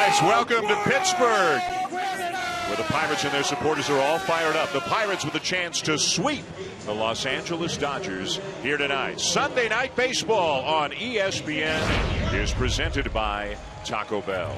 Yes, welcome to Pittsburgh, where the Pirates and their supporters are all fired up. The Pirates with a chance to sweep the Los Angeles Dodgers here tonight. Sunday Night Baseball on ESPN is presented by Taco Bell.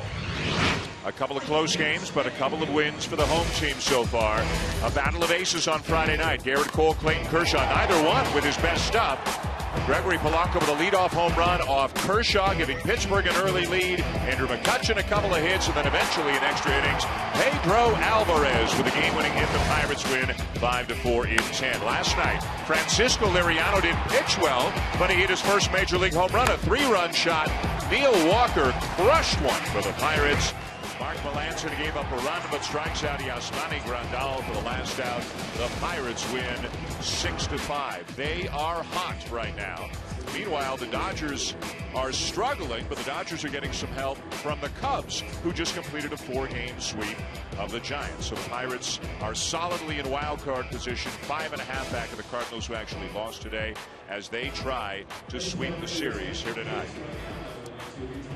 A couple of close games, but a couple of wins for the home team so far. A battle of aces on Friday night. Garrett Cole, Clayton Kershaw, neither one with his best stuff. Gregory Polanco with a leadoff home run off Kershaw, giving Pittsburgh an early lead. Andrew McCutchen a couple of hits, and then eventually in extra innings, Pedro Alvarez with a game-winning hit. The Pirates win 5-4 in 10. Last night, Francisco Liriano didn't pitch well, but he hit his first major league home run, a 3-run shot. Neil Walker crushed one for the Pirates. Mark Melancon gave up a run, but strikes out Yasmani Grandal for the last out. The Pirates win 6-5. They are hot right now. Meanwhile, the Dodgers are struggling, but the Dodgers are getting some help from the Cubs, who just completed a 4-game sweep of the Giants. So the Pirates are solidly in wild card position, 5.5 back of the Cardinals, who actually lost today, as they try to sweep the series here tonight.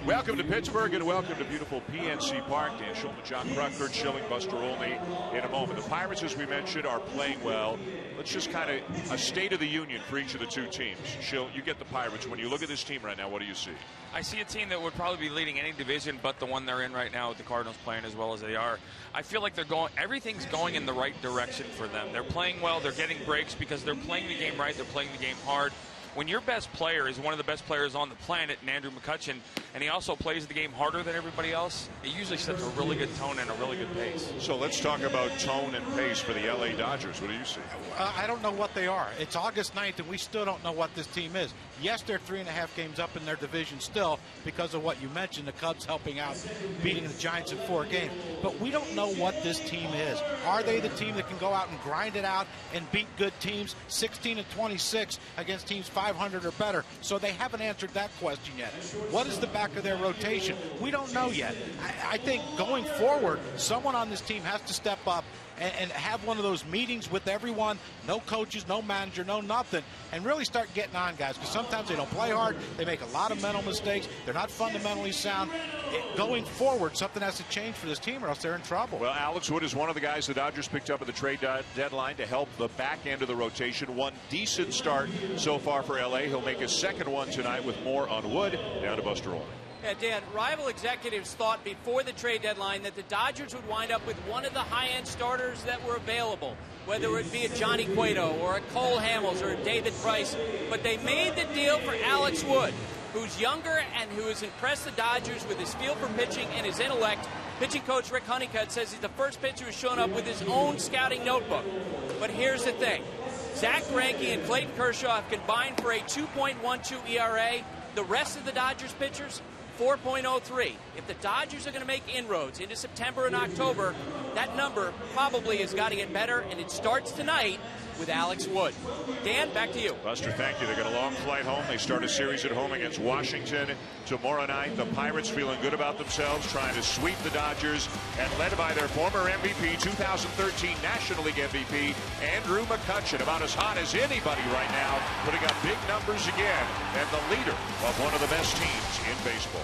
Welcome to Pittsburgh and welcome to beautiful PNC Park. Dan Schulman, John Kruk, Kurt Schilling, Buster Olney in a moment. The Pirates, as we mentioned, are playing well. Let's just kind of a state of the union for each of the two teams. Schill, you get the Pirates. When you look at this team right now, what do you see? I see a team that would probably be leading any division but the one they're in right now, with the Cardinals playing as well as they are. I feel like everything's going in the right direction for them. They're playing well. They're getting breaks because they're playing the game right. They're playing the game hard. When your best player is one of the best players on the planet, and Andrew McCutchen, and he also plays the game harder than everybody else, it usually sets a really good tone and a really good pace. So let's talk about tone and pace for the LA Dodgers. What do you see? I don't know what they are. It's August 9th, and we still don't know what this team is. Yes, they're 3.5 games up in their division still because of what you mentioned, the Cubs helping out, beating the Giants in 4 games. But we don't know what this team is. Are they the team that can go out and grind it out and beat good teams, 16-26 against teams 500 or better? So they haven't answered that question yet. What is the back of their rotation? We don't know yet. I think going forward, someone on this team has to step up and have one of those meetings with everyone, no coaches, no manager, no nothing, and really start getting on guys, because sometimes they don't play hard, they make a lot of mental mistakes, they're not fundamentally sound. Going forward, something has to change for this team or else they're in trouble. Well, Alex Wood is one of the guys the Dodgers picked up at the trade deadline to help the back end of the rotation. One decent start so far for LA. He'll make his second one tonight with more on Wood. Down to Buster Olney. Yeah, Dan, rival executives thought before the trade deadline that the Dodgers would wind up with one of the high-end starters that were available, whether it be a Johnny Cueto or a Cole Hamels or a David Price. But they made the deal for Alex Wood, who's younger and who has impressed the Dodgers with his feel for pitching and his intellect. Pitching coach Rick Honeycutt says he's the first pitcher who's shown up with his own scouting notebook. But here's the thing. Zach Greinke and Clayton Kershaw have combined for a 2.12 ERA. The rest of the Dodgers pitchers, 4.03. If the Dodgers are going to make inroads into September and October, that number probably has got to get better, and it starts tonight with Alex Wood. Dan, back to you. Buster, thank you. They got a long flight home. They start a series at home against Washington tomorrow night. The Pirates feeling good about themselves, trying to sweep the Dodgers, and led by their former MVP, 2013 National League MVP, Andrew McCutchen, about as hot as anybody right now, putting up big numbers again, and the leader of one of the best teams in baseball.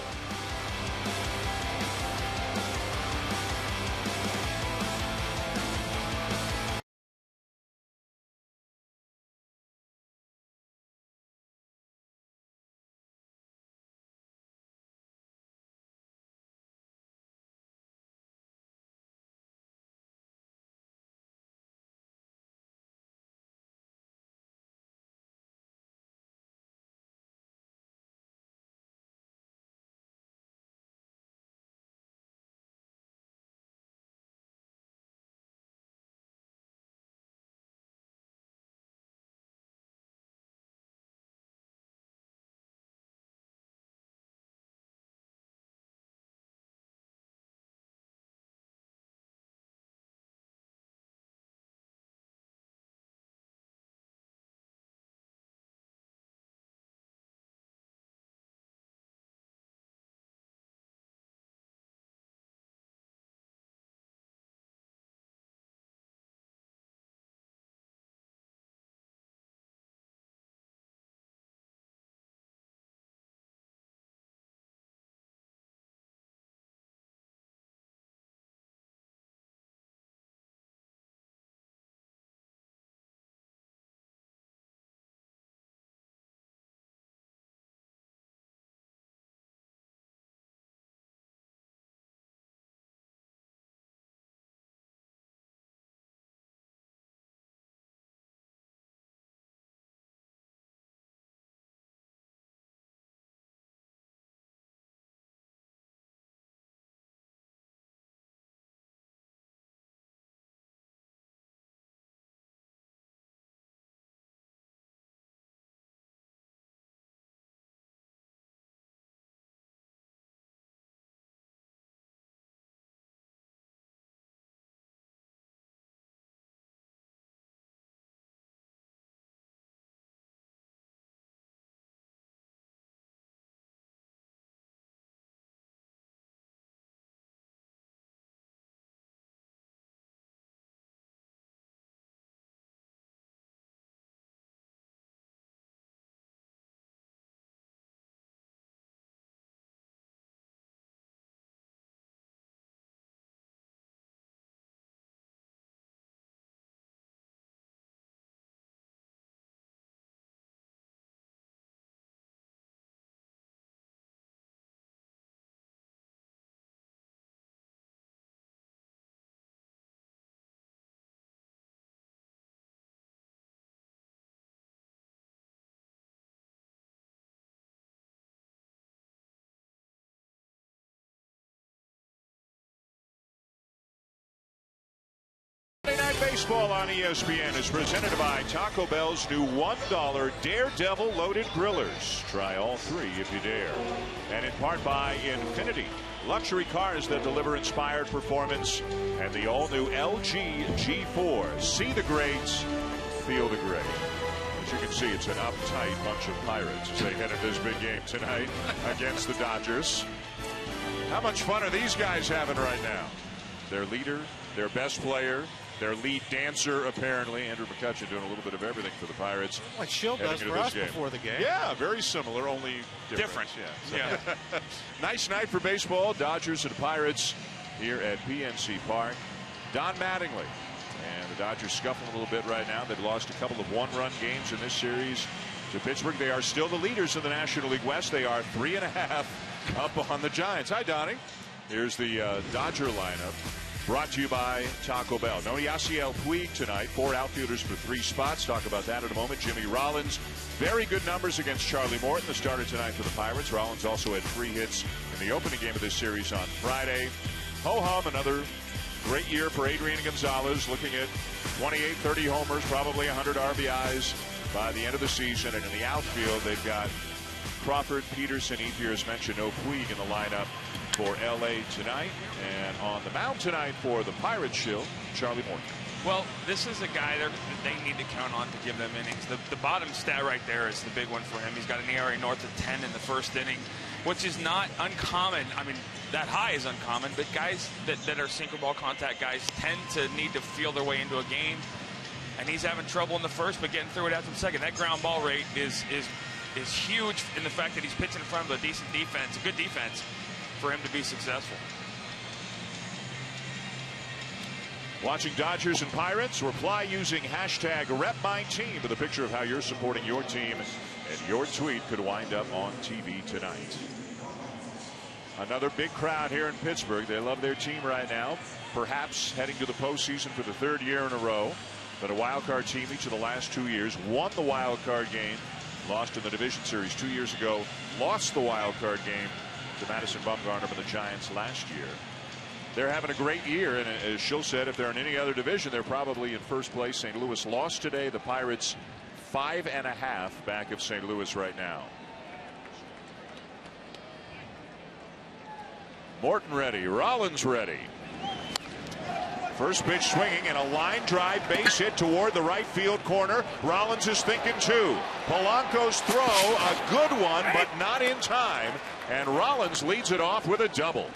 Baseball on ESPN is presented by Taco Bell's new $1 Daredevil Loaded Grillers. Try all 3 if you dare. And in part by Infinity, luxury cars that deliver inspired performance, and the all-new LG G4. See the greats, feel the great. As you can see, it's an uptight bunch of Pirates as they head into this big game tonight against the Dodgers. How much fun are these guys having right now? Their leader, their best player, their lead dancer, apparently, Andrew McCutchen, doing a little bit of everything for the Pirates. Like Shield does for us before the game. Yeah, very similar, only different. Yeah. Nice night for baseball. Dodgers and Pirates here at PNC Park. Don Mattingly. And the Dodgers scuffling a little bit right now. They've lost a couple of one-run games in this series to Pittsburgh. They are still the leaders in the National League West. They are 3.5 up on the Giants. Hi, Donnie. Here's the Dodger lineup. Brought to you by Taco Bell. No Yasiel Puig tonight. 4 outfielders for 3 spots. Talk about that in a moment. Jimmy Rollins, very good numbers against Charlie Morton, the starter tonight for the Pirates. Rollins also had 3 hits in the opening game of this series on Friday. Ho-hum, another great year for Adrian Gonzalez, looking at 28, 30 homers, probably 100 RBIs by the end of the season. And in the outfield, they've got Crawford, Peterson, Ethier, as mentioned, no Puig in the lineup for LA tonight. And on the mound tonight for the Pirates shield, Charlie Morton. Well, this is a guy that they need to count on to give them innings. The bottom stat right there is the big one for him. He's got an ERA north of 10 in the first inning, which is not uncommon. I mean, that high is uncommon, but guys that are sinker ball contact guys tend to need to feel their way into a game. And he's having trouble in the first, but getting through it after the second. That ground ball rate is huge in the fact that he's pitching in front of a decent defense, a good defense, for him to be successful. Watching Dodgers and Pirates, reply using hashtag #RepMyTeam with a picture of how you're supporting your team, and your tweet could wind up on TV tonight. Another big crowd here in Pittsburgh. They love their team right now, perhaps heading to the postseason for the 3rd year in a row. But a wild card team each of the last 2 years, won the wild card game, lost in the division series 2 years ago, lost the wild card game to Madison Bumgarner and the Giants last year. They're having a great year, and as Shill said, if they're in any other division, they're probably in first place. St. Louis lost today. The Pirates 5.5 back of St. Louis right now. Morton ready, Rollins ready. First pitch swinging, and a line drive base hit toward the right field corner. Rollins is thinking too. Polanco's throw, a good one, but not in time. And Rollins leads it off with a double.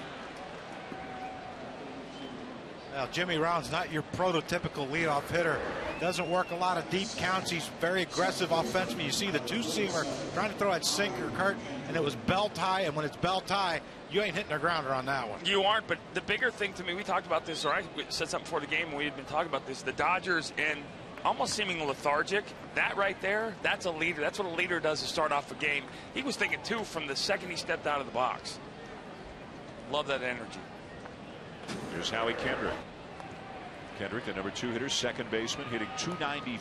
Now, Jimmy Rollins, not your prototypical leadoff hitter. Doesn't work a lot of deep counts. He's very aggressive offensively. You see the 2-seamer trying to throw that sinker, Kurt, and it was belt high. And when it's belt high, you ain't hitting a grounder on that one. You aren't, but the bigger thing to me, we talked about this, or I said something before the game when we had been talking about this, the Dodgers and almost seeming lethargic. That right there, that's a leader. That's what a leader does to start off a game. He was thinking, too, from the second he stepped out of the box. Love that energy. Here's Howie Kendrick. Kendrick, the number 2 hitter, second baseman, hitting .293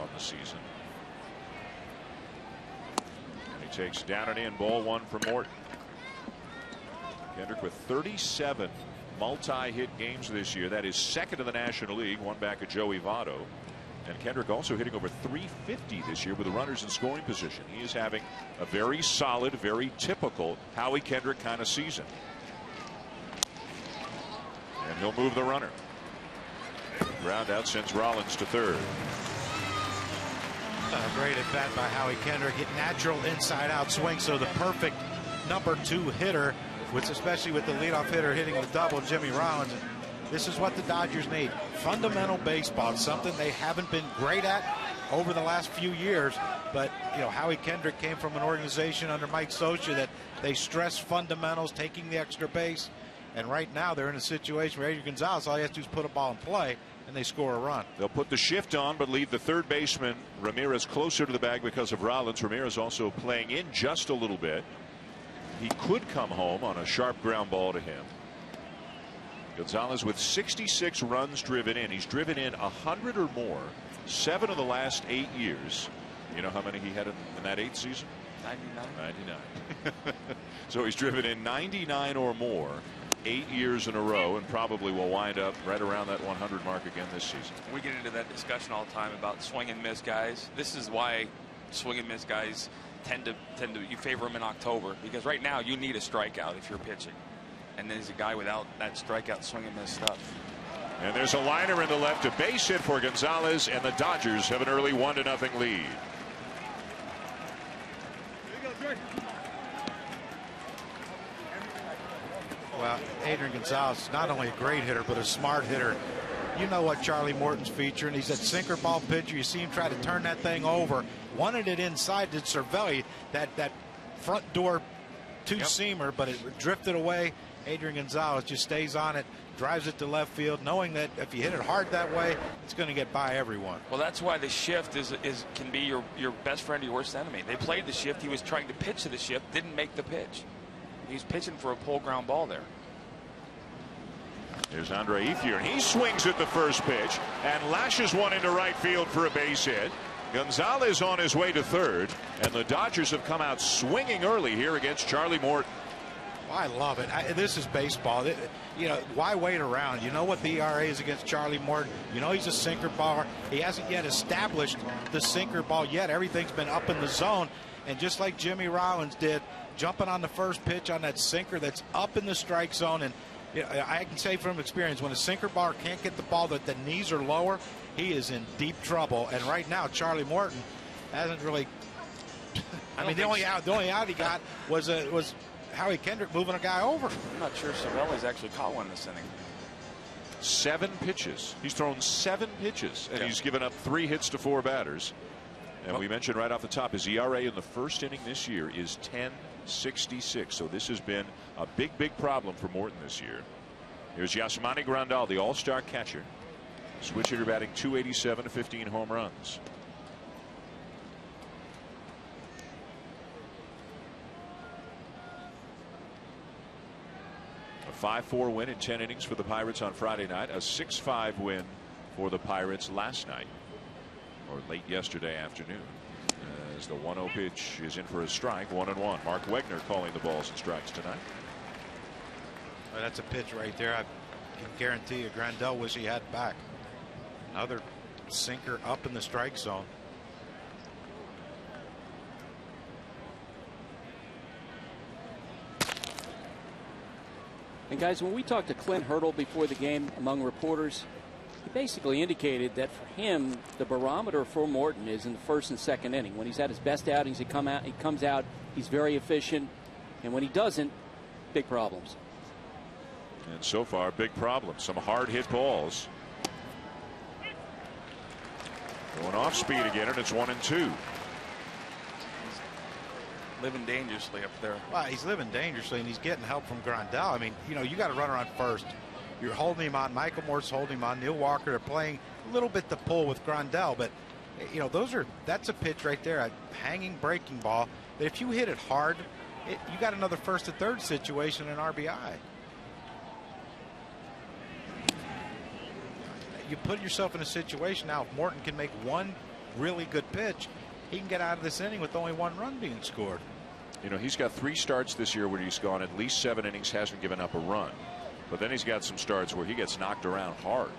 on the season. And he takes down and in, ball 1 for Morton. Kendrick with 37 multi-hit games this year. That is second in the National League, one back of Joey Votto. And Kendrick also hitting over .350 this year with the runners in scoring position. He is having a very solid, very typical Howie Kendrick kind of season. And he'll move the runner. Ground out sends Rollins to third. A great at bat by Howie Kendrick. Hit natural inside-out swing, so the perfect number 2 hitter, especially with the leadoff hitter hitting the double, Jimmy Rollins. This is what the Dodgers need. Fundamental baseball, something they haven't been great at over the last few years. But, you know, Howie Kendrick came from an organization under Mike Scioscia that they stress fundamentals, taking the extra base. And right now they're in a situation where Adrian Gonzalez, all he has to do is put a ball in play, and they score a run. They'll put the shift on, but leave the third baseman Ramirez closer to the bag because of Rollins. Ramirez also playing in just a little bit. He could come home on a sharp ground ball to him. Gonzalez with 66 runs driven in. He's driven in 100 or more 7 of the last 8 years. You know how many he had in that 8th season? 99. 99. So he's driven in 99 or more 8 years in a row, and probably will wind up right around that 100 mark again this season. We get into that discussion all the time about swing and miss guys. This is why swing and miss guys tend to you favor them in October, because right now you need a strikeout if you're pitching, and then there's a guy without that strikeout swing and miss stuff. And there's a liner in the left, a base hit for Gonzalez, and the Dodgers have an early 1-0 lead. Well, Adrian Gonzalez is not only a great hitter, but a smart hitter. You know what Charlie Morton's featuring. He's that sinker ball pitcher. You see him try to turn that thing over. Wanted it inside to Cervelli, that front door two-seamer, but it drifted away. Adrian Gonzalez just stays on it, drives it to left field, knowing that if you hit it hard that way, it's going to get by everyone. Well, that's why the shift can be your best friend or your worst enemy. They played the shift. He was trying to pitch to the shift, didn't make the pitch. He's pitching for a pull ground ball there. Here's Andre Ethier, and he swings at the first pitch and lashes one into right field for a base hit. Gonzalez on his way to third, and the Dodgers have come out swinging early here against Charlie Morton. I love it. This is baseball. You know, why wait around? You know what the ERA is against Charlie Morton. You know he's a sinker baller. He hasn't yet established the sinker ball yet. Everything's been up in the zone. And just like Jimmy Rollins did, jumping on the first pitch on that sinker that's up in the strike zone. And you know, I can say from experience, when a sinker baller can't get the ball, that the knees are lower, he is in deep trouble. And right now, Charlie Morton hasn't really. I mean, the only out he got was Howie Kendrick moving a guy over. I'm not sure Cervelli's actually caught one this inning. 7 pitches. He's thrown 7 pitches, and he's given up 3 hits to 4 batters. And we mentioned right off the top, his ERA in the first inning this year is 10.66. So this has been a big problem for Morton this year. Here's Yasmani Grandal, the all-star catcher. Switch hitter batting .287 to 15 home runs. A 5-4 win in 10 innings for the Pirates on Friday night. A 6-5 win for the Pirates last night, or late yesterday afternoon, as the 1-0 pitch is in for a strike. 1-1. Mark Wegner calling the balls and strikes tonight. Well, that's a pitch right there. I can guarantee you Grandal wish he had back. Another sinker up in the strike zone. And guys, when we talked to Clint Hurdle before the game among reporters, he basically indicated that for him, the barometer for Morton is in the first and second inning. When he's at his best outings, he comes out, he's very efficient, and when he doesn't, big problems. And so far, big problems. Some hard hit balls. Going off speed again, and it's 1-2. Living dangerously up there. Well, he's living dangerously, and he's getting help from Grandal. I mean, you know, you got to run around first. You're holding him on. Michael Moore's holding him on. Neil Walker are playing a little bit the pull with Grandal, but you know, that's a pitch right there, a hanging breaking ball that if you hit it hard, you got another first and third situation in RBI. You put yourself in a situation now, if Morton can make one really good pitch, he can get out of this inning with only 1 run being scored. You know, he's got 3 starts this year where he's gone at least 7 innings, hasn't given up a run. But then he's got some starts where he gets knocked around hard.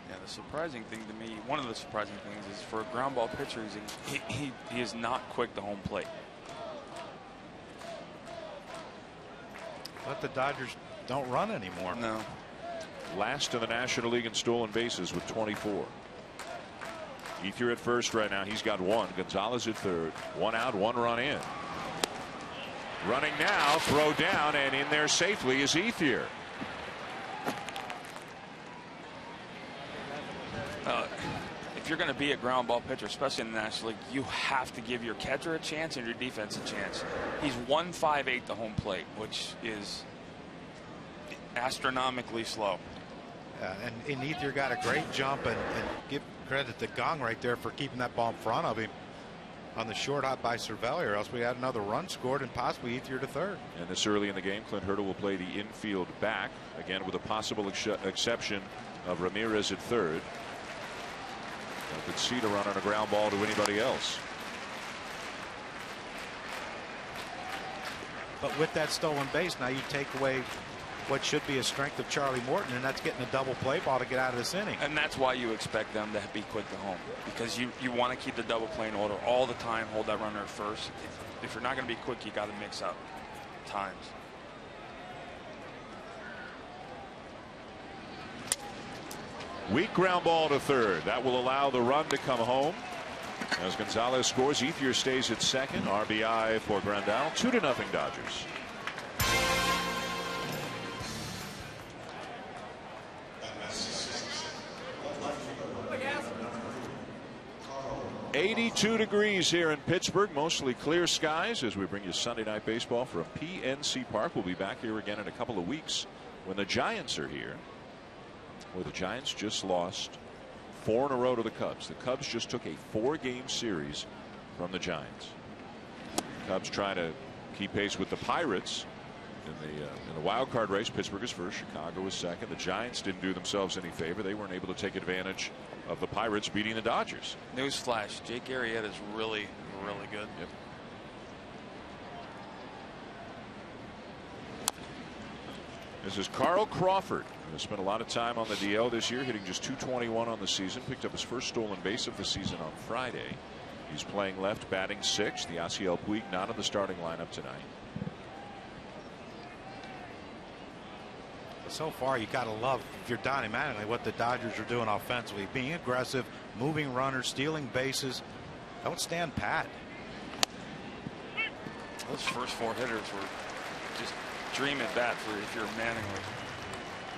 Yeah, the surprising thing to me, one of the surprising things is for a ground ball pitcher, he is not quick to home plate. But the Dodgers don't run anymore. No. Last in the National League in stolen bases with 24. Ethier at first right now. He's got 1. Gonzalez at third. 1 out, 1 run in. Running now, throw down, and in there safely is Ethier. If you're going to be a ground ball pitcher, especially in the National League, you have to give your catcher a chance and your defense a chance. He's 1.58 to home plate, which is astronomically slow. And Ethier got a great jump, and give credit to Gong right there for keeping that ball in front of him on the short hop by Cervelli, or else we had another run scored and possibly Ethier to third. And this early in the game, Clint Hurdle will play the infield back, again with a possible exception of Ramirez at third. Could see to run on a ground ball to anybody else. But with that stolen base, now you take away what should be a strength of Charlie Morton, and that's getting a double play ball to get out of this inning. And that's why you expect them to be quick to home, because you want to keep the double play in order all the time, hold that runner at first. If you're not going to be quick, you got to mix up times. Weak ground ball to third. That will allow the run to come home. As Gonzalez scores, Ethier stays at second. RBI for Grandal. 2-0 Dodgers. "82 degrees here in Pittsburgh, mostly clear skies as we bring you Sunday Night Baseball from PNC Park. We'll be back here again in a couple of weeks when the Giants are here. Well, the Giants just lost 4 in a row to the Cubs. The Cubs just took a 4-game series from the Giants. Cubs trying to keep pace with the Pirates in the wild card race. Pittsburgh is first, Chicago is second. The Giants didn't do themselves any favor. They weren't able to take advantage of the Pirates beating the Dodgers. Newsflash: Jake Arrieta is really, really good. Yep. This is Carl Crawford, who has spent a lot of time on the DL this year, hitting just .221 on the season. Picked up his first stolen base of the season on Friday. He's playing left, batting sixth. The Yasiel Puig not in the starting lineup tonight. So far, you got to love, if you're Don Mattingly, what the Dodgers are doing offensively. Being aggressive, moving runners, stealing bases. Don't stand pat. Those first 4 hitters were just dream at bat for if you're Mattingly.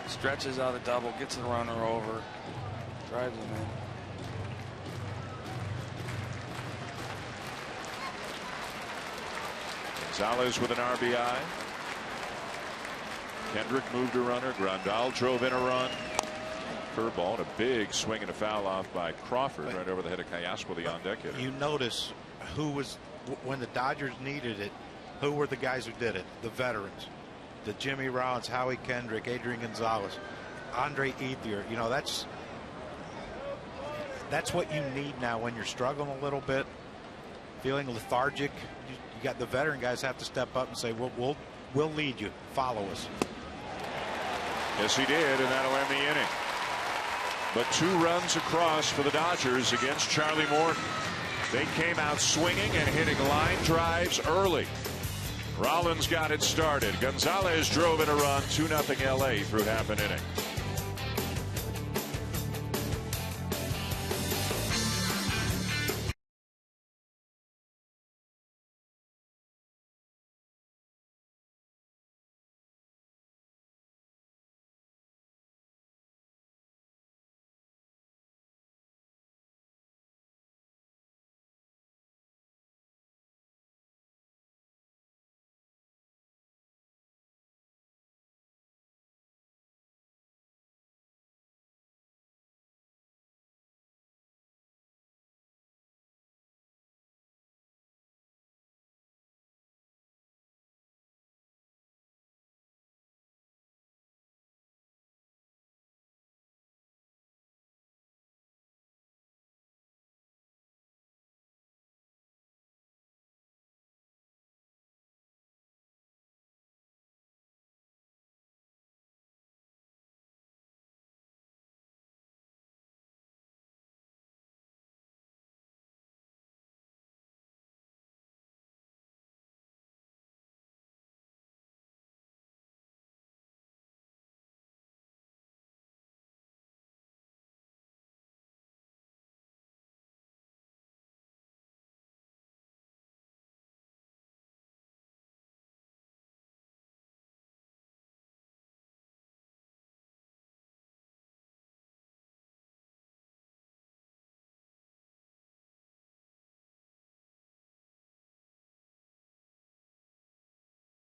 Stretches out a double, gets the runner over, drives him in. Gonzalez with an RBI. Kendrick moved a runner. Grandal drove in a run. Curveball and a big swing and a foul off by Crawford right over the head of Callasco, the on-deck hitter. You notice who was, when the Dodgers needed it, who were the guys who did it? The veterans. The Jimmy Rollins, Howie Kendrick, Adrian Gonzalez, Andre Ethier. You know, that's what you need now when you're struggling a little bit, feeling lethargic. You got the veteran guys have to step up and say, we'll lead you. Follow us. Yes, he did, and that'll end the inning. But 2 runs across for the Dodgers against Charlie Morton. They came out swinging and hitting line drives early. Rollins got it started. Gonzalez drove in a run. 2-0 LA through half an inning.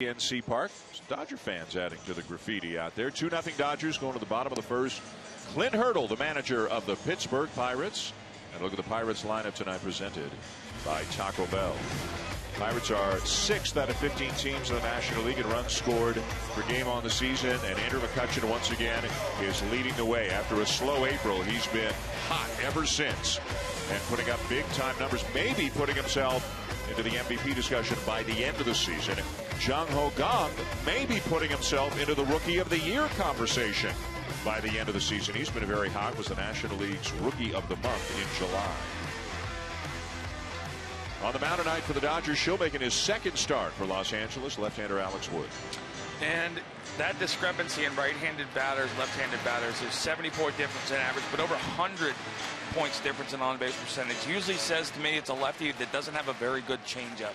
PNC Park. Dodger fans adding to the graffiti out there. 2-0 Dodgers going to the bottom of the first. Clint Hurdle, the manager of the Pittsburgh Pirates. And look at the Pirates lineup tonight presented by Taco Bell. Pirates are 6th out of 15 teams in the National League in runs scored per game on the season. And Andrew McCutchen once again is leading the way. After a slow April, he's been hot ever since. And putting up big time numbers, maybe putting himself into the MVP discussion by the end of the season. Jung Ho Kang may be putting himself into the Rookie of the Year conversation by the end of the season. He's been very hot, was the National League's Rookie of the Month in July. On the mound tonight for the Dodgers, Schill making his second start for Los Angeles, left-hander Alex Wood. And that discrepancy in right-handed batters, left-handed batters is 70-point difference in average, but over 100 points difference in on-base percentage. Usually says to me it's a lefty that doesn't have a very good changeup.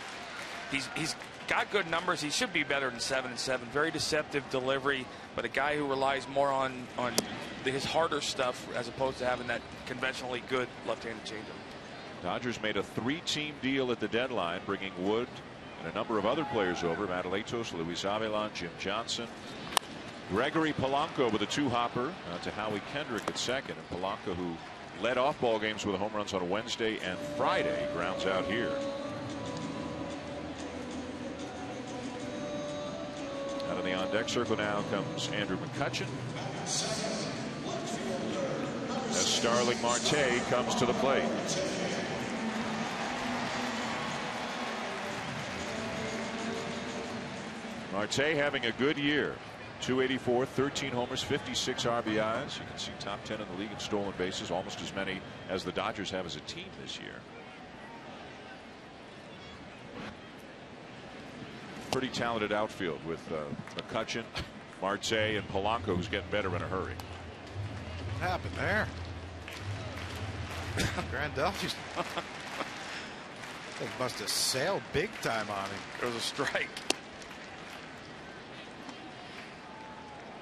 He's got good numbers. He should be better than 7-7. Very deceptive delivery, but a guy who relies more on his harder stuff as opposed to having that conventionally good left-handed changeup. Dodgers made a 3-team deal at the deadline, bringing Wood and a number of other players over. Madaletos, Luis Avilan, Jim Johnson, Gregory Polanco with a 2-hopper to Howie Kendrick at second. And Polanco, who led off ball games with home runs on Wednesday and Friday, grounds out here. Out of the on-deck circle now comes Andrew McCutchen, as Starling Marte comes to the plate. Marte having a good year. 284, 13 homers, 56 RBIs. You can see top 10 in the league in stolen bases, almost as many as the Dodgers have as a team this year. Pretty talented outfield with McCutchen, Marte, and Polanco, who's getting better in a hurry. What happened there? Grandel just they must have sailed big time on him. It was a strike.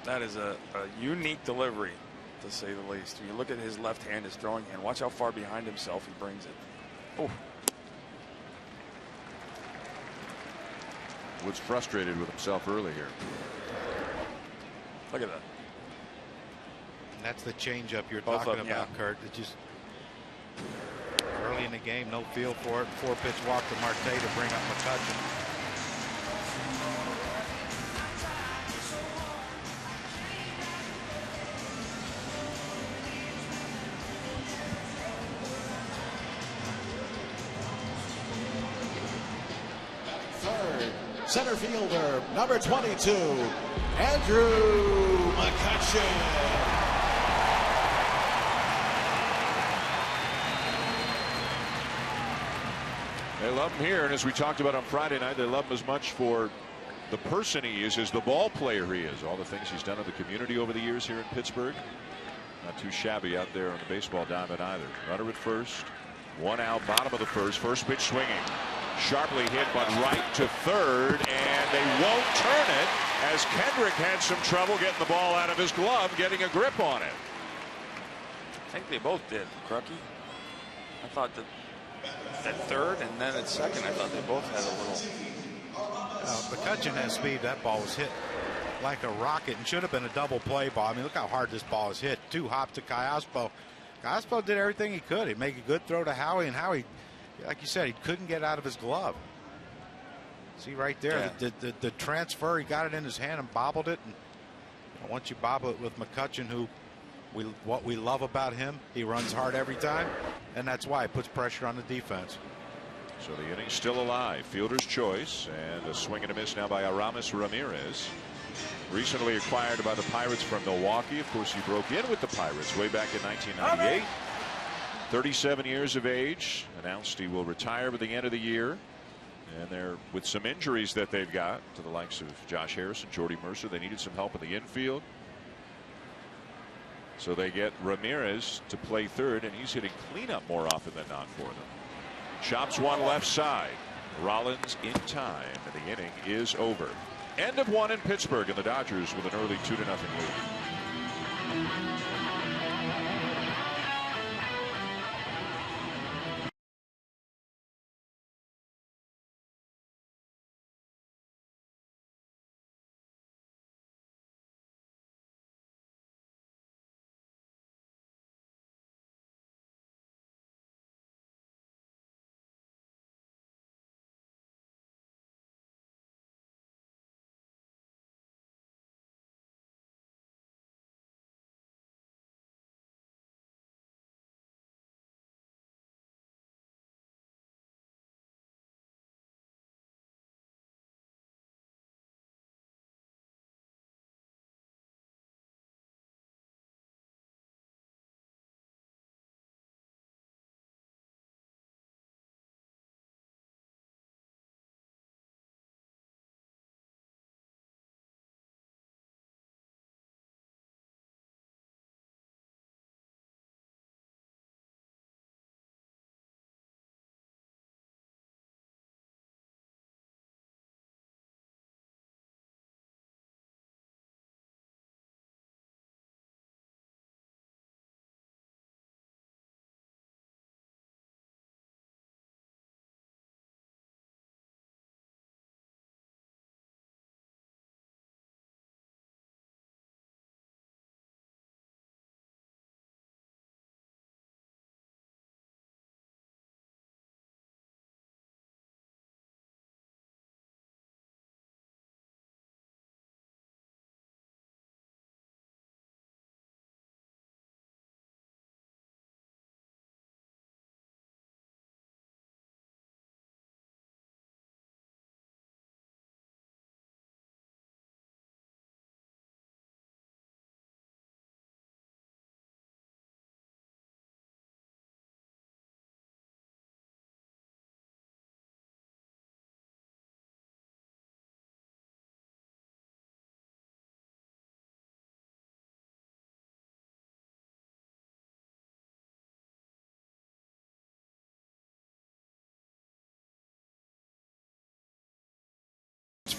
That is a unique delivery, to say the least. When you look at his left hand, his throwing hand, watch how far behind himself he brings it. Oh. Wood's frustrated with himself early here. Look at that. And that's the changeup you're Both talking of them, about, yeah. Kurt. It just early in the game, no feel for it. 4-pitch walk to Marte to bring up McCutchen. Center fielder, number 22, Andrew McCutchen. They love him here, and as we talked about on Friday night, they love him as much for the person he is as the ball player he is. All the things he's done in the community over the years here in Pittsburgh. Not too shabby out there on the baseball diamond either. Runner at first, 1 out, bottom of the first pitch swinging. Sharply hit, but right to third, and they won't turn it as Kendrick had some trouble getting the ball out of his glove, getting a grip on it. I think they both did, Crucky. I thought that at third and then at second, I thought they both had a little. McCutchen has speed. That ball was hit like a rocket and should have been a double play ball. I mean, look how hard this ball is hit. 2 hops to Callaspo. Callaspo did everything he could. He'd make a good throw to Howie, and Howie, like you said, he couldn't get out of his glove. See right there, yeah. the transfer, he got it in his hand and bobbled it. And once you bobble it with McCutchen, who what we love about him, he runs hard every time, and that's why it puts pressure on the defense. So the inning's still alive. Fielder's choice, and a swing and a miss now by Aramis Ramirez. Recently acquired by the Pirates from Milwaukee. Of course, he broke in with the Pirates way back in 1998. 37 years of age. Announced he will retire by the end of the year. And they're with some injuries that they've got to the likes of Josh Harrison, Jordy Mercer. They needed some help in the infield. So they get Ramirez to play third, and he's hitting cleanup more often than not for them. Chops one left side. Rollins in time, and the inning is over. End of one in Pittsburgh, and the Dodgers with an early 2-0 lead.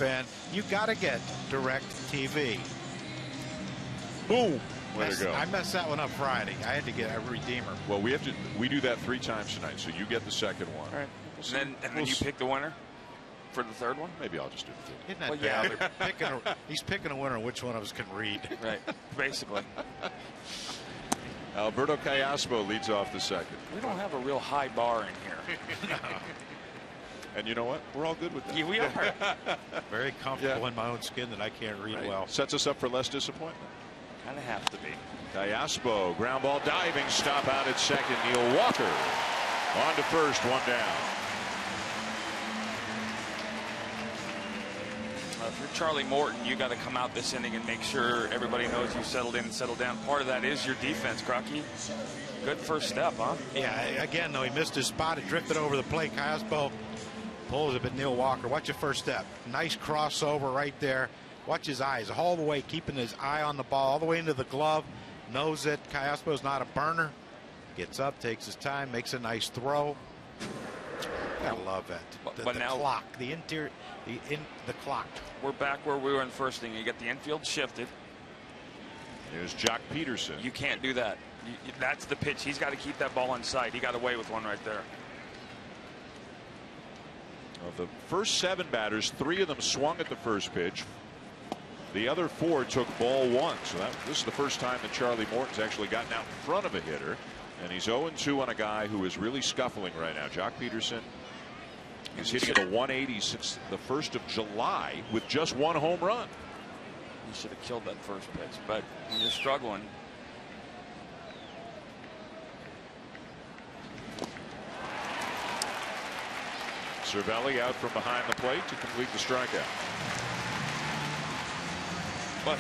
fan, you got to get direct TV. Boom. Way to go. I messed that one up Friday. I had to get a redeemer. Well, we do that 3 times tonight, so you get the second one. All right. And then you pick the winner for the third one? Maybe I'll just do the third. Isn't that bad? He's picking a winner which one of us can read. Right, basically. Alberto Callaspo leads off the second. We don't have a real high bar in here. And you know what? We're all good with that. Yeah, we are. Very comfortable in my own skin that I can't read well. Sets us up for less disappointment. Kind of have to be. Callaspo, ground ball diving, stop out at second. Neil Walker on to first, 1 down. If you're Charlie Morton, you got to come out this inning and make sure everybody knows you've settled in and settled down. Part of that is your defense, Crocky. Good first step, huh? Yeah, again, though, he missed his spot. It drifted over the plate. Callaspo pulls it, but Neil Walker, watch your first step. Nice crossover right there. Watch his eyes all the way, keeping his eye on the ball all the way into the glove. Knows that Callaspo's not a burner. Gets up, takes his time, makes a nice throw. I love that. The now, clock, the clock. We're back where we were in first inning. You get the infield shifted. Here's Jock Peterson. You can't do that. That's the pitch. He's got to keep that ball inside. He got away with one right there. Of the first 7 batters, 3 of them swung at the first pitch. The other 4 took ball 1. So this is the first time that Charlie Morton's actually gotten out in front of a hitter. And he's 0-2 on a guy who is really scuffling right now. Jock Peterson is hitting a 180 since the 1st of July with just 1 home run. He should have killed that first pitch, but when you're struggling. Cervelli out from behind the plate to complete the strikeout. But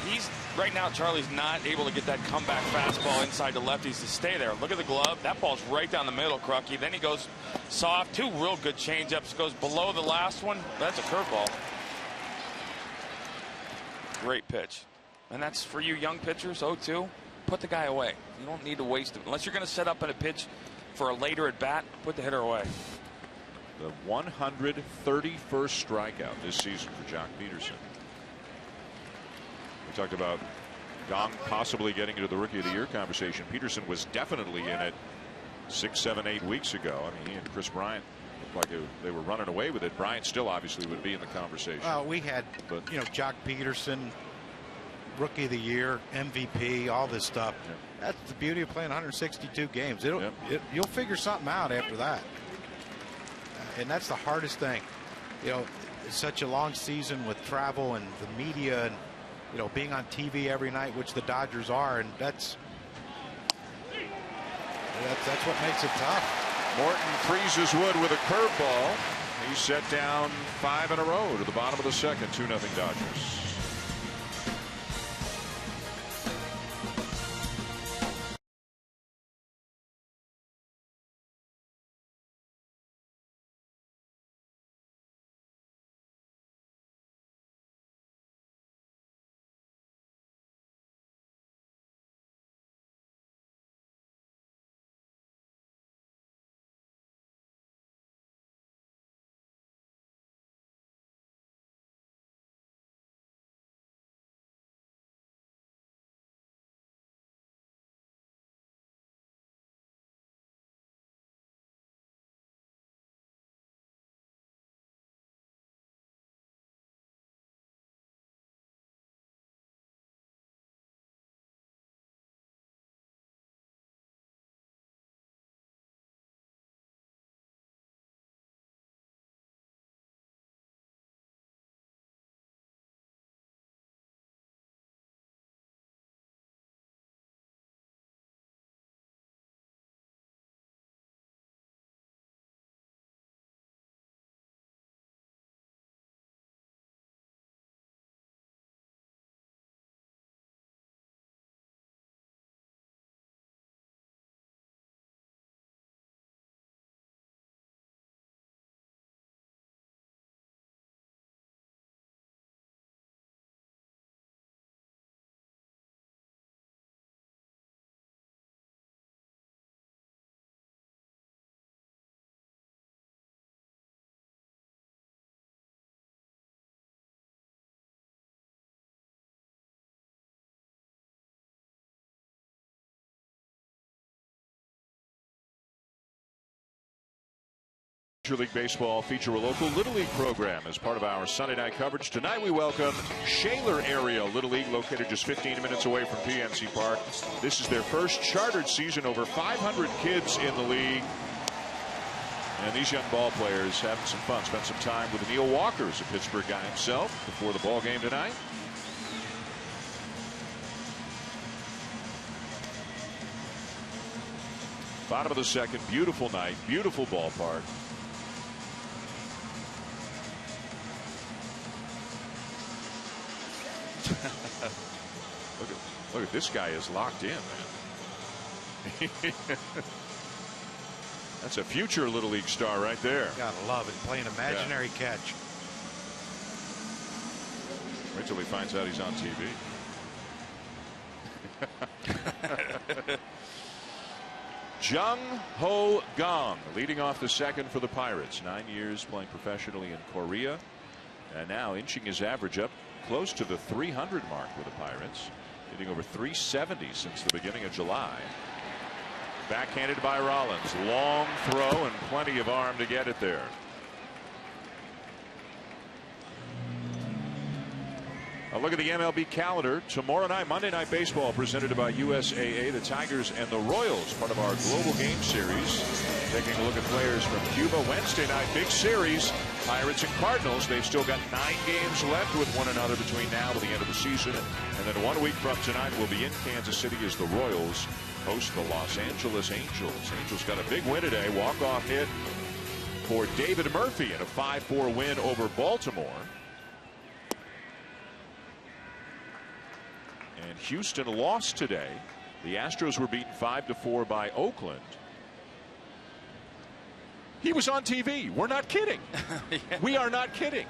right now, Charlie's not able to get that comeback fastball inside the lefties to stay there. Look at the glove. That ball's right down the middle, Crucky. Then he goes soft. 2 real good changeups. Goes below the last one. That's a curveball. Great pitch. And that's for you young pitchers, 0-2. Put the guy away. You don't need to waste him. Unless you're going to set up in a pitch for a later at bat, put the hitter away. The 131st strikeout this season for Jock Peterson. We talked about Gong possibly getting into the Rookie of the Year conversation. Peterson was definitely in it 6, 7, 8 weeks ago. I mean, he and Chris Bryant looked like they were running away with it. Bryant still obviously would be in the conversation. Well, we had, Jock Peterson, Rookie of the Year, MVP, all this stuff. Yeah. That's the beauty of playing 162 games. You'll figure something out after that. And that's the hardest thing. It's such a long season with travel and the media and being on TV every night, which the Dodgers are, and that's what makes it tough. Morton freezes wood with a curveball. He's set down 5 in a row to the bottom of the second. 2-0 Dodgers. Major League Baseball feature a local Little League program as part of our Sunday night coverage. Tonight we welcome Shaler Area Little League, located just 15 minutes away from PNC Park. This is their first chartered season, over 500 kids in the league. And these young ball players having some fun. Spent some time with Neil Walker, who's a Pittsburgh guy himself, before the ball game tonight. Bottom of the second, beautiful night, beautiful ballpark. Look at this guy is locked in, man. That's a future Little League star right there. Gotta love it, playing imaginary catch. Wait till he finds out he's on TV. Jung Ho Gong leading off the second for the Pirates. 9 years playing professionally in Korea, and now inching his average up close to the 300 mark with the Pirates, hitting over 370 since the beginning of July. Backhanded by Rollins. Long throw and plenty of arm to get it there. A look at the MLB calendar. Tomorrow night, Monday Night Baseball, presented by USAA, the Tigers and the Royals, part of our global game series. Taking a look at players from Cuba. Wednesday night, big series. Pirates and Cardinals. They've still got 9 games left with one another between now and the end of the season. And then 1 week from tonight, we'll be in Kansas City as the Royals host the Los Angeles Angels. Angels got a big win today. Walk-off hit for David Murphy in a 5-4 win over Baltimore. And Houston lost today. The Astros were beaten 5-4 by Oakland. He was on TV. We're not kidding. Yeah. We are not kidding.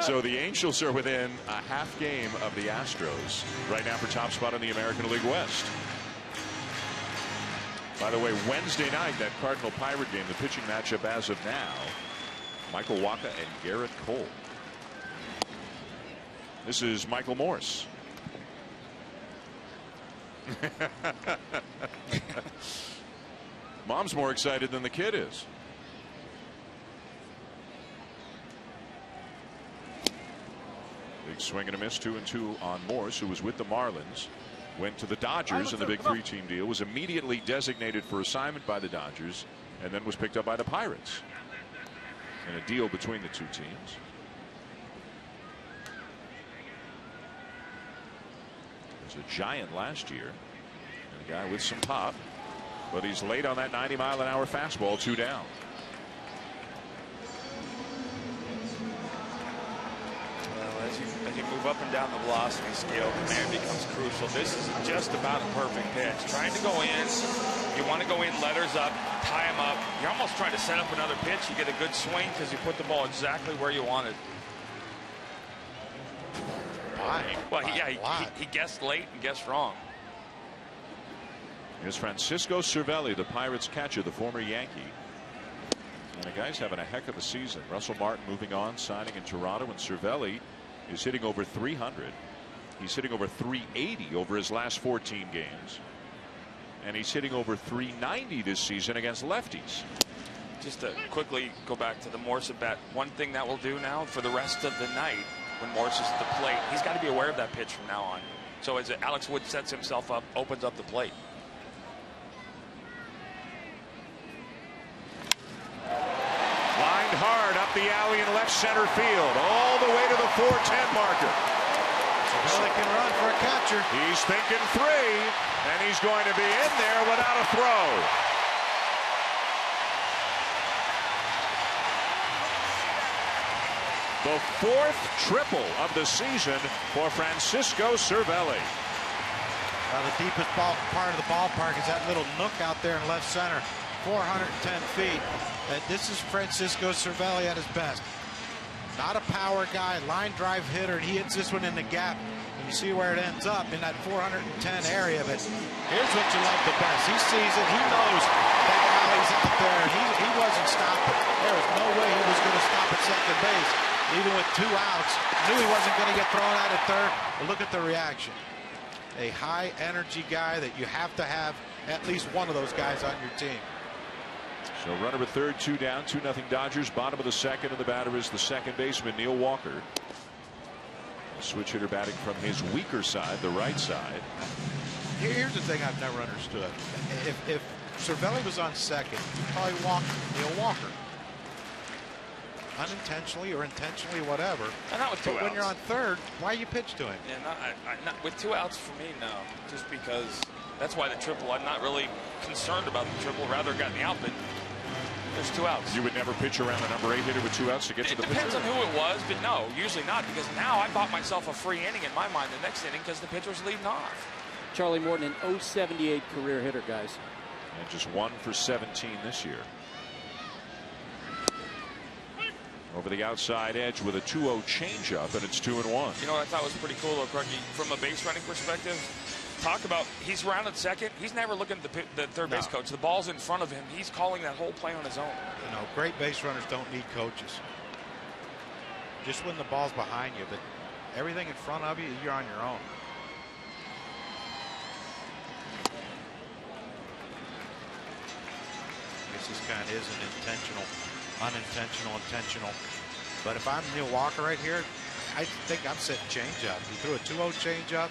So the Angels are within a half game of the Astros right now for top spot in the American League West. By the way, Wednesday night, that Cardinal Pirate game, the pitching matchup as of now, Michael Wacha and Garrett Cole. This is Michael Morse. Mom's more excited than the kid is. Big swing and a miss, 2-2 on Morse, who was with the Marlins. Went to the Dodgers in the big 3-team deal. Was immediately designated for assignment by the Dodgers, and then was picked up by the Pirates in a deal between the two teams. He was a giant last year, and a guy with some pop, but he's late on that 90-mile-an-hour fastball. 2 down. As you move up and down the velocity scale, command becomes crucial. This is just about a perfect pitch. Trying to go in, you want to go in, letters up, tie him up. You're almost trying to set up another pitch. You get a good swing because you put the ball exactly where you want it. Well, he guessed late and guessed wrong. Here's Francisco Cervelli, the Pirates catcher, the former Yankee. And the guy's having a heck of a season. Russell Martin moving on, signing in Toronto, and Cervelli is hitting over 300. He's hitting over 380 over his last 14 games. And he's hitting over 390 this season against lefties. Just to quickly go back to the Morse at bat, one thing that will do now for the rest of the night, when Morse is at the plate, he's got to be aware of that pitch from now on. So as Alex Wood sets himself up, opens up the plate. Lined hard up the alley in left center field, all the way to the 410 marker. Cervelli can run for a catcher. He's thinking 3, and he's going to be in there without a throw. The 4th triple of the season for Francisco Cervelli. The deepest part of the ballpark is that little nook out there in left center, 410 feet. This is Francisco Cervelli at his best. Not a power guy, line drive hitter, and he hits this one in the gap. And you see where it ends up in that 410 area. But here's what you love the best. He sees it. He knows that alley's out there, and he wasn't stopping. There was no way he was going to stop at second base. Even with 2 outs, knew he wasn't going to get thrown out at third. But look at the reaction. A high energy guy that you have to have at least one of those guys on your team. So runner at third, 2 down, 2-0 Dodgers. Bottom of the second, and the batter is the second baseman, Neil Walker. A switch hitter batting from his weaker side, the right side. Here's the thing I've never understood. If Cervelli was on second, he'd probably walk Neil Walker. Unintentionally or intentionally, whatever. Not with 2 outs. But when you're on third, why you pitch to him? Yeah, not with 2 outs for me, no. Just because that's why the triple. I'm not really concerned about the triple. Rather got the out, but there's 2 outs. You would never pitch around the number 8 hitter with 2 outs to get to the pitcher? It depends on who it was, but no, usually not, because now I bought myself a free inning in my mind the next inning because the pitcher's leading off. Charlie Morton, an .078 career hitter, guys. And just 1 for 17 this year. Over the outside edge with a 2-0 changeup, and it's 2-1. You know what I thought was pretty cool, though, Crookie, from a base running perspective? Talk about, he's rounded second. He's never looking at the third base coach. The ball's in front of him. He's calling that whole play on his own. You know, great base runners don't need coaches. Just when the ball's behind you, but everything in front of you, you're on your own. I guess this kind of is an intentional, unintentional, intentional. But if I'm Neil Walker right here, I think I'm setting changeup. He threw a 2-0 changeup.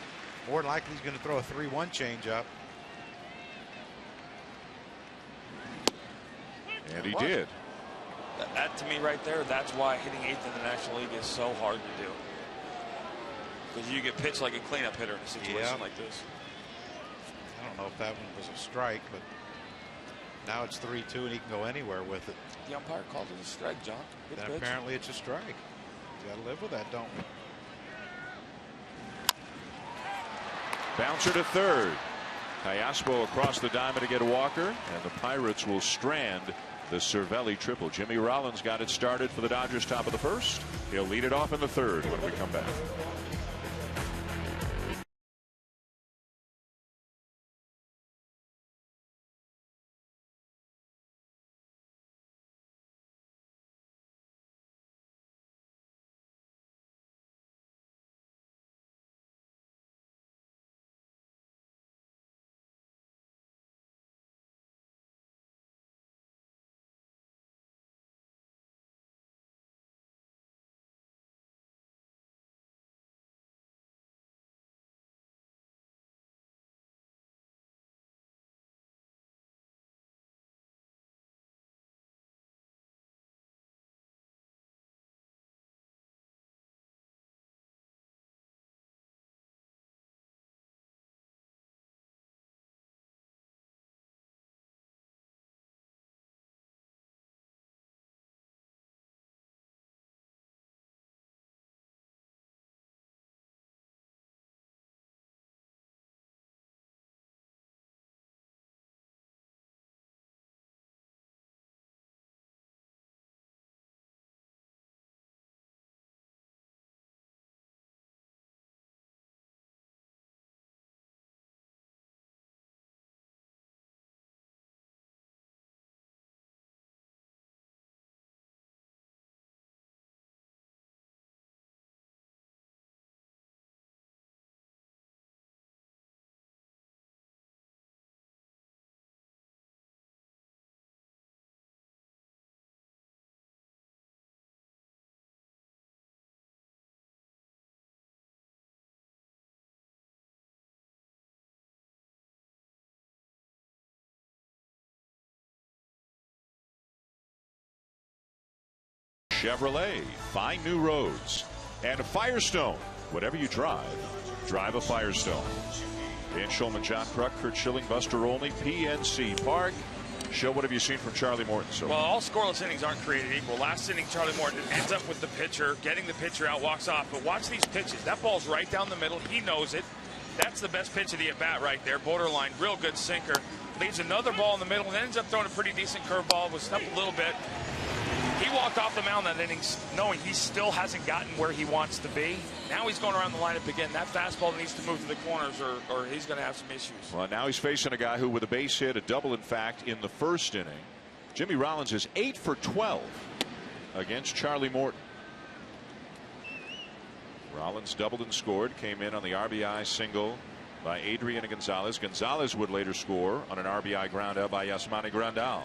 More than likely, he's going to throw a 3-1 changeup. And he did. That to me right there, that's why hitting 8th in the National League is so hard to do. Because you get pitched like a cleanup hitter in a situation like this. I don't know if that one was a strike, but now it's 3-2 and he can go anywhere with it. The umpire called it a strike, John. Good Then pitch. apparently it's a strike. You got to live with that, don't we? Bouncer to third. Callaspo across the diamond to get Walker, and the Pirates will strand the Cervelli triple. Jimmy Rollins got it started for the Dodgers top of the first. He'll lead it off in the third when we come back. Chevrolet, find new roads. And Firestone, whatever you drive a Firestone. Dan Schulman, John Kruk, Kurt Schilling, Buster Olney, PNC Park. Show, what have you seen from Charlie Morton? So, well, all scoreless innings aren't created equal. Last inning, Charlie Morton ends up with the pitcher, getting the pitcher out, walks off. But watch these pitches. That ball's right down the middle. He knows it. That's the best pitch of the at-bat right there. Borderline, real good sinker. Leaves another ball in the middle and ends up throwing a pretty decent curveball. Was snuffed a little bit. He walked off the mound that inning knowing he still hasn't gotten where he wants to be. Now he's going around the lineup again. That fastball needs to move to the corners or he's going to have some issues. Well, now he's facing a guy who, with a base hit, a double in fact, in the first inning. Jimmy Rollins is 8 for 12 against Charlie Morton. Rollins doubled and scored, came in on the RBI single by Adrian Gonzalez. Gonzalez would later score on an RBI ground out by Yasmani Grandal.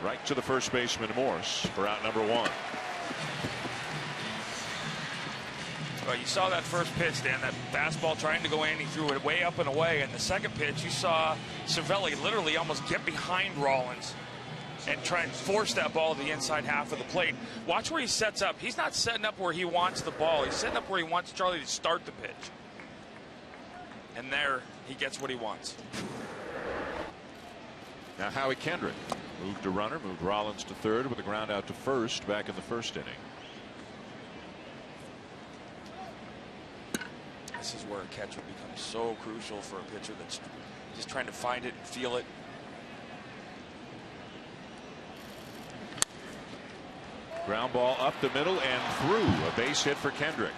Right to the first baseman Morse for out number 1. Well, you saw that first pitch, Dan, that fastball trying to go in. He threw it way up and away. And the second pitch, you saw Cervelli literally almost get behind Rollins and try and force that ball to the inside half of the plate. Watch where he sets up. He's not setting up where he wants the ball. He's setting up where he wants Charlie to start the pitch. And there, he gets what he wants. Now Howie Kendrick moved to runner, moved Rollins to third with a ground out to first back in the first inning. This is where a catcher becomes so crucial for a pitcher that's just trying to find it and feel it. Ground ball up the middle and through. A base hit for Kendrick.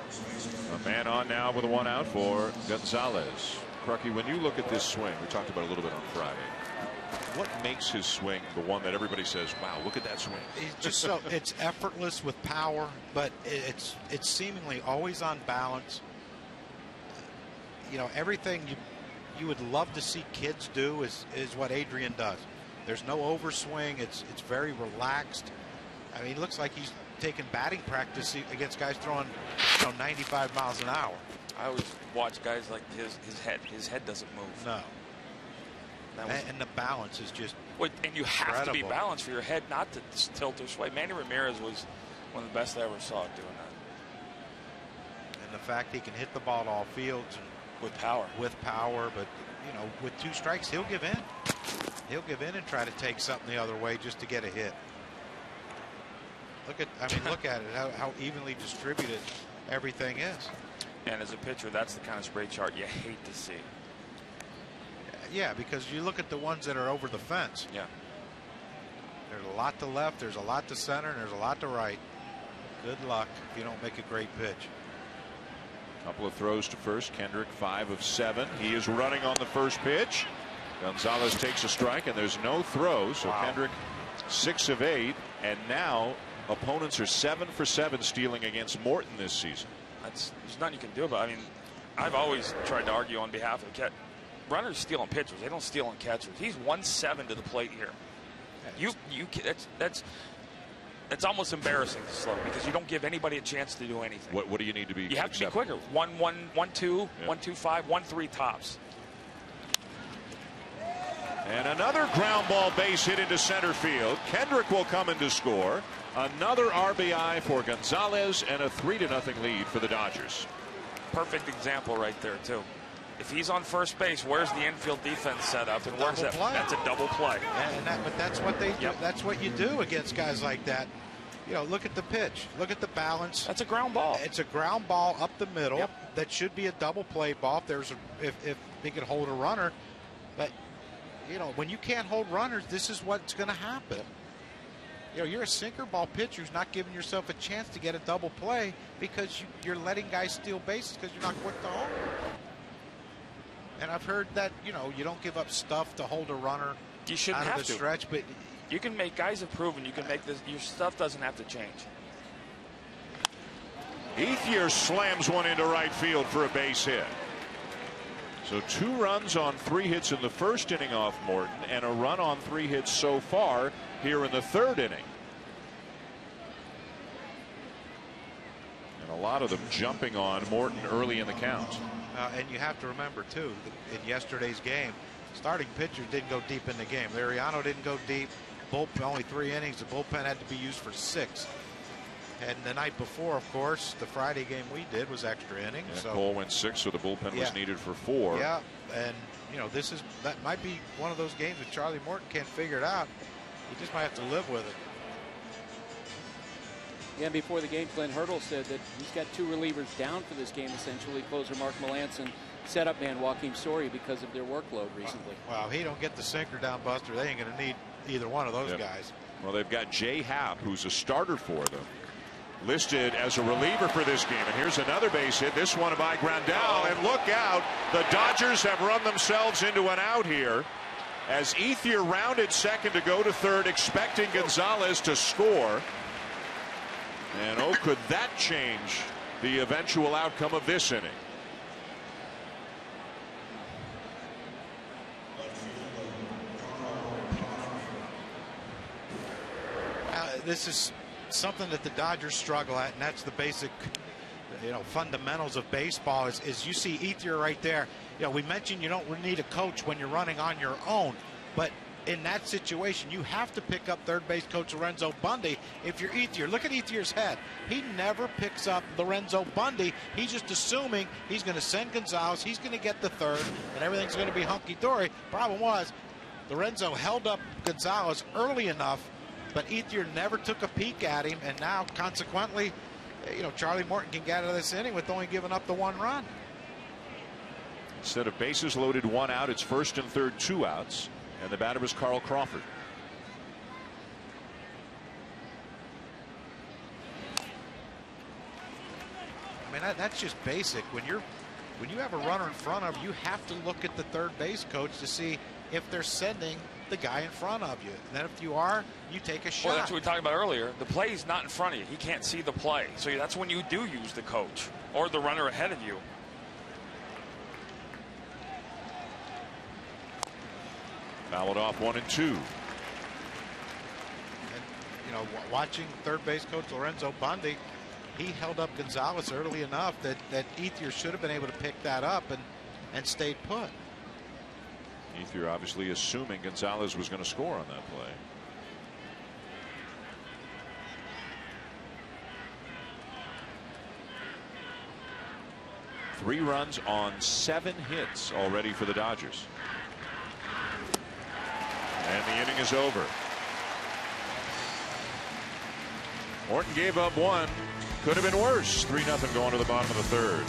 So, a man on now with a 1 out for Gonzalez. Crucky, when you look at this swing, we talked about it a little bit on Friday. What makes his swing the one that everybody says, wow, look at that swing? It's just so it's effortless with power, but it's seemingly always on balance. You know, everything you would love to see kids do is what Adrian does. There's no overswing. It's very relaxed. I mean, he looks like he's taking batting practice against guys throwing 95 miles an hour. I always watch guys like his head doesn't move. No. And the balance is just and you have incredible. to be balanced for your head not to tilt or sway. Manny Ramirez was one of the best I ever saw doing that. And the fact he can hit the ball to all fields and with power, but you know, with 2 strikes, he'll give in. He'll give in and try to take something the other way just to get a hit. Look at it, how evenly distributed everything is. And as a pitcher, that's the kind of spray chart you hate to see. Yeah, because you look at the ones that are over the fence. Yeah. There's a lot to left, there's a lot to center, and there's a lot to right. Good luck if you don't make a great pitch. Couple of throws to first. Kendrick 5 of 7. He is running on the first pitch. Gonzalez takes a strike, and there's no throw. So wow. Kendrick 6 of 8, and now opponents are 7 for 7 stealing against Morton this season. There's nothing you can do about it. I mean, I've always tried to argue on behalf of the catcher. Runners steal on pitchers. They don't steal on catchers. He's 1-7 to the plate here. That's almost embarrassing to slow because you don't give anybody a chance to do anything. What do you need to be? You have to be quicker. 1-1, 1-2, 1-2-5, 1-3 tops. And another ground ball base hit into center field. Kendrick will come in to score. Another RBI for Gonzalez and a 3-0 lead for the Dodgers. Perfect example right there too. If he's on first base, where's the infield defense set up, and where's that? That's a double play. But that's what they do. That's what you do against guys like that. You know, look at the pitch. Look at the balance. That's a ground ball. It's a ground ball up the middle. That should be a double play ball. If they could hold a runner, but you know, when you can't hold runners, this is what's going to happen. You know, you're a sinker ball pitcher who's not giving yourself a chance to get a double play because you're letting guys steal bases because you're not quick to hold. And I've heard that, you know, you don't give up stuff to hold a runner you shouldn't out of have the to. stretch, but you can make, guys have proven you can make this, your stuff doesn't have to change. Ethier slams one into right field for a base hit. So 2 runs on 3 hits in the first inning off Morton and a run on 3 hits so far here in the 3rd inning. And a lot of them jumping on Morton early in the count. And you have to remember, too, in yesterday's game, starting pitchers didn't go deep in the game. Liriano didn't go deep. Bullpen, only 3 innings. The bullpen had to be used for 6. And the night before, of course, the Friday game we did was extra innings. Yeah, so Cole went 6, so the bullpen was needed for 4. Yeah, and, you know, that might be one of those games that Charlie Morton can't figure it out. He just might have to live with it. Yeah, before the game, Clint Hurdle said that he's got 2 relievers down for this game, essentially. Closer Mark Melanson, setup man Joakim Soria, because of their workload recently. Wow, if he don't get the sinker down, Buster, they ain't going to need either one of those guys. Well, they've got Jay Happ, who's a starter for them, listed as a reliever for this game. And here's another base hit. This one by Grandal. And look out, the Dodgers have run themselves into an out here as Ethier rounded second to go to third, expecting Gonzalez to score. And oh, could that change the eventual outcome of this inning? This is something that the Dodgers struggle at, and that's the basic, fundamentals of baseball. Is you see Ethier right there. We mentioned you don't need a coach when you're running on your own, but in that situation, you have to pick up third base coach Lorenzo Bundy if you're Ethier. Look at Ethier's head. He never picks up Lorenzo Bundy. He's just assuming he's going to send Gonzalez. He's going to get the third, and everything's going to be hunky-dory. Problem was, Lorenzo held up Gonzalez early enough, but Ethier never took a peek at him, and now, consequently, Charlie Morton can get out of this inning with only giving up the one run. Instead of bases loaded, 1 out, it's first and third, 2 outs, and the batter was Carl Crawford. I mean, that's just basic. When you have a runner in front of you, have to look at the third base coach to see if they're sending the guy in front of you. And then if you are, you take a shot. Well, that's what we talked about earlier. The play's not in front of you. He can't see the play. So that's when you do use the coach or the runner ahead of you. Fouled off 1-2. And, watching third base coach Lorenzo Bundy, he held up Gonzalez early enough that Ethier should have been able to pick that up and stayed put. Ethier obviously assuming Gonzalez was going to score on that play. Three runs on 7 hits already for the Dodgers. And the inning is over. Morton gave up 1. Could have been worse. 3-0 going to the bottom of the third.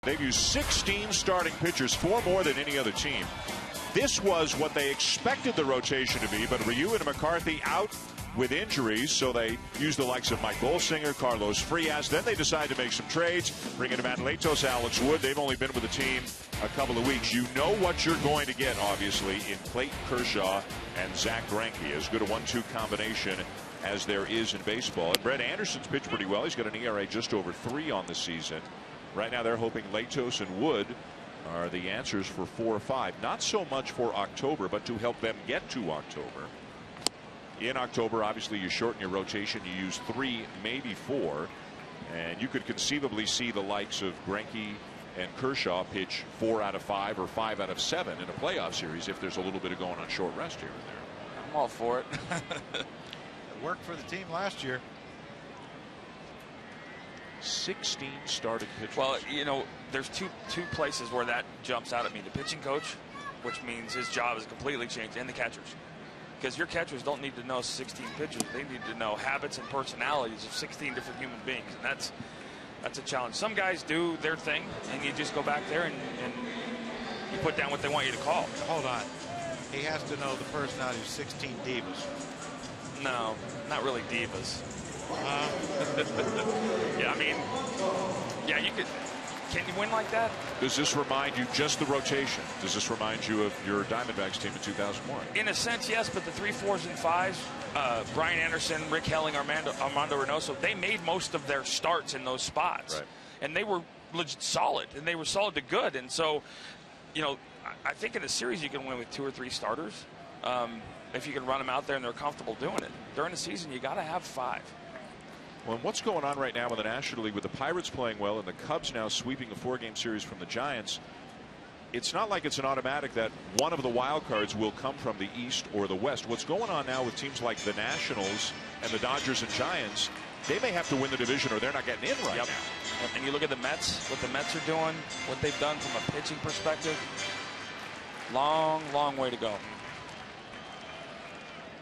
They've used 16 starting pitchers, 4 more than any other team. This was what they expected the rotation to be, but Ryu and McCarthy out with injuries, so they used the likes of Mike Bolsinger, Carlos Frias. Then they decided to make some trades, bringing in Matt Latos, Alex Wood. They've only been with the team a couple of weeks. You know what you're going to get, obviously, in Clayton Kershaw and Zach Greinke. As good a 1-2 combination as there is in baseball. And Brett Anderson's pitched pretty well. He's got an ERA just over 3 on the season. Right now they're hoping Latos and Wood are the answers for 4 or 5. Not so much for October, but to help them get to October. In October, obviously, you shorten your rotation. You use 3, maybe 4. And you could conceivably see the likes of Greinke and Kershaw pitch 4 out of 5 or 5 out of 7 in a playoff series if there's a little bit of going on short rest here and there. I'm all for it. It worked for the team last year. 16 starting pitchers. Well, you know, there's two places where that jumps out at me. The pitching coach, which means his job is completely changed, and the catchers. Because your catchers don't need to know 16 pitchers. They need to know habits and personalities of 16 different human beings. And that's a challenge. Some guys do their thing, and you just go back there and you put down what they want you to call. Hold on. He has to know the personality of 16 divas. No, not really divas. Yeah, I mean, yeah, you could. Can you win like that? Does this remind you, just the rotation, does this remind you of your Diamondbacks team in 2001? In a sense, yes, but the 3, 4s, and 5s, Brian Anderson, Rick Helling, Armando Reynoso, they made most of their starts in those spots. Right. And they were legit solid, and they were solid to good. And so, you know, I think in a series you can win with 2 or 3 starters if you can run them out there and they're comfortable doing it. During the season, you got to have 5. Well, and what's going on right now in the National League with the Pirates playing well and the Cubs now sweeping a 4-game series from the Giants? It's not like it's an automatic that one of the wild cards will come from the East or the West. What's going on now with teams like the Nationals and the Dodgers and Giants, they may have to win the division or they're not getting in right now. And you look at the Mets, what the Mets are doing, what they've done from a pitching perspective. Long, long way to go.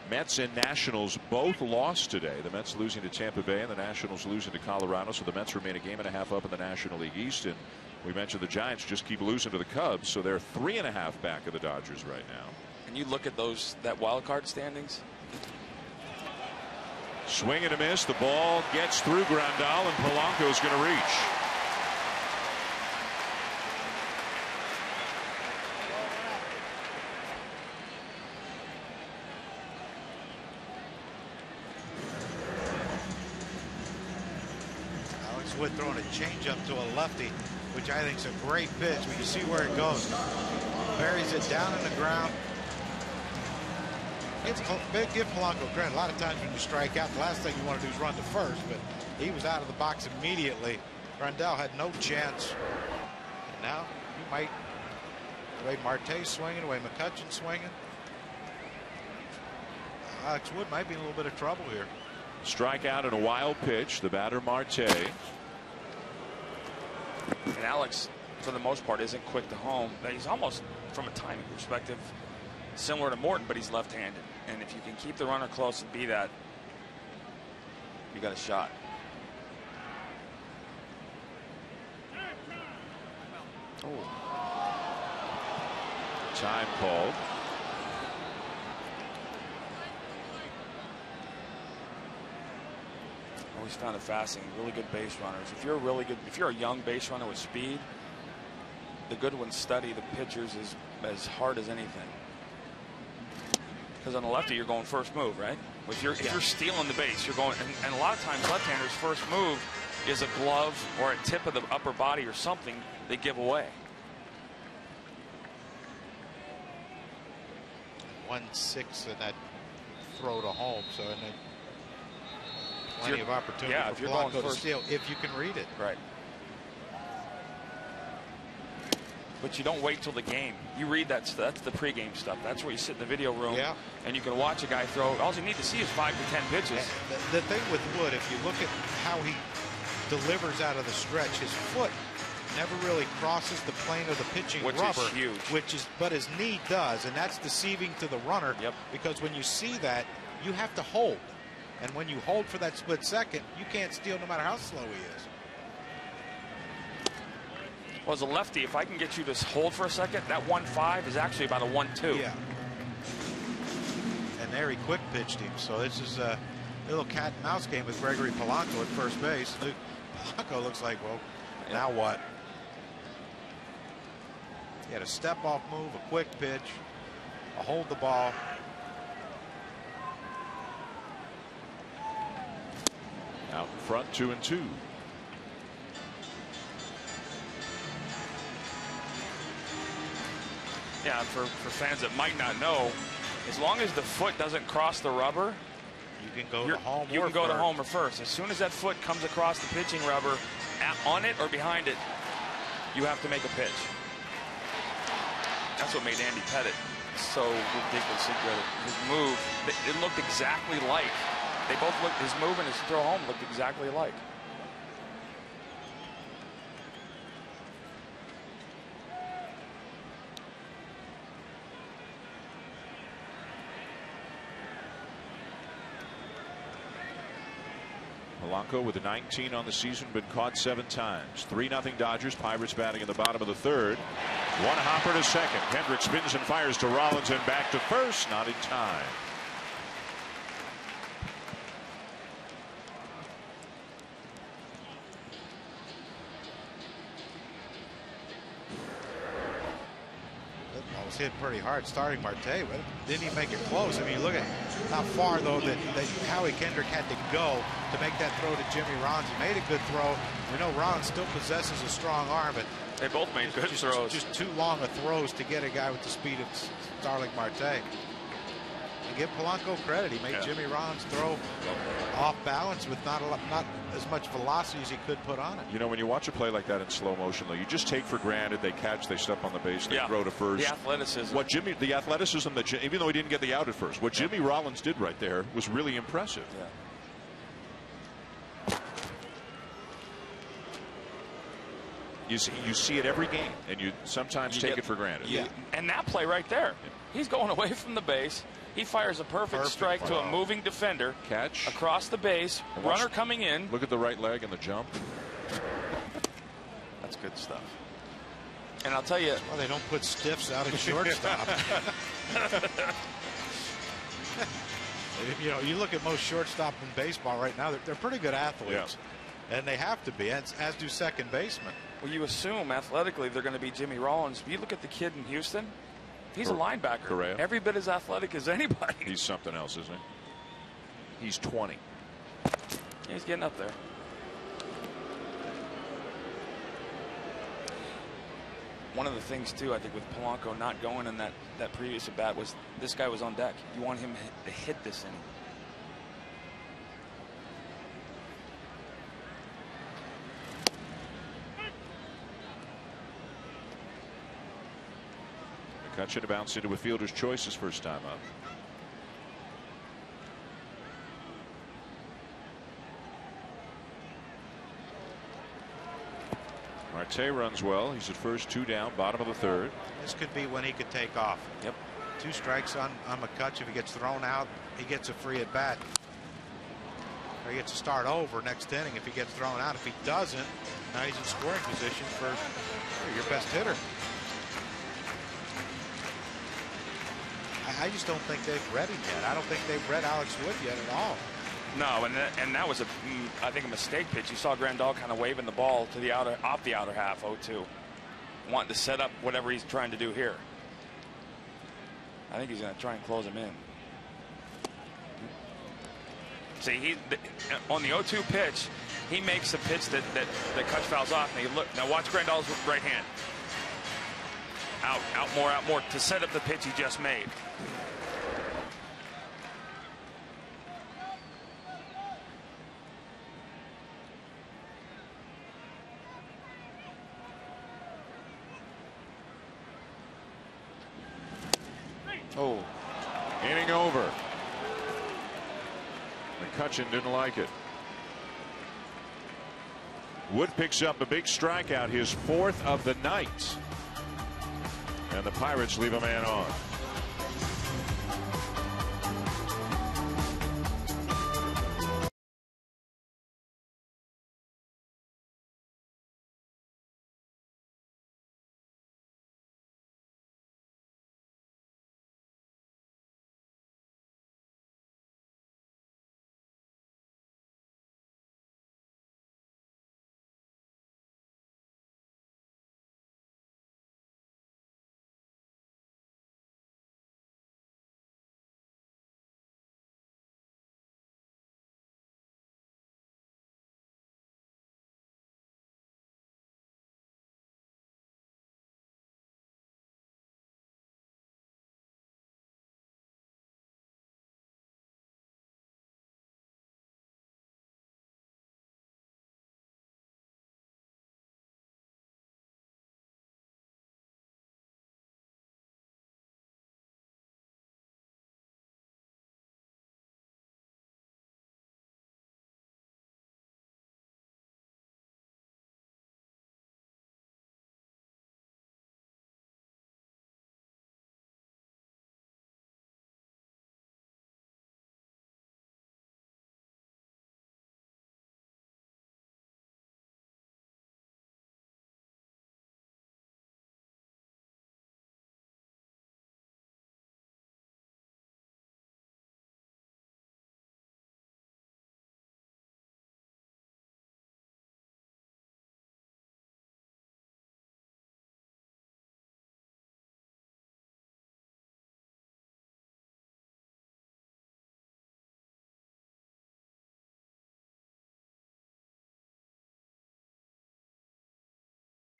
Mets and Nationals both lost today. The Mets losing to Tampa Bay and the Nationals losing to Colorado. So the Mets remain a game and a half up in the National League East. And we mentioned the Giants just keep losing to the Cubs. So they're 3.5 back of the Dodgers right now. And you look at that wild card standings. Swing and a miss. The ball gets through Grandal, and Polanco is going to reach. Wood throwing a changeup to a lefty, which I think is a great pitch when you see where it goes. Buries it down in the ground. Give Polanco credit. A lot of times when you strike out, the last thing you want to do is run to first, but he was out of the box immediately. Grandal had no chance. And now you might, the way Marte's swinging, the way McCutchen swinging, Alex Wood might be in a little bit of trouble here. Strikeout and a wild pitch. The batter Marte. And Alex, for the most part, isn't quick to home. He's almost, from a timing perspective, similar to Morton, but he's left-handed. And if you can keep the runner close and be that, you got a shot. Oh. Time called. Always found it fascinating. Really good base runners. If you're a young base runner with speed, the good ones study the pitchers as hard as anything. Because on the lefty, you're going first move, right? If you're stealing the base, you're going, and a lot of times left-handers' first move is a glove or a tip of the upper body or something they give away. 1-6 in that throw to home, so in it. Plenty of opportunity if for you're Polanco going to first, steal if you can read it. Right. But you don't wait till the game. You read that stuff. That's the pregame stuff. That's where you sit in the video room and you can watch a guy throw. All you need to see is 5 to 10 pitches. The thing with Wood, if you look at how he delivers out of the stretch, his foot never really crosses the plane of the pitching rubber, is huge. But his knee does, and that's deceiving to the runner. Because when you see that, you have to hold. And when you hold for that split second, you can't steal no matter how slow he is. Well, as a lefty, if I can get you to hold for a second, that 1-5 is actually about a 1-2. Yeah. And there he quick pitched him. So this is a little cat and mouse game with Gregory Polanco at first base. Polanco looks like, well, now what? He had a step off move, a quick pitch, a hold the ball. Out in front, 2-2. Yeah, for fans that might not know, as long as the foot doesn't cross the rubber, you can go to home. You can go to home or first. As soon as that foot comes across the pitching rubber, on it or behind it, you have to make a pitch. That's what made Andy Pettit so ridiculously good. His move, it looked exactly like. They both looked, his move and his throw home looked exactly alike. Polanco with a 19 on the season, been caught 7 times. 3-0 Dodgers. Pirates batting in the bottom of the 3rd. One hopper to second. Hendricks spins and fires to Rollins and back to first. Not in time. Was hit pretty hard starting Marte, but didn't he make it close? I mean, look at how far though that Howie Kendrick had to go to make that throw to Jimmy Rollins. He made a good throw. We know Rollins still possesses a strong arm, but they both made good throws. Just too long of throws to get a guy with the speed of Starling Marte. And give Polanco credit. He made Jimmy Rollins throw off balance with not as much velocity as he could put on it. You know, when you watch a play like that in slow motion, though, you just take for granted they catch, they step on the base, they throw to first. The athleticism. The athleticism that, even though he didn't get the out at first, what Jimmy Rollins did right there was really impressive. You see it every game, and you sometimes take it for granted. And that play right there, he's going away from the base. He fires a perfect strike to a moving defender. Catch. Across the base. Runner coming in. Look at the right leg and the jump. That's good stuff. And I'll tell you. Well, they don't put stiffs out at shortstop. You know, you look at most shortstop in baseball right now, they're pretty good athletes. Yeah. And they have to be, as do second basemen. Well, you assume athletically they're going to be Jimmy Rollins. But you look at the kid in Houston. He's a linebacker. Correa. Every bit as athletic as anybody. He's something else, isn't he? He's 20. Yeah, he's getting up there. One of the things, too, I think with Polanco not going in that previous at bat was this guy was on deck. You want him to hit this inning. McCutchen to bounce into a fielder's choice his first time up. Marte runs well. He's at first, 2 down, bottom of the 3rd. This could be when he could take off. Yep. 2 strikes on McCutchen. If he gets thrown out, he gets a free at bat. Or he gets to start over next inning if he gets thrown out. If he doesn't, now he's in scoring position for your best hitter. I just don't think they've read him yet. I don't think they've read Alex Wood yet at all. No, and that was I think a mistake pitch. You saw Grandal kind of waving the ball to the off the outer half, 0-2, wanting to set up whatever he's trying to do here. I think he's going to try and close him in. See, on the 0-2 pitch, he makes a pitch that Kutch fouls off. And now watch Grandal's right hand. Out more to set up the pitch he just made. Oh, inning over. McCutchen didn't like it. Wood picks up a big strikeout, his 4th of the night. And the Pirates leave a man on.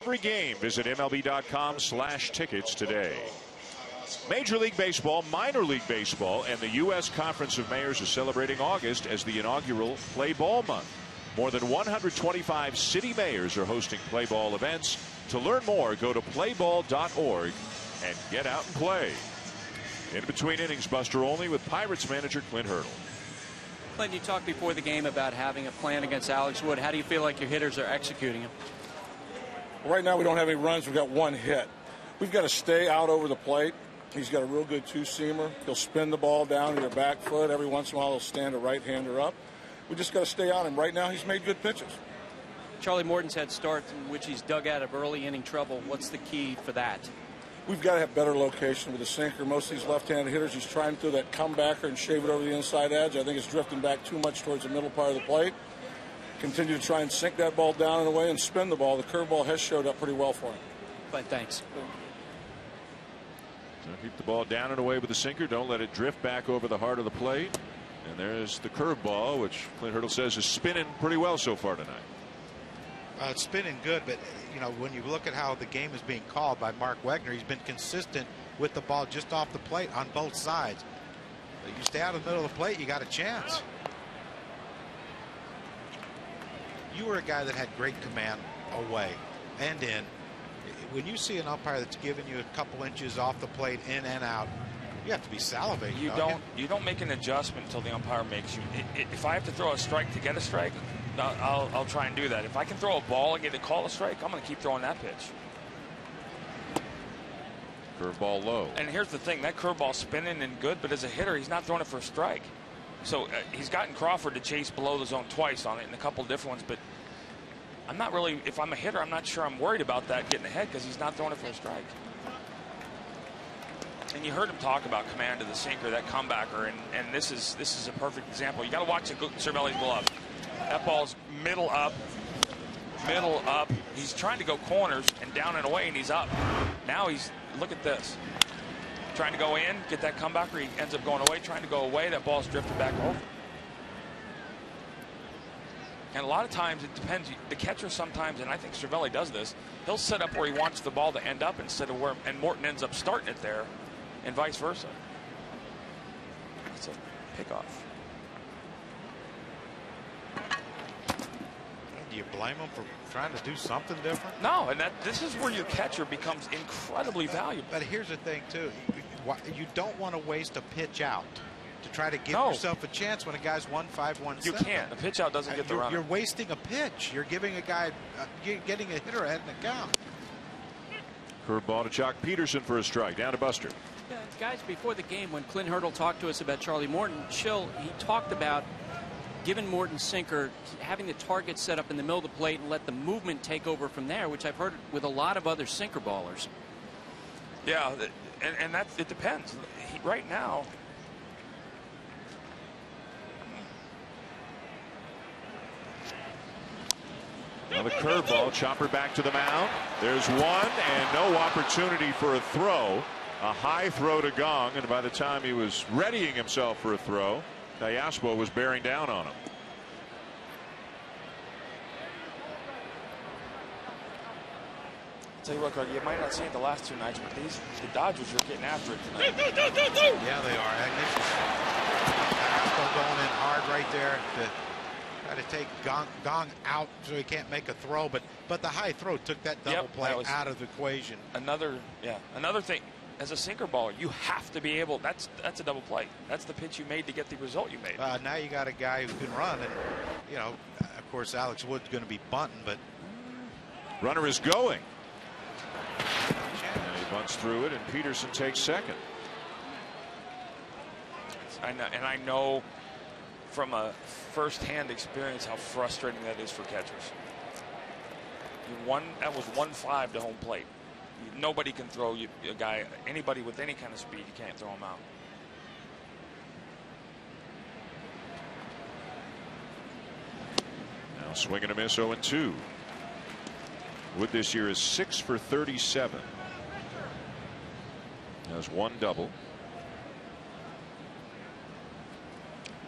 every game. Visit MLB.com/tickets today. Major League Baseball, Minor League Baseball, and the U.S. Conference of Mayors are celebrating August as the inaugural Play Ball Month. More than 125 city mayors are hosting play ball events. To learn more, go to playball.org and get out and play. In between innings, Buster Olney with Pirates manager Clint Hurdle. Clint, you talked before the game about having a plan against Alex Wood. How do you feel like your hitters are executing him? Right now we don't have any runs. We've got one hit. We've got to stay out over the plate. He's got a real good two-seamer. He'll spin the ball down to your back foot. Every once in a while he'll stand a right-hander up. We just got to stay on him. Right now he's made good pitches. Charlie Morton's had starts in which he's dug out of early inning trouble. What's the key for that? We've got to have better location with the sinker. Most of these left-handed hitters, he's trying to throw that comebacker and shave it over the inside edge. I think it's drifting back too much towards the middle part of the plate. Continue to try and sink that ball down and away and spin the ball. The curveball has showed up pretty well for him. But thanks. So keep the ball down and away with the sinker. Don't let it drift back over the heart of the plate. And there's the curveball, which Clint Hurdle says is spinning pretty well so far tonight. It's spinning good, but you know, when you look at how the game is being called by Mark Wegner, he's been consistent with the ball just off the plate on both sides. You stay out of the middle of the plate, you got a chance. You were a guy that had great command away and in. When you see an umpire that's giving you a couple inches off the plate in and out, you have to be salivating. You don't make an adjustment until the umpire makes you. If I have to throw a strike to get a strike, I'll try and do that. If I can throw a ball and get a call a strike, I'm going to keep throwing that pitch. Curveball low. And here's the thing, that curveball's spinning and good, but as a hitter, he's not throwing it for a strike. So he's gotten Crawford to chase below the zone twice on it and a couple different ones, but I'm not really, if I'm a hitter, I'm not sure I'm worried about that getting ahead because he's not throwing it for a strike. And you heard him talk about command of the sinker, that comebacker, and this is a perfect example. You got to watch Cervelli's glove. That ball's middle up. He's trying to go corners and down and away, and he's up. Now look at this. Trying to go in, get that comebacker, he ends up going away. Trying to go away, that ball's drifted back over. And a lot of times it depends. The catcher sometimes, and I think Cervelli does this, he'll set up where he wants the ball to end up instead of where, and Morton ends up starting it there, and vice versa. It's a pickoff. Do you blame him for trying to do something different? No, and this is where your catcher becomes incredibly valuable. But here's the thing, too. You don't want to waste a pitch out to try to give yourself a chance when a guy's 1-5, 1-7. You can't. A pitch out doesn't get the runner. You're wasting a pitch. You're giving a guy, getting a hitter ahead in the count. Curveball to Jock Peterson for a strike. Down to Buster. Yeah, guys, before the game, when Clint Hurdle talked to us about Charlie Morton, he talked about giving Morton sinker, having the target set up in the middle of the plate and let the movement take over from there, which I've heard with a lot of other sinker ballers. Yeah, and it depends. Right now, the curveball, chopper back to the mound. There's one, and no opportunity for a throw. A high throw to Gong, and by the time he was readying himself for a throw, Diaspo was bearing down on him. I'll tell you what, Craig, you might not see it the last two nights, but the Dodgers are getting after it tonight. Yeah, they are. Diaspo going in hard right there to try to take Gong out so he can't make a throw, but the high throw took that double play out of the equation. Another thing. As a sinker baller, you have to be able. That's a double play. That's the pitch you made to get the result you made. Now you got a guy who can run, and of course, Alex Wood's going to be bunting, but runner is going. And he bunts through it, and Peterson takes second. I know from a first-hand experience how frustrating that is for catchers. That was 1-5 to home plate. Nobody can throw you a guy, anybody with any kind of speed, you can't throw him out. Now swing and a miss, 0-2. Wood this year is 6 for 37. Has one double.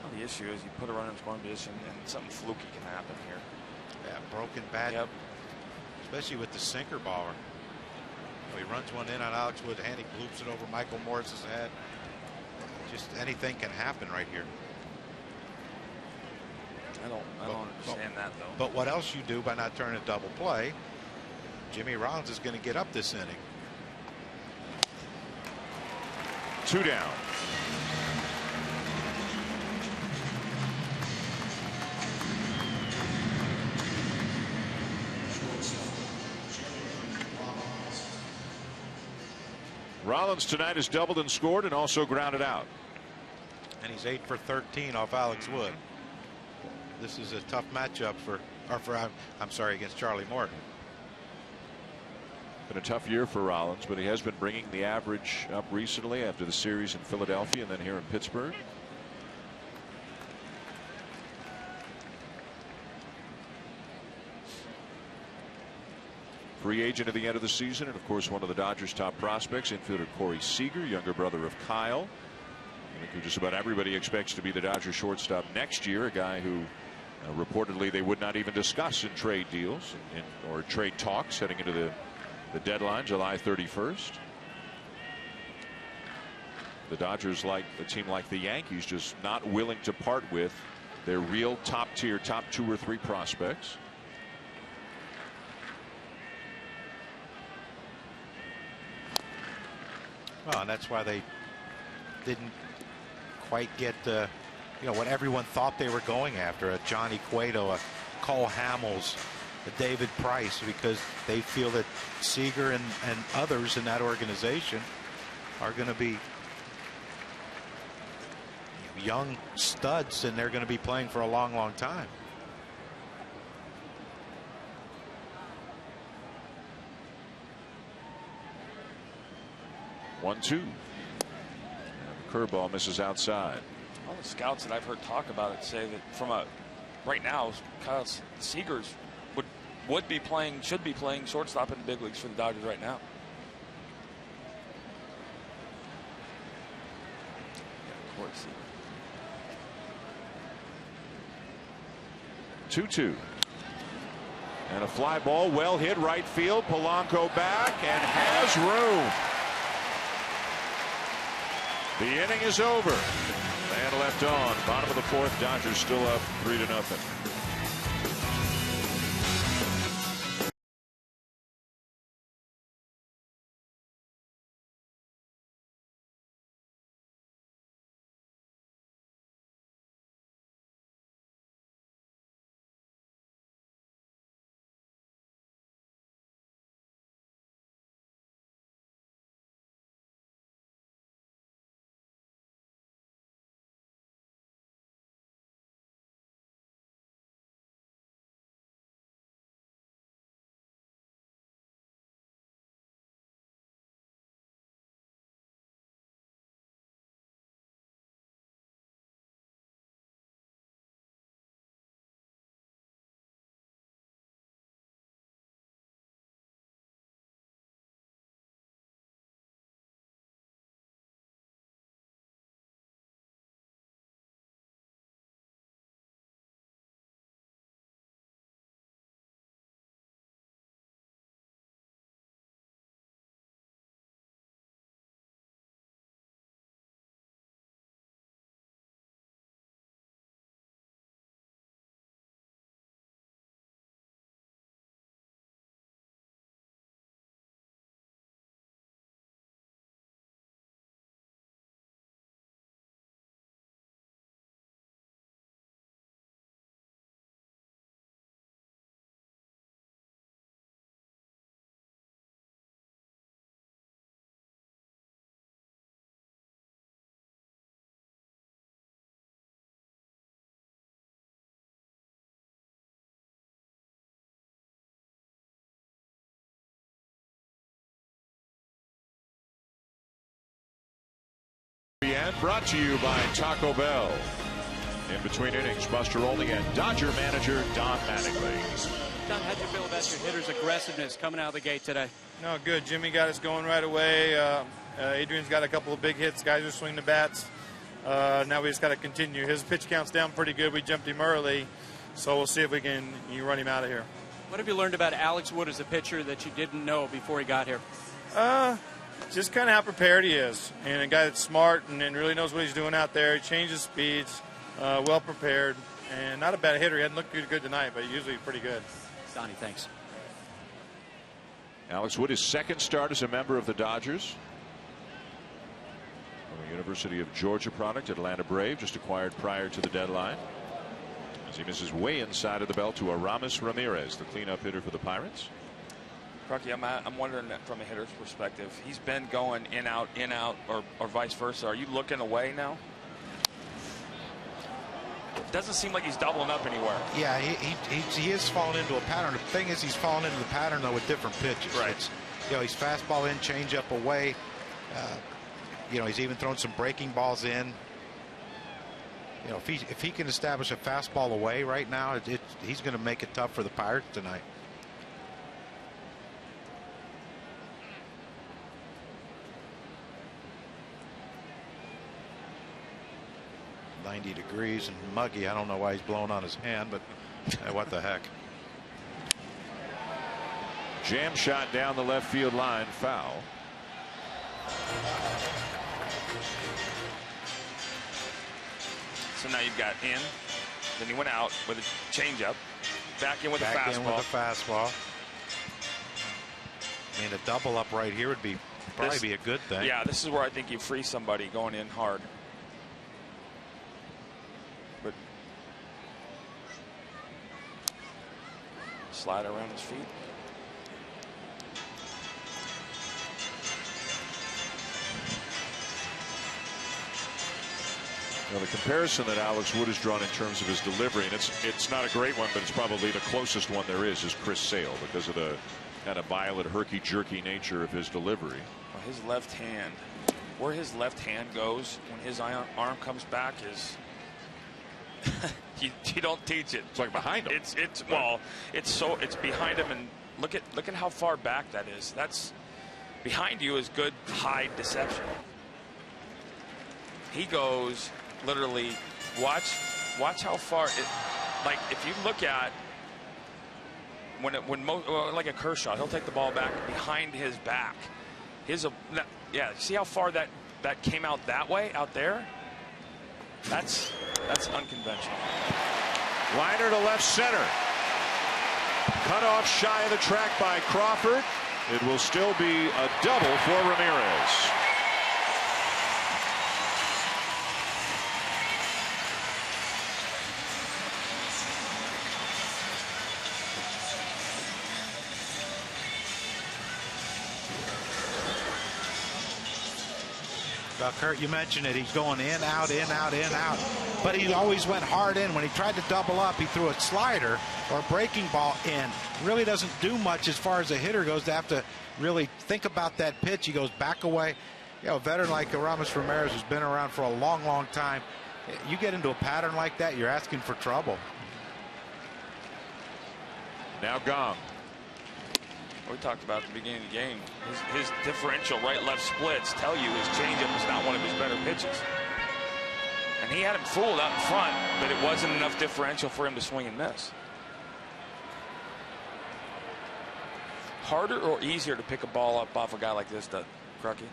Well, the issue is you put a runner in scoring position and something fluky can happen here. Yeah, broken bat. Yep. especially with the sinker baller. He runs one in on Alex Wood, and he bloops it over Michael Morris's head. Just anything can happen right here. I don't understand that, though. But what else you do by not turning a double play? Jimmy Rollins is going to get up this inning. 2 down. Rollins tonight has doubled and scored and also grounded out. And he's 8 for 13 off Alex Wood. This is a tough matchup against Charlie Morton. Been a tough year for Rollins, but he has been bringing the average up recently after the series in Philadelphia and then here in Pittsburgh. Free agent at the end of the season, and of course one of the Dodgers' top prospects, infielder Corey Seager, younger brother of Kyle. I think who just about everybody expects to be the Dodgers shortstop next year, a guy who reportedly they would not even discuss in trade deals or trade talks heading into the deadline July 31st. The Dodgers, like a team like the Yankees, just not willing to part with their real top 2 or 3 prospects. Well, and that's why they didn't quite get what everyone thought they were going after, a Johnny Cueto, a Cole Hamels, a David Price, because they feel that Seager and others in that organization are going to be young studs, and they're going to be playing for a long, long time. One, 2. Curveball misses outside. All the scouts that I've heard talk about it say that right now, Kyle Seager should be playing shortstop in the big leagues for the Dodgers right now. Yeah, Corey Seager. 2-2. And a fly ball, well hit right field. Polanco back and has room. The inning is over. Man left on. Bottom of the 4th. Dodgers still up 3-0. Brought to you by Taco Bell. In between innings, Buster Olney and Dodger manager Don Mattingly. Don, how'd you feel about your hitters' aggressiveness coming out of the gate today? No, good. Jimmy got us going right away. Adrian's got a couple of big hits. Guys are swinging the bats. Now we just got to continue. His pitch count's down pretty good. We jumped him early, so we'll see if we can run him out of here. What have you learned about Alex Wood as a pitcher that you didn't know before he got here? Just kind of how prepared he is, and a guy that's smart and really knows what he's doing out there. He changes speeds, well prepared, and not a bad hitter. He hadn't looked good tonight, but usually pretty good. Donnie, thanks. Alex Wood, his second start as a member of the Dodgers. From the University of Georgia product, Atlanta Brave, just acquired prior to the deadline. As he misses way inside of the belt to Aramis Ramirez, the cleanup hitter for the Pirates. Rocky, I'm wondering from a hitter's perspective, he's been going in, out, or vice versa. Are you looking away now? It doesn't seem like he's doubling up anywhere. Yeah, he is falling into a pattern. The thing is, he's falling into the pattern, though, with different pitches. Right. It's, he's fastball in, changeup away. He's even thrown some breaking balls in. If he can establish a fastball away right now, he's going to make it tough for the Pirates tonight. .90 degrees and muggy. I don't know why he's blowing on his hand, but what the heck. Jam shot down the left field line, foul. So now you've got in, then he went out with a changeup, back in with a fastball. Back in with a fastball. I mean, a double up right here would probably be a good thing. Yeah, this is where I think you free somebody going in hard. But slide around his feet. Well, the comparison that Alex Wood has drawn in terms of his delivery, and it's not a great one, but it's probably the closest one there is Chris Sale, because of the kind of violent, herky-jerky nature of his delivery. Well, his left hand, where his left hand goes when his arm comes back is you don't teach it. It's like behind him. It's behind him, and look at how far back that is. That's behind you is good hide deception. He goes literally. Watch how far it. Like if you look at like a Kershaw, he'll take the ball back behind his back. See how far that came out that way out there. That's unconventional. Liner to left center. Cut off shy of the track by Crawford. It will still be a double for Ramirez. Well, Kurt, you mentioned it. He's going in, out, in, out, in, out. But he always went hard in. When he tried to double up, he threw a slider or a breaking ball in. Really doesn't do much as far as a hitter goes to have to really think about that pitch. He goes back away. A veteran like Aramis Ramirez who's been around for a long, long time. You get into a pattern like that, you're asking for trouble. Now Gong. We talked about at the beginning of the game. His differential right-left splits tell you his changeup is not one of his better pitches. And he had him fooled out in front, but it wasn't enough differential for him to swing and miss. Harder or easier to pick a ball up off a guy like this, Crucky,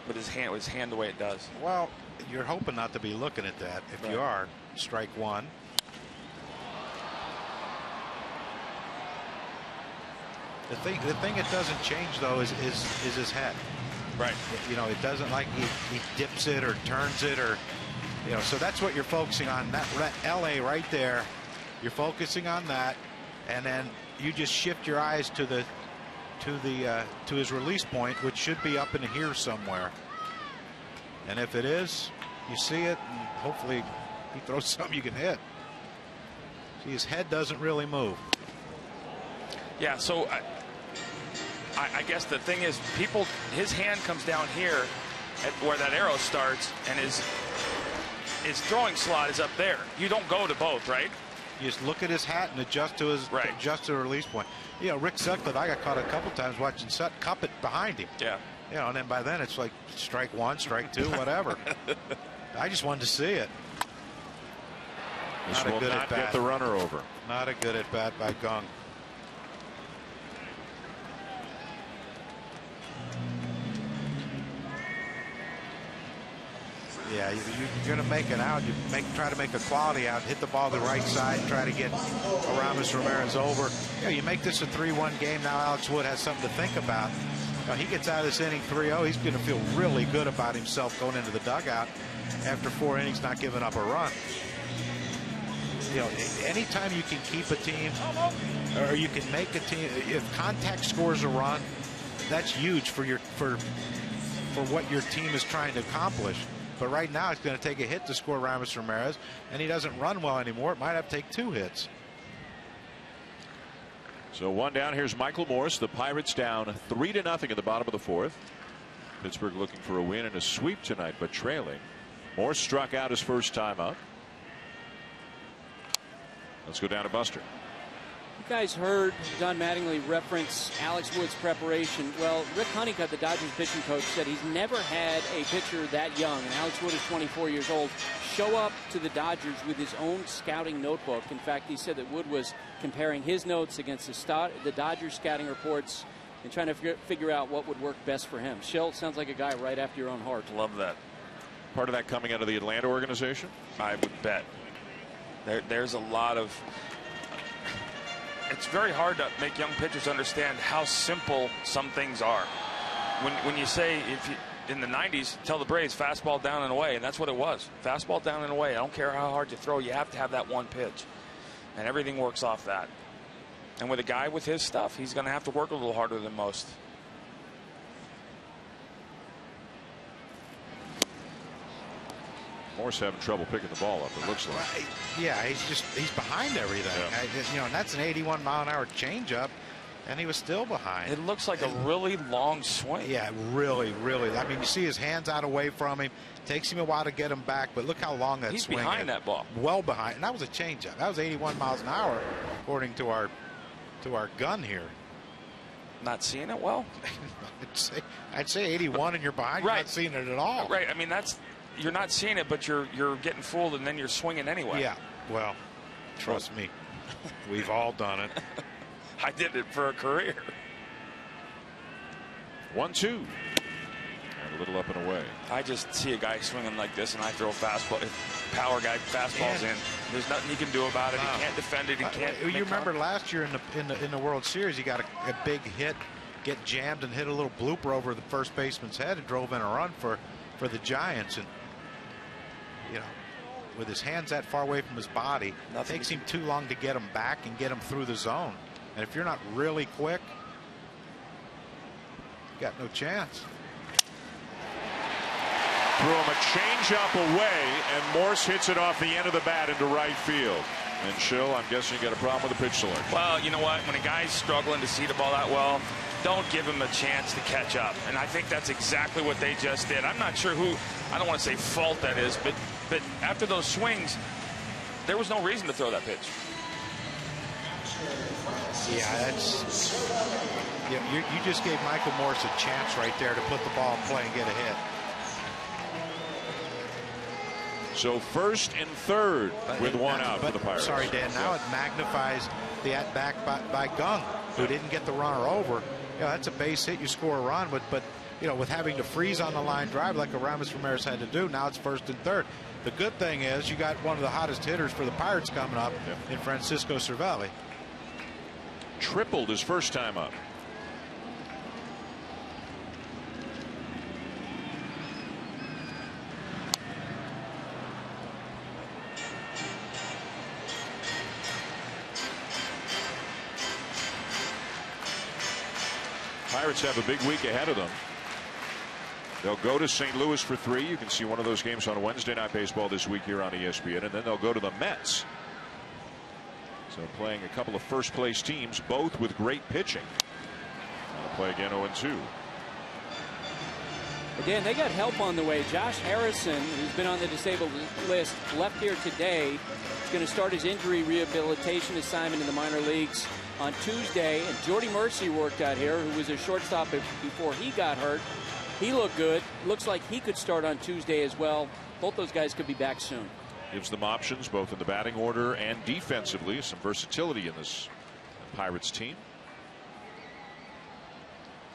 with his hand the way it does? Well, you're hoping not to be looking at that. If you are, strike one. The thing it doesn't change though is his head. Right. It doesn't like he dips it or turns it or so that's what you're focusing on. That LA right there, you're focusing on that, and then you just shift your eyes to his release point, which should be up in here somewhere. And if it is, you see it, and hopefully he throws something you can hit. See, his head doesn't really move. Yeah, so I guess the thing is, his hand comes down here at where that arrow starts, and his throwing slot is up there. You don't go to both, right? You just look at his hat and adjust to the release point. Rick Sutcliffe, I got caught a couple times watching Sut cup it behind him. Yeah. And then by then it's like strike one, strike two, whatever. I just wanted to see it. This will not get the runner over. Not a good at bat by Gong. Yeah, you're going to make it out. You try to make a quality out, hit the ball the right side, try to get Aramis Ramirez over. You make this a 3-1 game. Now Alex Wood has something to think about. He gets out of this inning 3-0. He's going to feel really good about himself going into the dugout after 4 innings, not giving up a run. Anytime you can keep a team, or you can make a team, if contact scores a run, that's huge for what your team is trying to accomplish. But right now, it's going to take a hit to score Aramis Ramirez, and he doesn't run well anymore. It might have to take 2 hits. So 1 down. Here's Michael Morse. The Pirates down 3-0 in the bottom of the 4th. Pittsburgh looking for a win and a sweep tonight, but trailing. Morse struck out his first time up. Let's go down to Buster. You guys heard Don Mattingly reference Alex Wood's preparation. Well, Rick Honeycutt, the Dodgers pitching coach, said he's never had a pitcher that young, and Alex Wood is 24 years old, show up to the Dodgers with his own scouting notebook. In fact, he said that Wood was comparing his notes against the Dodgers scouting reports and trying to figure out what would work best for him. Schill sounds like a guy right after your own heart. Love that. Part of that coming out of the Atlanta organization? I would bet. There's a lot of. It's very hard to make young pitchers understand how simple some things are. When you say, in the 90s, tell the Braves fastball down and away, and that's what it was. Fastball down and away. I don't care how hard you throw, you have to have that one pitch, and everything works off that. And with a guy with his stuff, he's going to have to work a little harder than most. Morse having trouble picking the ball up, it looks like. Yeah, he's behind everything. Yeah. And that's an 81-mile-an-hour changeup, and he was still behind. It looks like a really long swing. Yeah, really. I mean, you see his hands out away from him. Takes him a while to get him back, but look how long that swing is. He's behind that ball. Well behind. And that was a changeup. That was 81 miles an hour, according to our gun here. Not seeing it well? I'd say 81 and you're behind. Right. You're not seeing it at all. Right. I mean, you're not seeing it, but you're getting fooled, and then you're swinging anyway. Yeah. Well, trust me, we've all done it. I did it for a career. 1-2. And a little up and away. I just see a guy swinging like this, and I throw a fastball. Power guy fastballs in. There's nothing he can do about it. He can't defend it. He can't. You remember last year in the World Series, he got a big hit, get jammed, and hit a little blooper over the first baseman's head, and drove in a run for the Giants. And with his hands that far away from his body, it takes him too long to get him back and get him through the zone. And if you're not really quick, you got no chance. Threw him a changeup away, and Morse hits it off the end of the bat into right field. And Schill, I'm guessing you got a problem with the pitch selection. Well, you know what? When a guy's struggling to see the ball that well, don't give him a chance to catch up. And I think that's exactly what they just did. I'm not sure who, I don't want to say fault that is, but after those swings, there was no reason to throw that pitch. Yeah, that's. You just gave Michael Morse a chance right there to put the ball in play and get a hit. So first and third with one out for the Pirates. Sorry, Dan. Now it magnifies the at bat by Gung, who didn't get the runner over. That's a base hit. You score a run, but with having to freeze on the line drive like Aramis Ramirez had to do, now it's first and third. The good thing is you got one of the hottest hitters for the Pirates coming up in Francisco Cervelli. Tripled his first time up. Pirates have a big week ahead of them. They'll go to St. Louis for 3. You can see one of those games on Wednesday Night Baseball this week here on ESPN, and then they'll go to the Mets. So playing a couple of first place teams, both with great pitching. They'll play again 0-2. Again, they got help on the way. Josh Harrison, who's been on the disabled list, left here today. He's going to start his injury rehabilitation assignment in the minor leagues on Tuesday. And Jordy Mercy worked out here, who was a shortstop before he got hurt. He looked good. Looks like he could start on Tuesday as well. Both those guys could be back soon. Gives them options both in the batting order and defensively. Some versatility in this Pirates team.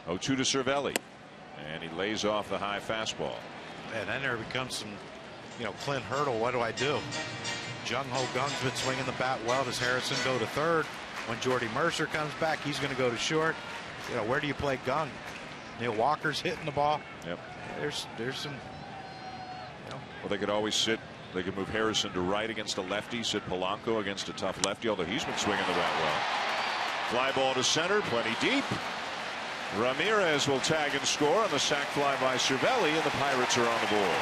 0-2 to Cervelli. And he lays off the high fastball. And then there becomes you know, Clint Hurdle, what do I do? Jung Ho Kang's been swinging the bat well. Does Harrison go to third? When Jordy Mercer comes back, he's going to go to short. You know, where do you play Kang? Neil Walker's hitting the ball. Yep. There's some. You know. Well, they could always sit. They could move Harrison to right against a lefty, sit Polanco against a tough lefty, although he's been swinging the bat well. Fly ball to center, plenty deep. Ramirez will tag and score on the sac fly by Cervelli, and the Pirates are on the board.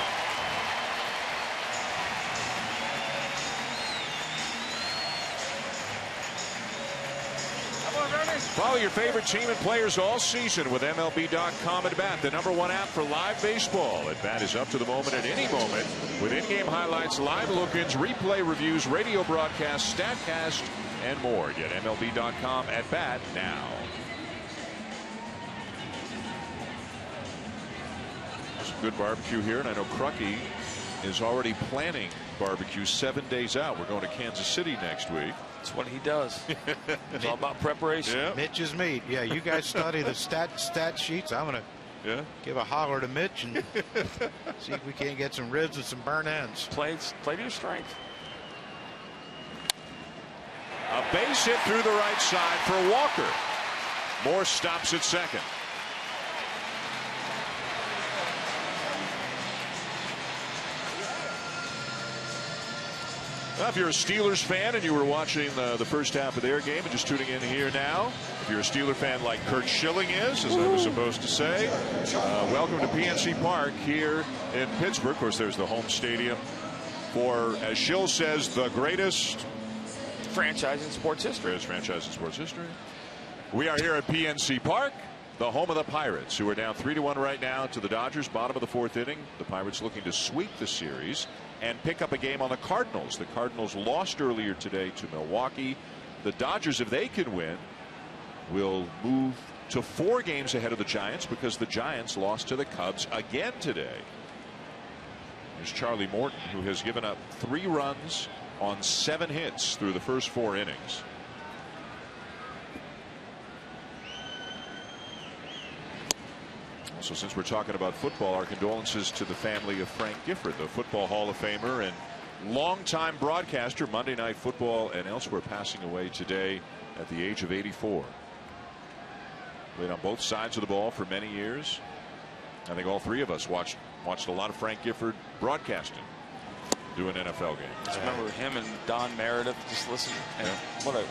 Follow your favorite team and players all season with MLB.com At Bat, the #1 app for live baseball. At Bat is up to the moment at any moment with in-game highlights, live look-ins, replay reviews, radio broadcasts, StatCast, and more. Get MLB.com At Bat now. Some good barbecue here, and I know Crucky is already planning barbecue 7 days out. We're going to Kansas City next week. That's what he does. It's all about preparation. Yeah. Mitch's meat. Yeah, you guys study the stat sheets. I'm going to give a holler to Mitch and see if we can't get some ribs and some burnt ends. Play to your strength. A base hit through the right side for Walker. Moore stops at second. Well, if you're a Steelers fan and you were watching the first half of their game and just tuning in here now, if you're a Steeler fan like Kurt Schilling is, as I was supposed to say, welcome to PNC Park here in Pittsburgh. Of course, there's the home stadium for, as Schill says, the greatest franchise in sports history. Greatest franchise in sports history. We are here at PNC Park, the home of the Pirates, who are down 3-1 right now to the Dodgers, bottom of the fourth inning. The Pirates looking to sweep the series and pick up a game on the Cardinals. The Cardinals lost earlier today to Milwaukee. The Dodgers, if they can win, will move to 4 games ahead of the Giants because the Giants lost to the Cubs again today. There's Charlie Morton, who has given up 3 runs on 7 hits through the first 4 innings. So since we're talking about football, our condolences to the family of Frank Gifford, the Football Hall of Famer and longtime broadcaster, Monday Night Football and elsewhere, passing away today at the age of 84. Played on both sides of the ball for many years. I think all 3 of us watched a lot of Frank Gifford broadcasting, doing NFL games. Just remember him and Don Meredith. Just listen. And what a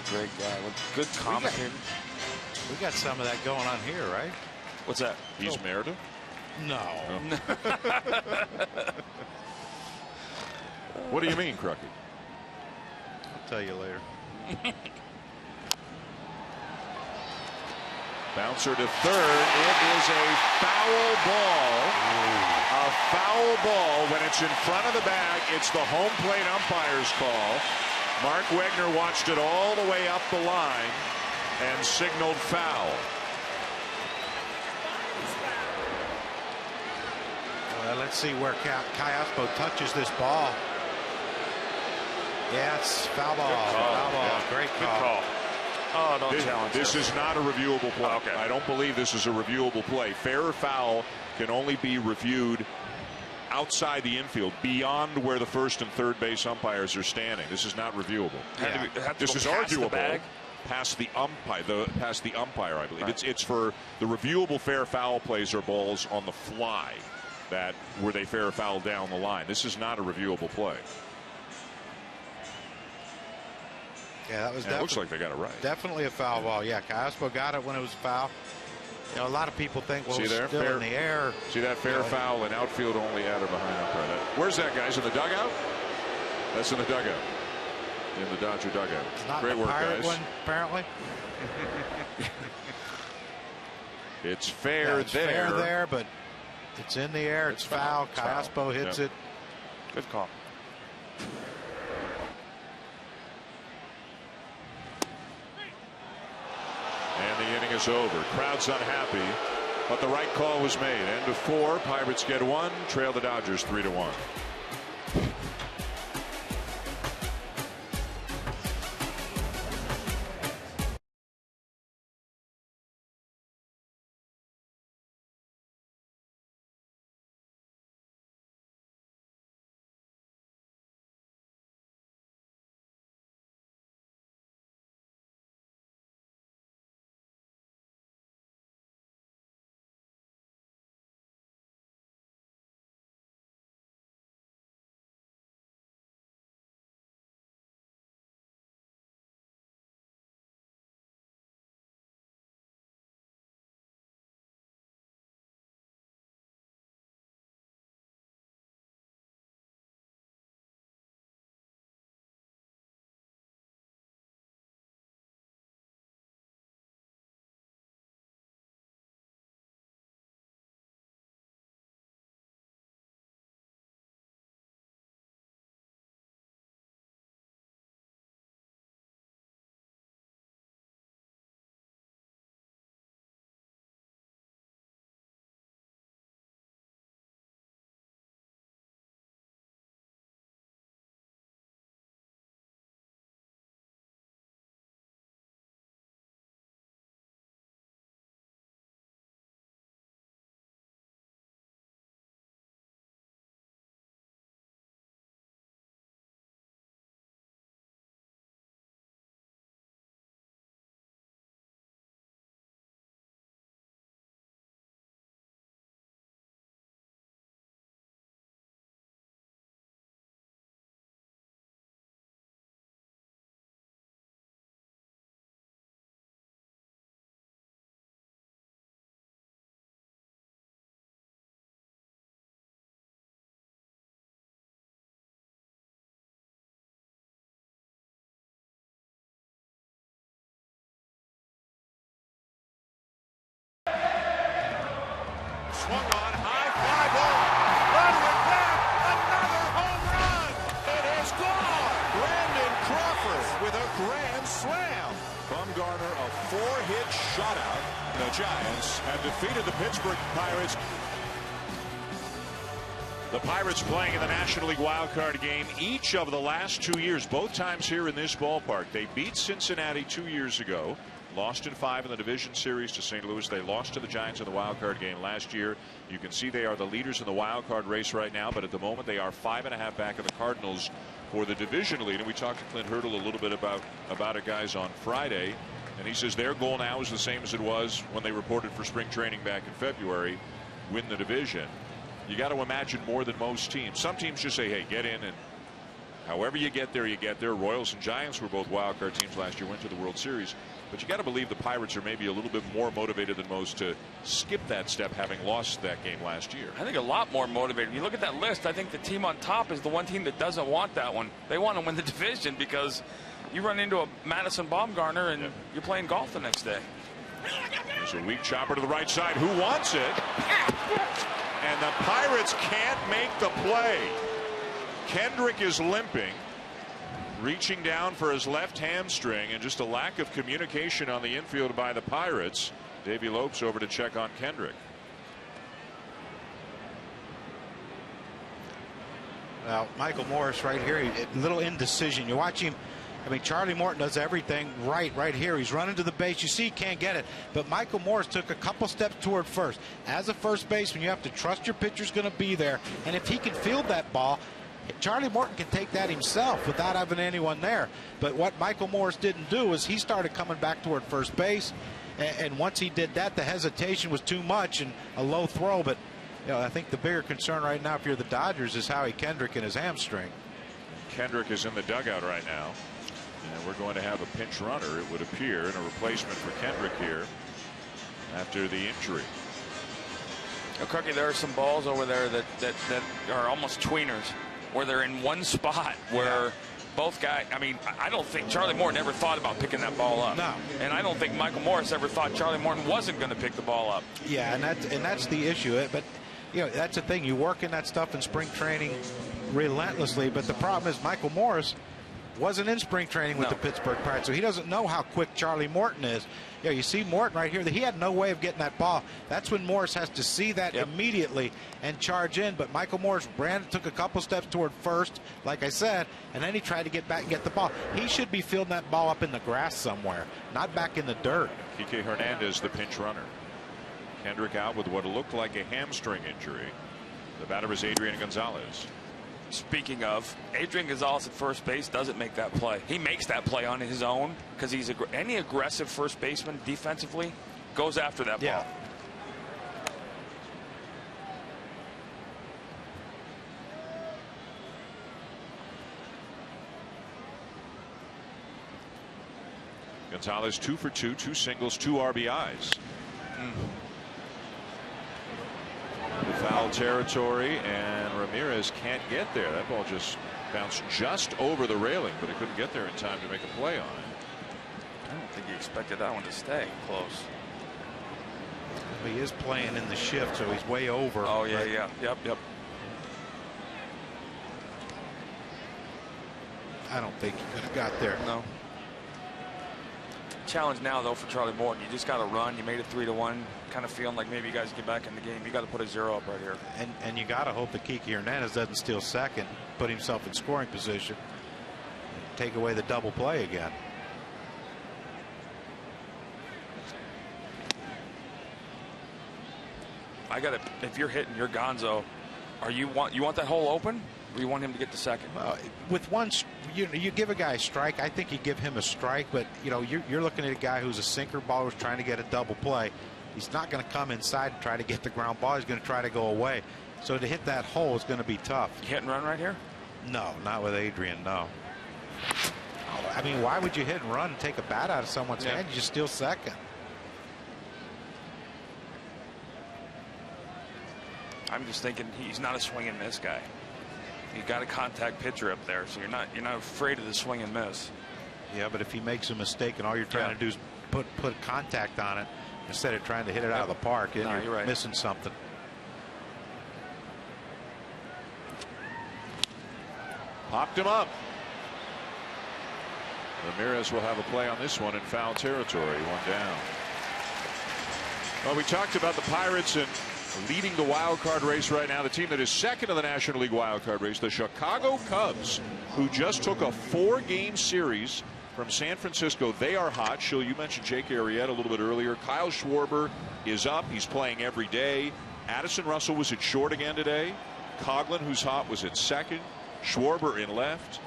great guy. What good commentator. We got some of that going on here, right? What's that? He's Meredith? No. What do you mean, Crucky? I'll tell you later. Bouncer to third. It is a foul ball. A foul ball. When it's in front of the bag, it's the home plate umpire's call. Mark Wegner watched it all the way up the line and signaled foul. Well, let's see where Cayaspo touches this ball. Yeah, it's foul ball. Foul ball. Yeah. Great Good call. call. Oh, don't challenge This him. is not a reviewable play. Oh, okay. I don't believe this is a reviewable play. Fair or foul can only be reviewed outside the infield, beyond where the first and third base umpires are standing. This is not reviewable. This is arguable past the umpire. I believe it's for the reviewable fair foul plays or balls on the fly that were they fair or foul down the line. This is not a reviewable play. Yeah, that was. It looks like they got it right. Definitely a foul ball. Yeah, Cayaspo got it when it was a foul. You know, a lot of people think, well, it's still in the air. See that fair foul and outfield only at or behind umpire. Where's that, guys? In the dugout? That's in the dugout. In the Dodger dugout. It's not Great the work, Pirate guys. one, apparently. It's fair it's there. fair there, but it's in the air. It's foul. Cayaspo hits it. Good call. And the inning is over. Crowd's unhappy, but the right call was made. End of 4. Pirates get 1. Trail the Dodgers 3-1. swung on, high fly ball. Ludwig back, another home run. It is gone. Brandon Crawford with a grand slam. Bumgarner, a 4-hit shutout. The Giants have defeated the Pittsburgh Pirates. The Pirates playing in the National League Wild Card game each of the last 2 years, both times here in this ballpark. They beat Cincinnati 2 years ago, lost in 5 in the division series to St. Louis. They lost to the Giants in the wild card game last year. You can see they are the leaders in the wild card race right now, but at the moment they are 5.5 back of the Cardinals for the division lead. And we talked to Clint Hurdle a little bit about it, guys, on Friday, and he says their goal now is the same as it was when they reported for spring training back in February: win the division. You got to imagine more than most teams. Some teams just say, hey, get in, and however you get there, you get there. Royals and Giants were both wild card teams last year, went to the World Series. But you got to believe the Pirates are maybe a little bit more motivated than most to skip that step, having lost that game last year. I think a lot more motivated. You look at that list, I think the team on top is the one team that doesn't want that one. They want to win the division because you run into a Madison Bumgarner and you're playing golf the next day. There's a weak chopper to the right side. Who wants it? And the Pirates can't make the play. Kendrick is limping, reaching down for his left hamstring, and just a lack of communication on the infield by the Pirates. Davey Lopes over to check on Kendrick. Well, Michael Morris right here, a little indecision. You watch him. I mean, Charlie Morton does everything right here. He's running to the base. You see he can't get it. But Michael Morris took a couple steps toward first. As a first baseman, you have to trust your pitcher's going to be there. And if he can field that ball, Charlie Morton can take that himself without having anyone there. But what Michael Morris didn't do is he started coming back toward first base. And once he did that, the hesitation was too much and a low throw. But you know, I think the bigger concern right now, if you're the Dodgers, is Howie Kendrick and his hamstring. Kendrick is in the dugout right now. And we're going to have a pinch runner, it would appear, and a replacement for Kendrick here after the injury. Cookie, there are some balls over there that are almost tweeners, where they're in one spot where both guys. I mean, I don't think Charlie Morton ever thought about picking that ball up. No. And I don't think Michael Morris ever thought Charlie Morton wasn't going to pick the ball up. Yeah, and that's the issue. But you know, that's the thing. You work in that stuff in spring training relentlessly. But the problem is Michael Morris wasn't in spring training with the Pittsburgh Pirates, so he doesn't know how quick Charlie Morton is. You know, you see Morton right here. He had no way of getting that ball. That's when Morris has to see that immediately and charge in. But Michael Morris, Brandon took a couple steps toward first, like I said, and then he tried to get back and get the ball. He should be fielding that ball up in the grass somewhere, not back in the dirt. Kike Hernandez, the pinch runner. Kendrick out with what looked like a hamstring injury. The batter is Adrian Gonzalez. Speaking of, Adrian Gonzalez at first base doesn't make that play. He makes that play on his own because he's any aggressive first baseman defensively goes after that ball. Gonzalez 2 for 2, 2 singles, 2 RBIs. Foul territory, and Ramirez can't get there. That ball just bounced just over the railing, but he couldn't get there in time to make a play on it. I don't think he expected that one to stay close. He is playing in the shift, so he's way over. Oh, yeah. Yep. I don't think he could have got there. No. Challenge now, though, for Charlie Morton. You just got to run. You made it 3-1. Kind of feeling like maybe you guys get back in the game. You got to put a 0 up right here. And you got to hope that Kike Hernandez doesn't steal second, put himself in scoring position, take away the double play again. If you're hitting your Gonzo, you want that hole open, or you want him to get the second? Well, with one, you give a guy a strike. I think you give him a strike, but you know you're looking at a guy who's a sinker ball who's trying to get a double play. He's not going to come inside and try to get the ground ball. He's going to try to go away. So to hit that hole is going to be tough. You hit and run right here? No, not with Adrian. No. I mean, why would you hit and run and take a bat out of someone's hand? You just steal second. I'm just thinking he's not a swing and miss guy. You got a contact pitcher up there, so you're not afraid of the swing and miss. Yeah, but if he makes a mistake and all you're trying to do is put contact on it instead of trying to hit it out of the park, you're right. missing something. Popped him up. Ramirez will have a play on this one in foul territory. One down. Well, we talked about the Pirates and leading the wild card race right now. The team that is second in the National League wild card race, the Chicago Cubs, who just took a 4-game series from San Francisco. They are hot. Shill, you mentioned Jake Arrieta a little bit earlier. Kyle Schwarber is up. He's playing every day. Addison Russell was at short again today. Coughlin, who's hot, was at second. Schwarber in left.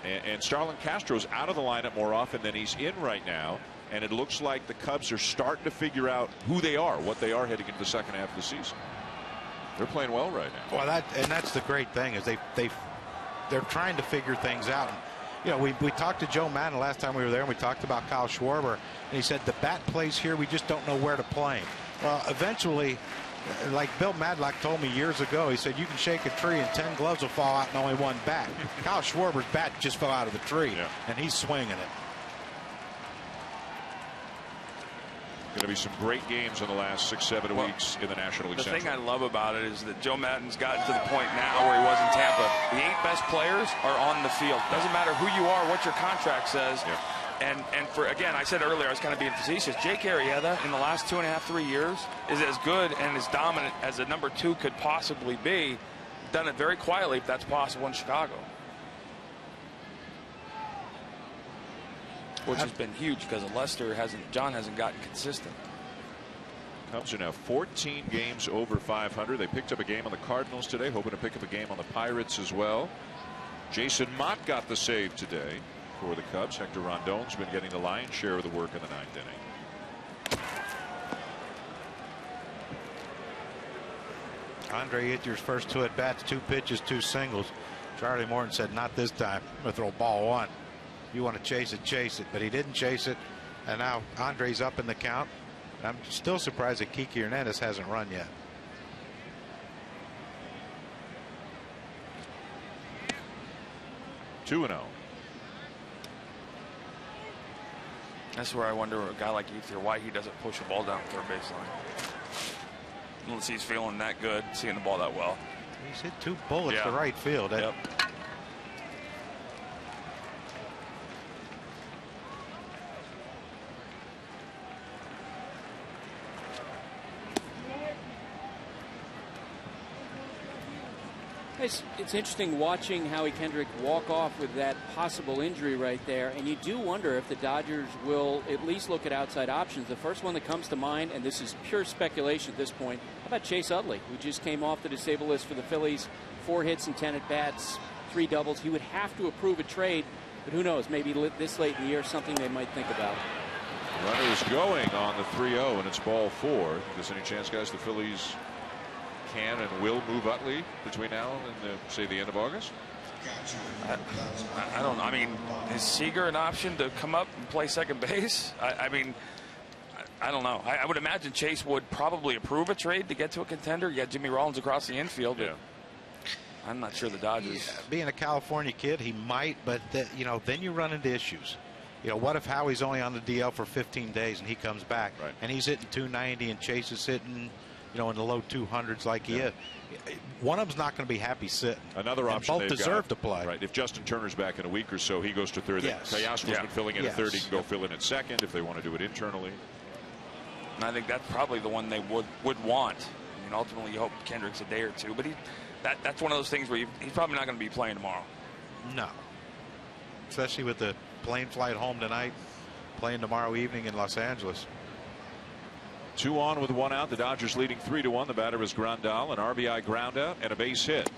And Starlin Castro's out of the lineup more often than he's in right now. And it looks like the Cubs are starting to figure out who they are, what they are heading into the second half of the season. They're playing well right now. Well, that's the great thing is they're trying to figure things out. You know, we talked to Joe Madden last time we were there, and we talked about Kyle Schwarber, and he said the bat plays here, we just don't know where to play him. Well, eventually, like Bill Madlock told me years ago, he said you can shake a tree and 10 gloves will fall out and only one bat. Kyle Schwarber's bat just fell out of the tree, and he's swinging it. Going to be some great games in the last 6-7 weeks in the National League Central. The thing I love about it is that Joe Madden's gotten to the point now where he was in Tampa. The 8 best players are on the field. Doesn't matter who you are, what your contract says. And for, again, I said earlier, I was kind of being facetious. Jake Arrieta in the last 2.5, 3 years is as good and as dominant as a number 2 could possibly be. Done it very quietly, if that's possible, in Chicago. Which has been huge because John hasn't gotten consistent. Cubs are now 14 games over 500. They picked up a game on the Cardinals today, hoping to pick up a game on the Pirates as well. Jason Mott got the save today for the Cubs. Hector Rondon's been getting the lion's share of the work in the 9th inning. Andre Ethiers' first 2 at-bats, 2 pitches, 2 singles. Charlie Morton said, not this time. I'm going to throw ball 1. You want to chase it, chase it. But he didn't chase it. And now Andre's up in the count. I'm still surprised that Kiki Hernandez hasn't run yet. Two 2-0. That's where I wonder, a guy like Ethier, why he doesn't push a ball down the third baseline. Unless he's feeling that good, seeing the ball that well. He's hit 2 bullets to right field. Yep. It's interesting watching Howie Kendrick walk off with that possible injury right there, and you do wonder if the Dodgers will at least look at outside options. The first one that comes to mind, and this is pure speculation at this point, how about Chase Utley, who just came off the disabled list for the Phillies, 4 hits and 10 at-bats, 3 doubles. He would have to approve a trade, but who knows, maybe this late in the year, something they might think about. Runner is going on the 3-0, and it's ball 4. Is there any chance, guys, the Phillies can and will move Utley between now and say the end of August? I don't know. I mean, is Seager an option to come up and play second base? I mean, I don't know. I would imagine Chase would probably approve a trade to get to a contender. You got Jimmy Rollins across the infield. But I'm not sure the Dodgers. Yeah, being a California kid, he might, but you know, then you run into issues. You know, what if Howie's only on the DL for 15 days and he comes back and he's hitting 290 and Chase is hitting, you know, in the low 200s like he is. One of them's not going to be happy sitting. Another option. Both deserve to play. Right. If Justin Turner's back in a week or so, he goes to third. Yes. Cayasco's been filling in at third. He can go fill in at second if they want to do it internally. And I think that's probably the one they would want. I mean, ultimately, you hope Kendrick's a day or two, but that's one of those things where he's probably not going to be playing tomorrow. No. Especially with the plane flight home tonight, playing tomorrow evening in Los Angeles. 2 on with 1 out. The Dodgers leading 3-1. The batter is Grandal, an RBI ground out and a base hit.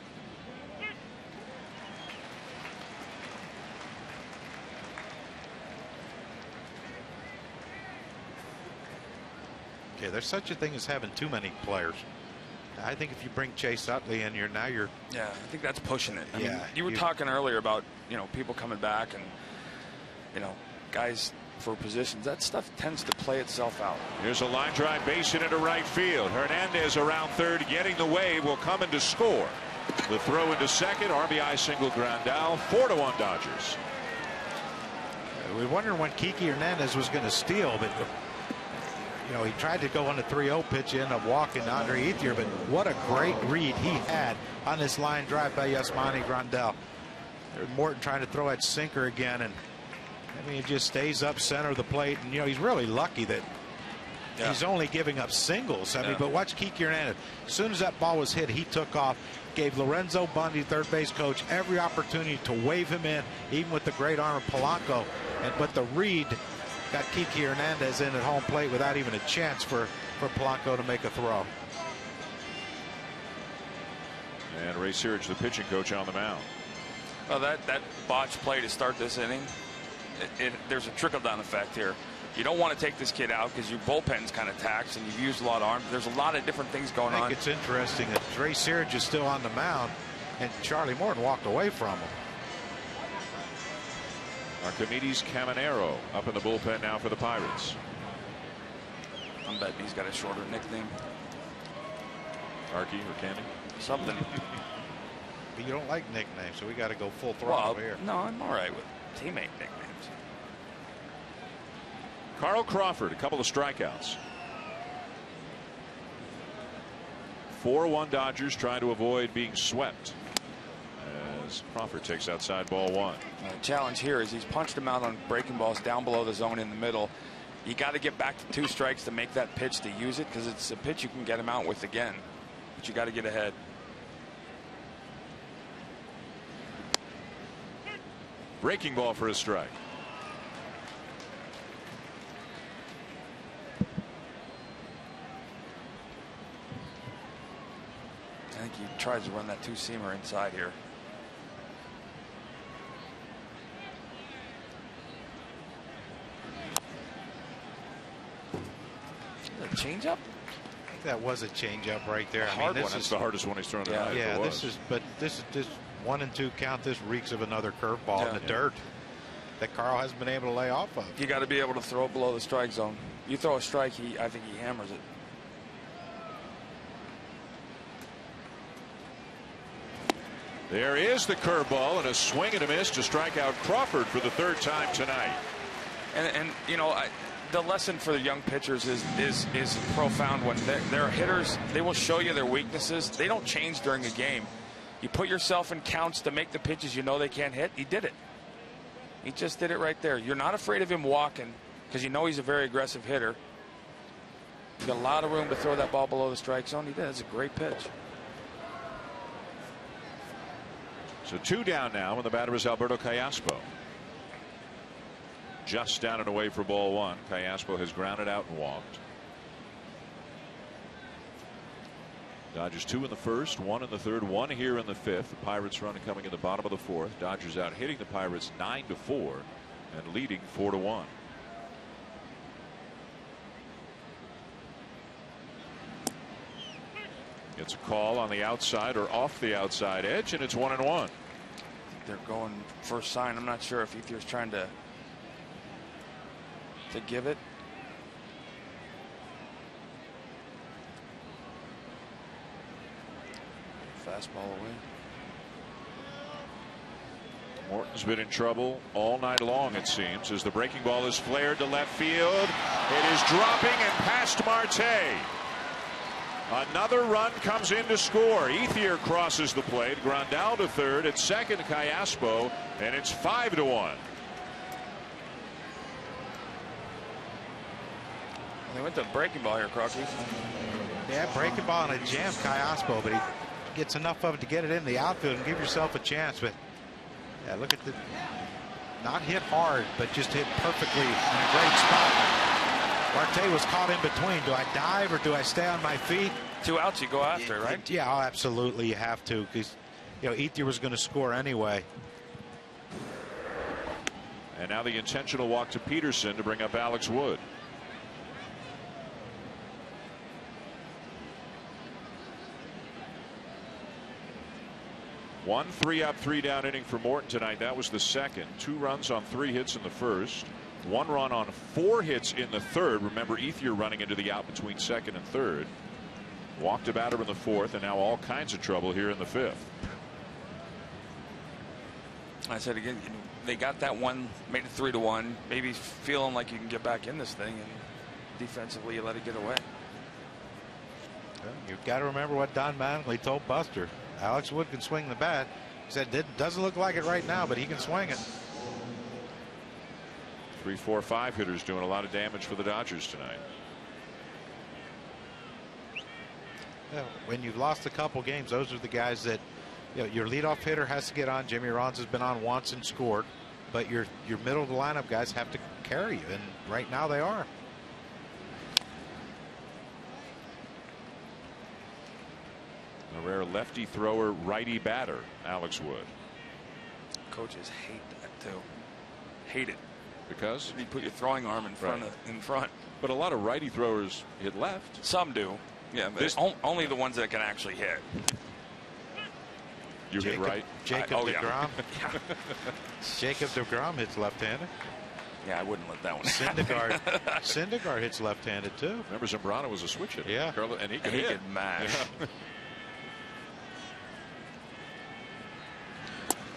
Okay, there's such a thing as having too many players. I think if you bring Chase Utley in, yeah, I think that's pushing it. I mean, you were talking earlier about, you know, people coming back and, you know, guys for positions. That stuff tends to play itself out. Here's a line drive base hit into right field. Hernandez around third, getting the wave, will come in to score. The throw into second, RBI single Grandal. 4-1 Dodgers. We were wondering when Kiki Hernandez was going to steal, but you know, he tried to go on the 3-0 pitch, he ended up walking to Andre Ethier, but what a great read he had on this line drive by Yasmani Grandal. There's Morton trying to throw that sinker again, and I mean, it just stays up center of the plate. And, you know, he's really lucky that he's only giving up singles. I mean, but watch Kiki Hernandez. As soon as that ball was hit, he took off, gave Lorenzo Bundy, third base coach, every opportunity to wave him in, even with the great arm of Polanco. But the read got Kiki Hernandez in at home plate without even a chance for Polanco to make a throw. And Ray Searage, the pitching coach, on the mound. Well, that botch play to start this inning, there's a trickle-down effect here. You don't want to take this kid out because your bullpen's kind of taxed and you've used a lot of arms. There's a lot of different things going on. I think it's interesting that Ray Searage is still on the mound and Charlie Morton walked away from him. Archimedes Caminero up in the bullpen now for the Pirates. I'm betting he's got a shorter nickname. Archie or Candy? Something. But you don't like nicknames, so we got to go full throttle here. No, I'm all right with teammate nicknames. Carl Crawford, a couple of strikeouts. 4-1 Dodgers trying to avoid being swept as Crawford takes outside ball one. The challenge here is he's punched him out on breaking balls down below the zone in the middle. You got to get back to 2 strikes to make that pitch to use it, because it's a pitch you can get him out with again. But you got to get ahead. Breaking ball for a strike. I think he tries to run that 2-seamer inside here. A changeup? I think that was a changeup right there. I mean, this is the hardest one he's thrown tonight. Yeah, this is 1-2 count. This reeks of another curveball in the dirt that Carl hasn't been able to lay off of. You got to be able to throw below the strike zone. You throw a strike, I think he hammers it. There is the curveball and a swing and a miss to strike out Crawford for the 3rd time tonight. And you know, the lesson for the young pitchers is a profound one. They're hitters. They will show you their weaknesses. They don't change during a game. You put yourself in counts to make the pitches you know they can't hit. He did it. He just did it right there. You're not afraid of him walking because you know he's a very aggressive hitter. He's got a lot of room to throw that ball below the strike zone. He did. It's a great pitch. So 2 down now, and the batter is Alberto Callaspo. Just down and away for ball one. Callaspo has grounded out and walked. Dodgers 2 in the first, 1 in the third, 1 here in the 5th. The Pirates running coming in the bottom of the 4th. Dodgers out hitting the Pirates 9-4 and leading 4-1. It's a call on the outside or off the outside edge, and it's 1-1. They're going first sign. I'm not sure if Ethier's trying to give it. Fastball away. Morton's been in trouble all night long, it seems, as the breaking ball is flared to left field. It is dropping and past Marte. Another run comes in to score. Ethier crosses the plate. Grandal to third. At second, Callaspo, and it's 5-1. They went to breaking ball here, Crocky. Yeah, breaking ball and a jam, Callaspo, but he gets enough of it to get it in the outfield and give yourself a chance. But yeah, look at the not hit hard, but just hit perfectly in a great spot. Marte was caught in between. Do I dive or do I stay on my feet? 2 outs, you go after, right? Yeah, oh, absolutely, you have to, because you know Ethier was going to score anyway. And now the intentional walk to Peterson to bring up Alex Wood. One 3-up, 3-down inning for Morton tonight. That was the second. 2 runs on 3 hits in the first. 1 run on 4 hits in the third. Remember, Ethier running into the out between second and third. Walked a batter in the 4th, and now all kinds of trouble here in the 5th. I said again, they got that one, made it 3-1. Maybe feeling like you can get back in this thing, and defensively you let it get away. Well, you've got to remember what Don Mattingly told Buster. Alex Wood can swing the bat. Said it doesn't look like it right now, but he can swing it. 3, 4, 5 hitters doing a lot of damage for the Dodgers tonight. When you've lost a couple games, those are the guys that, you know, your leadoff hitter has to get on. Jimmy Rollins has been on once and scored, but your middle of the lineup guys have to carry you, and right now they are. A rare lefty thrower, righty batter, Alex Wood. Coaches hate that too. Hate it. Because you put your throwing arm in front in front. But a lot of righty throwers hit left. Some do. Yeah, but only the ones that can actually hit. You hit right. Jacob DeGrom. Yeah. Jacob DeGrom hits left-handed. Yeah, I wouldn't let that one. Syndergaard hits left-handed too. Remember, Zambrano was a switch hitter. Yeah, and he could mash. Yeah.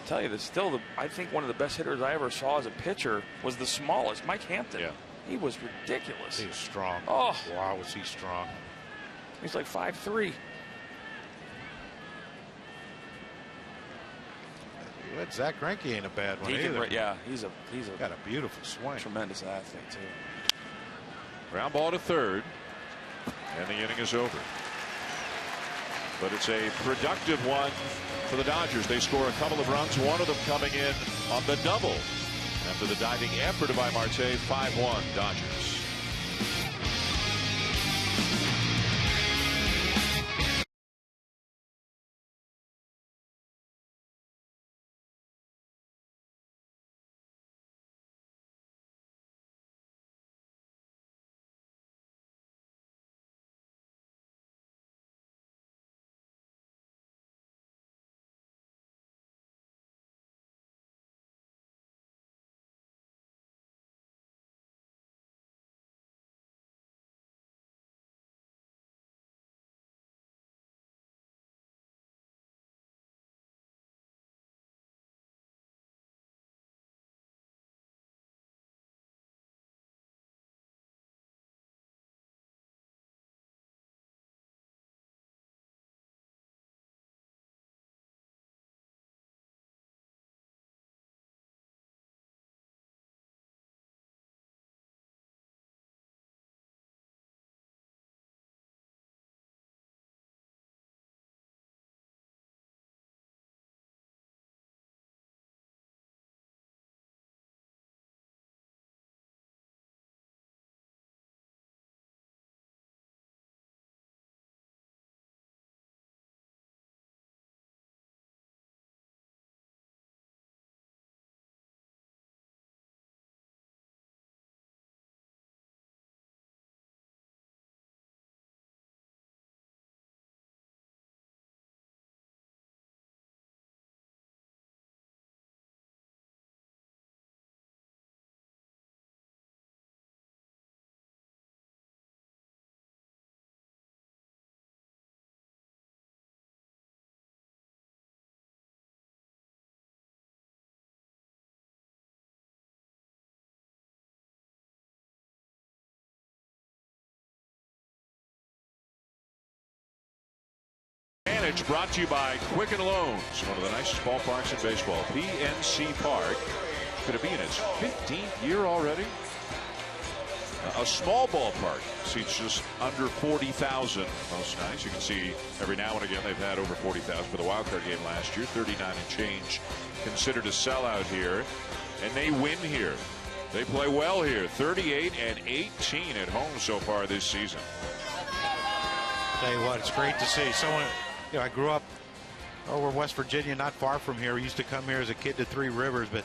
Tell you, I think one of the best hitters I ever saw as a pitcher was the smallest, Mike Hampton. Yeah. He was ridiculous. He was strong. Oh, wow, was he strong? He's like 5'3". Zach Greinke ain't a bad one either. Yeah, he's got a beautiful swing. Tremendous athlete too. Ground ball to third, and the inning is over. But it's a productive one for the Dodgers. They score a couple of runs, one of them coming in on the double after the diving effort by Marte. 5-1 Dodgers. Brought to you by Quicken Loans, one of the nicest ballparks in baseball. PNC Park. Could it be in its 15th year already? A small ballpark, seats just under 40,000. Most nice. You can see every now and again they've had over 40,000 for the wild card game last year. 39 and change considered a sellout here, and they win here. They play well here. 38 and 18 at home so far this season. Tell you what, it's great to see someone. You know, I grew up over West Virginia, not far from here. We used to come here as a kid to Three Rivers, but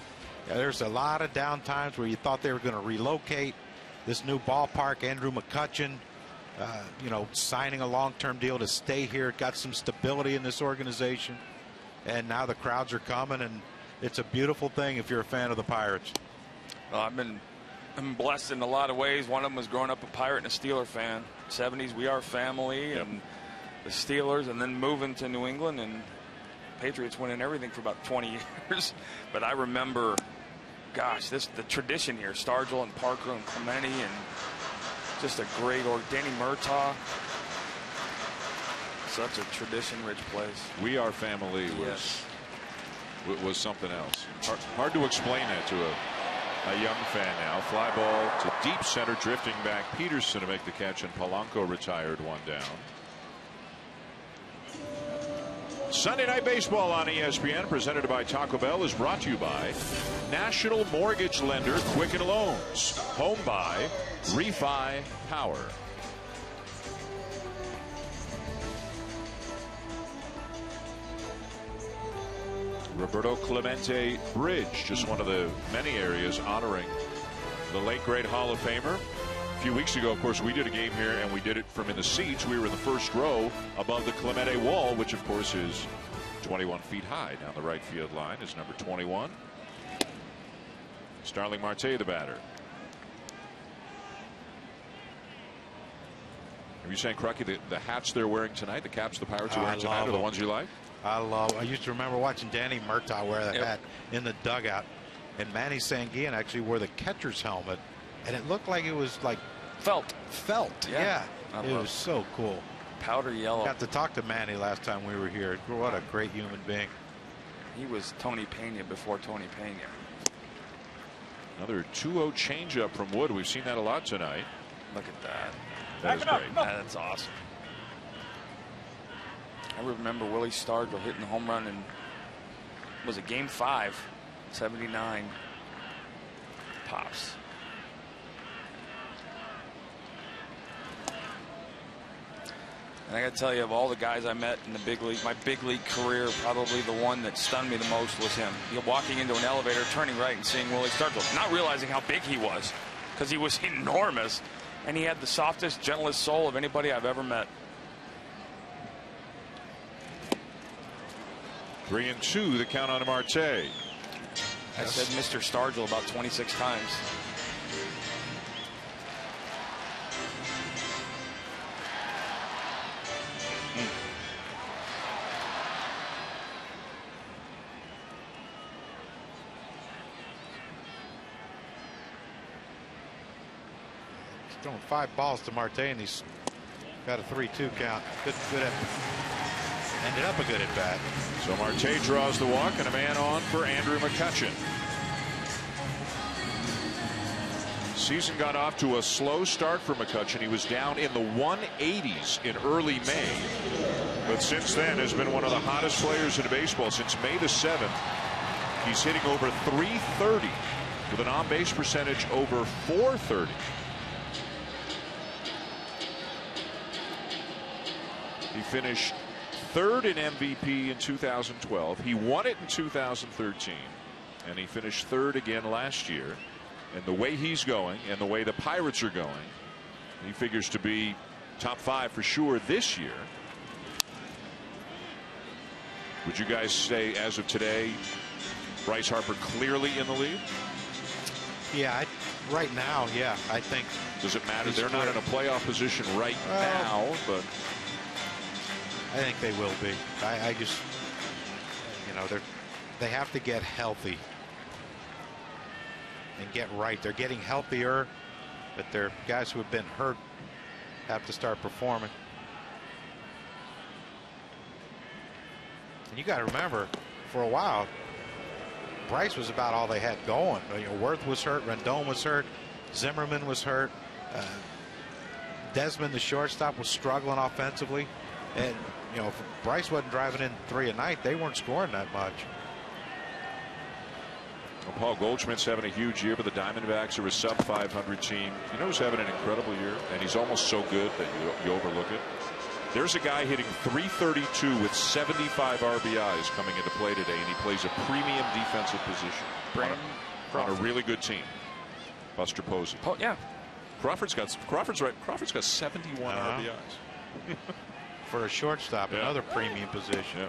yeah, there's a lot of down times where you thought they were going to relocate. This new ballpark, Andrew McCutchen, you know, signing a long-term deal to stay here. Got some stability in this organization, and now the crowds are coming, and it's a beautiful thing if you're a fan of the Pirates. Well, I'm blessed in a lot of ways. One of them was growing up a Pirate and a Steeler fan. 70s, we are family, and the Steelers, and then moving to New England, and Patriots winning everything for about 20 years. But I remember, gosh, the tradition here, Stargell and Parker and Clemente, and just a great Danny Murtaugh. Such a tradition-rich place. We Are Family was was something else. Hard to explain that to a young fan now. Fly ball to deep center, drifting back. Peterson to make the catch, and Polanco retired one down. Sunday Night Baseball on ESPN, presented by Taco Bell, is brought to you by National Mortgage Lender Quicken Loans. Home by Refi Power. Roberto Clemente Bridge, just one of the many areas honoring the late great Hall of Famer. A few weeks ago, of course, we did a game here, and we did it from in the seats. We were in the first row above the Clemente wall, which of course is 21 feet high. Down the right field line is number 21. Starling Marte, the batter. Are you saying, Crucky, the hats they're wearing tonight, the caps the Pirates are wearing tonight, are the ones you like? I used to remember watching Danny Murtaugh wear that hat in the dugout, and Manny Sanguillen actually wore the catcher's helmet, and it looked like it was like felt. Yeah. It was so cool. Powder yellow. Got to talk to Manny last time we were here. What a great human being. He was Tony Pena before Tony Pena. Another 2-0 changeup from Wood. We've seen that a lot tonight. Look at that. That is great. That's awesome. I remember Willie Stargell hitting the home run in, was it game 5, 79. Pops. And I got to tell you, of all the guys I met in the big league, my big league career, probably the one that stunned me the most was him. Walking into an elevator, turning right, and seeing Willie Stargell, not realizing how big he was, because he was enormous, and he had the softest, gentlest soul of anybody I've ever met. 3-2, the count on Marte. I said Mr. Stargell about 26 times. He's throwing 5 balls to Marte, and he's got a 3-2 count. Good ended up a good at bat. So Marte draws the walk, and a man on for Andrew McCutchen. Season got off to a slow start for McCutchen. He was down in the 180s in early May, but since then has been one of the hottest players in baseball. Since May the 7th, he's hitting over 330 with an on-base percentage over 430. He finished 3rd in MVP in 2012. He won it in 2013, and he finished 3rd again last year. And the way he's going and the way the Pirates are going, he figures to be top 5 for sure this year. Would you guys say, as of today, Bryce Harper clearly in the lead? Yeah, right now, yeah, I think. Does it matter? They're not in a playoff position right now, but I think they will be. I just, you know, they have to get healthy and get right. They're getting healthier, but their guys who have been hurt have to start performing. And you got to remember, for a while, Bryce was about all they had going. You know, Worth was hurt, Rendon was hurt, Zimmerman was hurt, Desmond, the shortstop, was struggling offensively, and you know, if Bryce wasn't driving in 3 a night, they weren't scoring that much. Well, Paul Goldschmidt's having a huge year, but the Diamondbacks are a sub-500 team. You know who's having an incredible year, and he's almost so good that you overlook it? There's a guy hitting 332 with 75 RBIs coming into play today, and he plays a premium defensive position on a really good team. Buster Posey. Oh, yeah. Crawford's got 71 RBIs. For a shortstop, another premium position.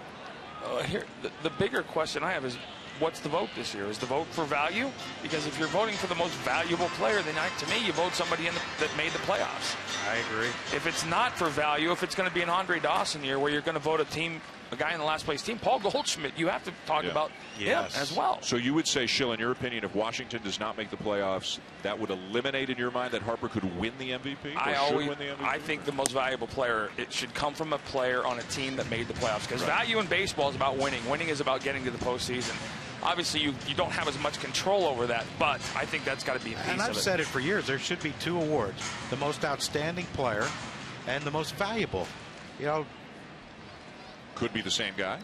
Yeah. Here, the bigger question I have is, what's the vote this year? Is the vote for value? Because if you're voting for the most valuable player, then to me, you vote somebody that made the playoffs. I agree. If it's not for value, if it's going to be an Andre Dawson year where you're going to vote a team a guy in the last place team, Paul Goldschmidt, you have to talk about him as well. So you would say, Schill, in your opinion, if Washington does not make the playoffs, that would eliminate in your mind that Harper could win the MVP? I think the most valuable player, it should come from a player on a team that made the playoffs. Because value in baseball is about winning. Winning is about getting to the postseason. Obviously, you don't have as much control over that, but I think that's got to be a piece of it. And I've said it for years. There should be 2 awards: the most outstanding player and the most valuable. You know, could be the same guy.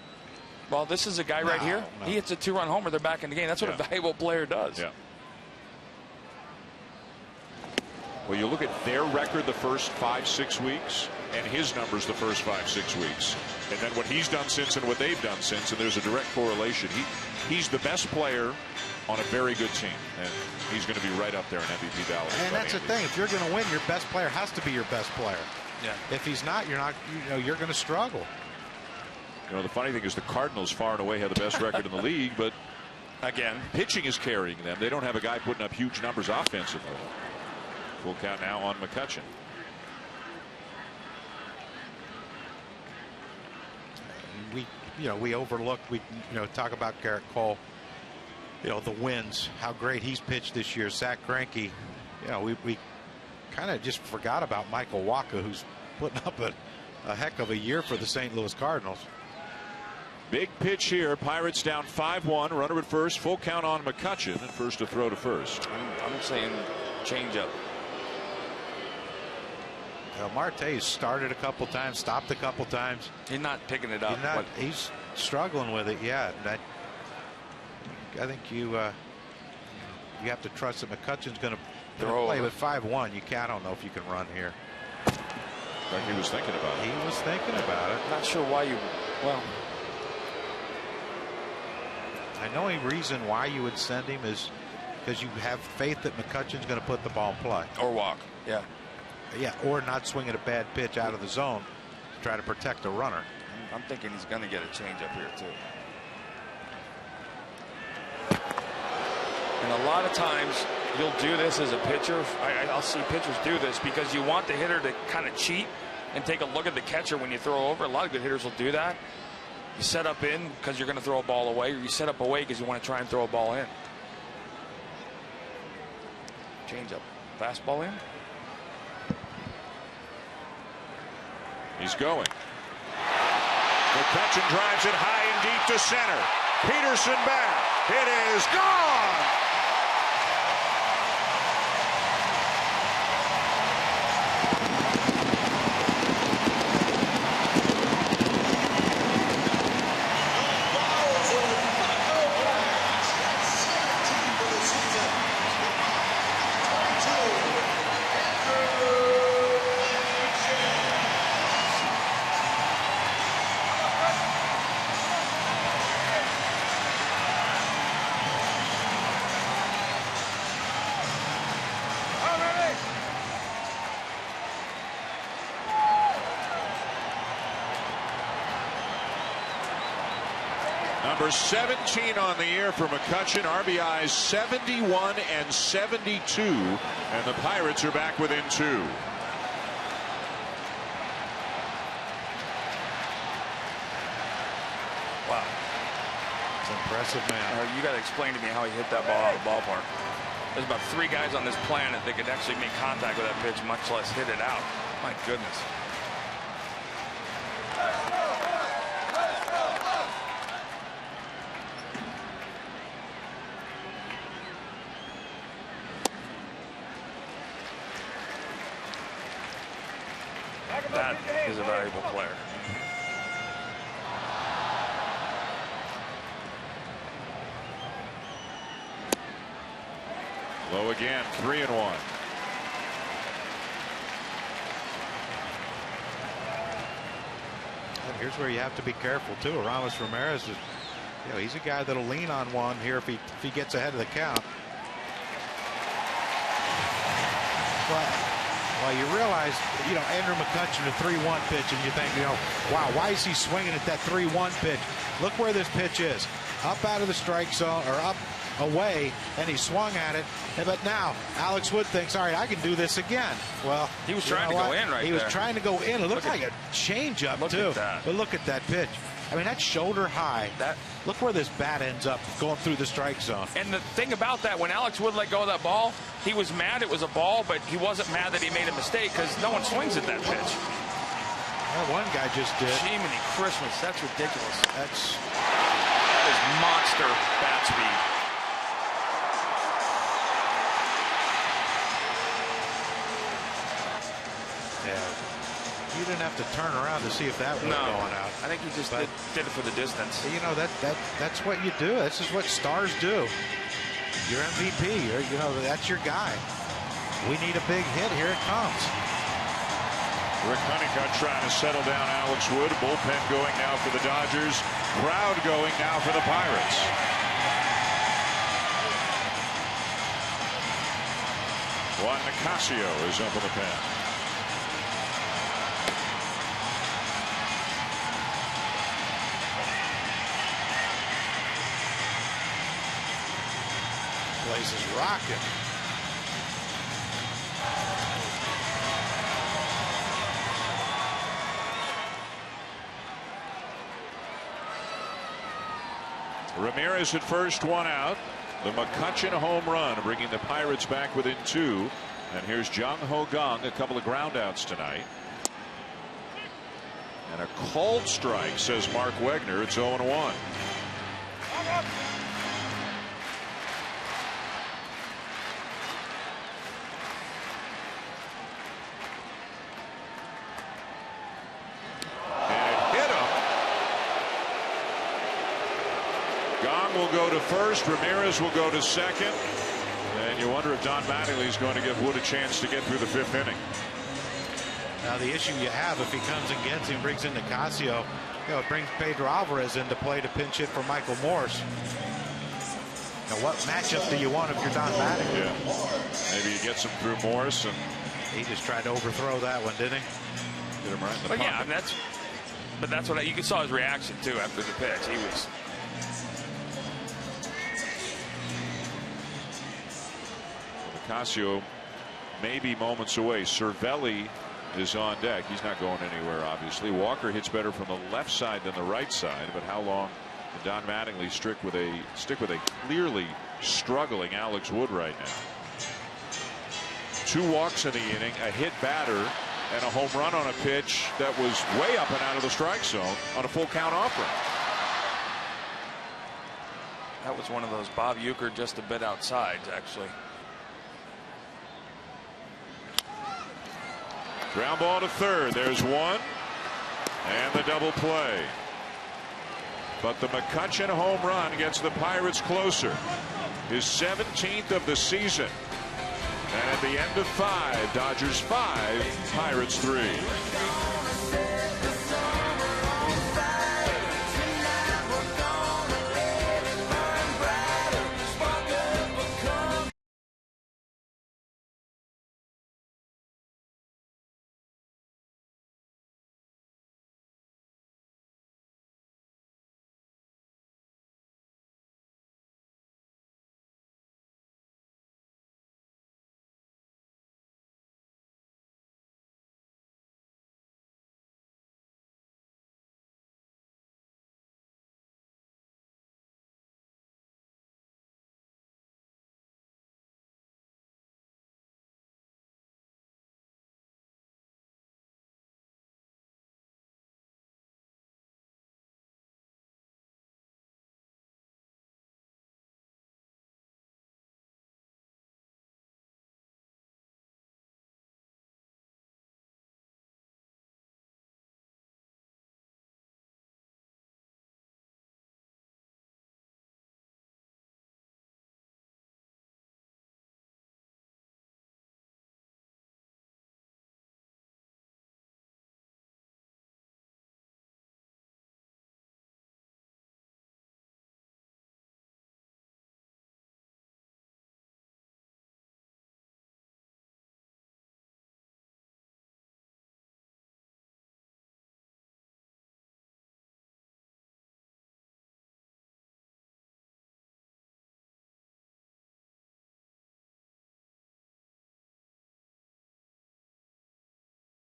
Well, this is a guy right here. No. He hits a 2-run homer. They're back in the game. That's what a valuable player does. Yeah. Well, you look at their record the first 5-6 weeks and his numbers the first 5-6 weeks, and then what he's done since and what they've done since, and there's a direct correlation. He's the best player on a very good team, and he's going to be right up there in MVP ballot. And that's the thing. If you're going to win, your best player has to be your best player. Yeah. If he's not, you're not. You're going to struggle. You know, the funny thing is the Cardinals far and away have the best record in the league, but again, pitching is carrying them. They don't have a guy putting up huge numbers offensively. Full count now on McCutchen. We overlooked. We talk about Garrett Cole. The wins, how great he's pitched this year. Zach Greinke. We kind of just forgot about Michael Wacha, who's putting up a heck of a year for the St. Louis Cardinals. Big pitch here. Pirates down 5-1. Runner at first. Full count on McCutchen. And first to throw to first. I'm saying changeup. Marte's started a couple times, stopped a couple times. He's not picking it up. He's struggling with it. Yeah, I think you have to trust that McCutchen's going to play with 5-1. You don't know if you can run here. Like he was thinking about it. He was thinking about it. Not sure why you. Well, the only reason why you would send him is because you have faith that McCutchen's going to put the ball in play or walk. Yeah, or not swing at a bad pitch out of the zone to try to protect a runner. I'm thinking he's going to get a changeup here too. And a lot of times you'll do this as a pitcher. I'll see pitchers do this because you want the hitter to kind of cheat and take a look at the catcher when you throw over. A lot of good hitters will do that. You set up in because you're going to throw a ball away, or you set up away because you want to try and throw a ball in. Changeup, fastball in. He's going. McCutchen drives it high and deep to center. Peterson back. It is gone. Number 17 on the year for McCutchen. RBIs 71 and 72. And the Pirates are back within 2. Wow. It's impressive, man. You got to explain to me how he hit that ball out of the ballpark. There's about 3 guys on this planet that could actually make contact with that pitch, much less hit it out. My goodness. That is a valuable player. Low again, 3-1. And here's where you have to be careful too. Aramis Ramirez is, he's a guy that'll lean on one here if he gets ahead of the count. But well, you realize, Andrew McCutchen, a 3-1 pitch, and you think, wow, why is he swinging at that 3-1 pitch? Look where this pitch is. Up out of the strike zone, or up away, and he swung at it. But now, Alex Wood thinks, all right, I can do this again. Well, he was trying to go in right there. He was trying to go in. It looked like a changeup, too. But look at that pitch. I mean, that's shoulder high. Look where this bat ends up going through the strike zone. And the thing about that, when Alex Wood let go of that ball, he was mad it was a ball, but he wasn't mad that he made a mistake because no one swings at that pitch. Well, one guy just did. Jiminy Christmas, that's ridiculous. That is monster bat speed. Yeah. You didn't have to turn around to see if that was going out. I think he just did it for the distance. You know, that's what you do. This is what stars do. You're MVP. That's your guy. We need a big hit. Here it comes. Rick Honeycutt trying to settle down Alex Wood. Bullpen going now for the Dodgers. Crowd going now for the Pirates. Juan Nicasio is up in the pen. Place is rocking. Ramirez at first, one out. The McCutchen home run bringing the Pirates back within 2. And here's Jung Ho Kang, a couple of groundouts tonight. And a cold strike, says Mark Wegner. It's 0-1. Will go to first. Ramirez will go to second. And you wonder if Don Mattingly is going to give Wood a chance to get through the 5th inning. Now the issue you have, if he comes and gets him, brings in Nicasio, it brings Pedro Alvarez into play to pinch hit for Michael Morse. Now what matchup do you want if you're Don Mattingly? Yeah. Maybe he gets him through Morse, and he just tried to overthrow that one, didn't he? Get him right in the pocket. Yeah, I mean, that's what you saw his reaction too after the pitch. He was. Nicasio may be moments away. Cervelli is on deck. He's not going anywhere, obviously. Walker hits better from the left side than the right side, but how long can Don Mattingly stick with a clearly struggling Alex Wood right now? 2 walks in the inning, a hit batter, and a home run on a pitch that was way up and out of the strike zone on a full count offering. That was one of those Bob Uecker just a bit outside, actually. Ground ball to third. There's one. And the double play. But the McCutchen home run gets the Pirates closer. His 17th of the season. And at the end of 5, Dodgers 5, Pirates 3.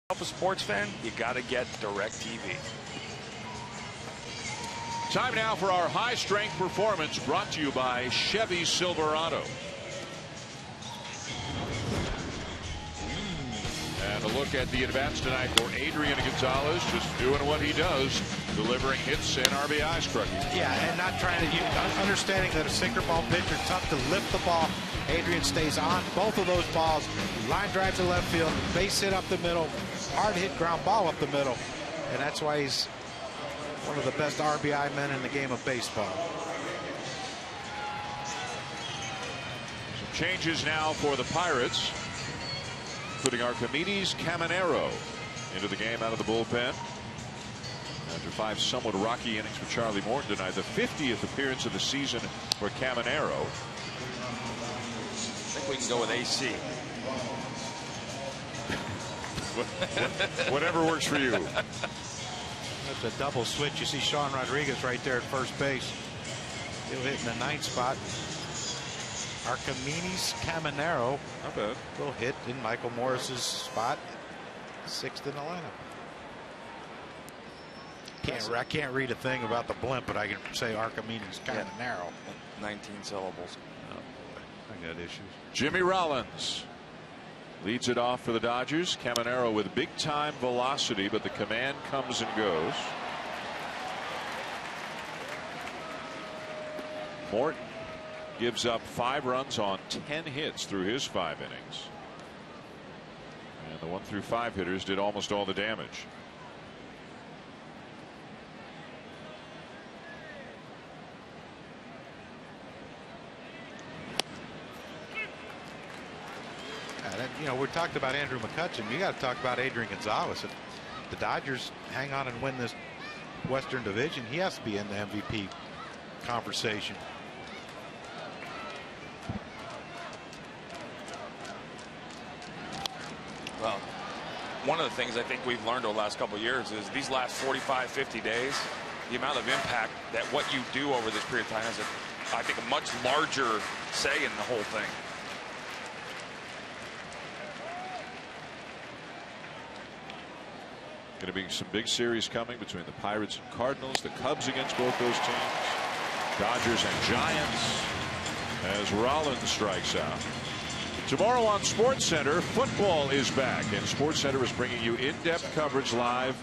Help a sports fan, you got to get DirecTV. Time now for our high strength performance, brought to you by Chevy Silverado. And a look at the at-bats tonight for Adrian Gonzalez, just doing what he does, delivering hits and RBIs, Crookie. Yeah, and not trying to, understanding that a sinker ball pitcher, tough to lift the ball. Adrian stays on both of those balls. Line drive to left field, base hit up the middle, hard hit ground ball up the middle. And that's why he's one of the best RBI men in the game of baseball. Some changes now for the Pirates, including Archimedes Caminero into the game out of the bullpen. After 5 somewhat rocky innings for Charlie Morton tonight, the 50th appearance of the season for Caminero. I think we can go with AC. Whatever works for you. That's a double switch. You see Sean Rodriguez right there at first base. He'll hit in the 9th spot. Archimedes Caminero, Not bad. will hit in Michael Morris's spot, 6th in the lineup. I can't read a thing about the blimp, but I can say Archimedes Caminero. 19 syllables. I got issues. Jimmy Rollins leads it off for the Dodgers. Caminero with big time velocity, but the command comes and goes. Morton gives up 5 runs on 10 hits through his 5 innings. And the 1 through 5 hitters did almost all the damage. We talked about Andrew McCutchen. You got to talk about Adrian Gonzalez. If the Dodgers hang on and win this Western Division, he has to be in the MVP conversation. Well, one of the things I think we've learned over the last couple of years is these last 45, 50 days, the amount of impact that what you do over this period of time has, I think, a much larger say in the whole thing. Going to be some big series coming between the Pirates and Cardinals, the Cubs against both those teams, Dodgers and Giants, as Rollins strikes out. Tomorrow on SportsCenter, football is back, and SportsCenter is bringing you in-depth coverage live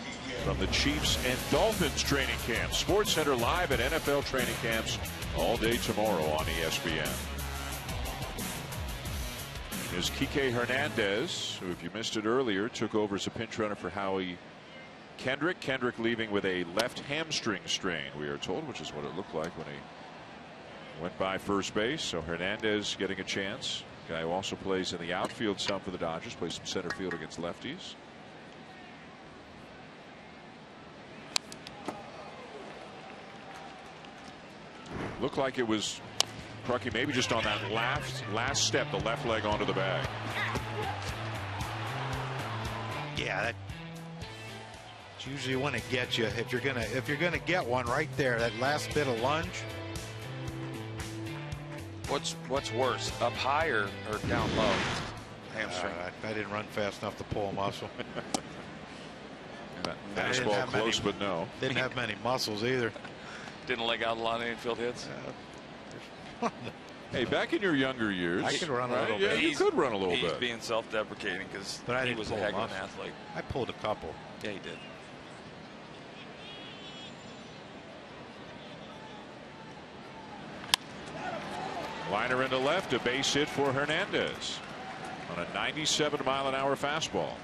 from the Chiefs and Dolphins training camps. SportsCenter live at NFL training camps all day tomorrow on ESPN. Is Kike Hernandez, who, if you missed it earlier, took over as a pinch runner for Howie Kendrick. Kendrick leaving with a left hamstring strain, we are told, which is what it looked like when he went by first base. So Hernandez getting a chance. Guy who also plays in the outfield some for the Dodgers, plays some center field against lefties. Looked like it was Crucky maybe just on that last step, the left leg onto the bag. Yeah, that's usually when it gets you. If you're gonna get one right there, that last bit of lunge. What's worse, up high or down low? Hamstring. I didn't run fast enough to pull a muscle. Fastball close, but no. Didn't have many muscles either. Didn't leg out a lot of infield hits. Hey, back in your younger years, I could run a little bit. You could run a little He's bit. being self-deprecating because he was a heck of an athlete. I pulled a couple. Yeah, he did. Liner into left, a base hit for Hernandez on a 97-mile-an-hour fastball.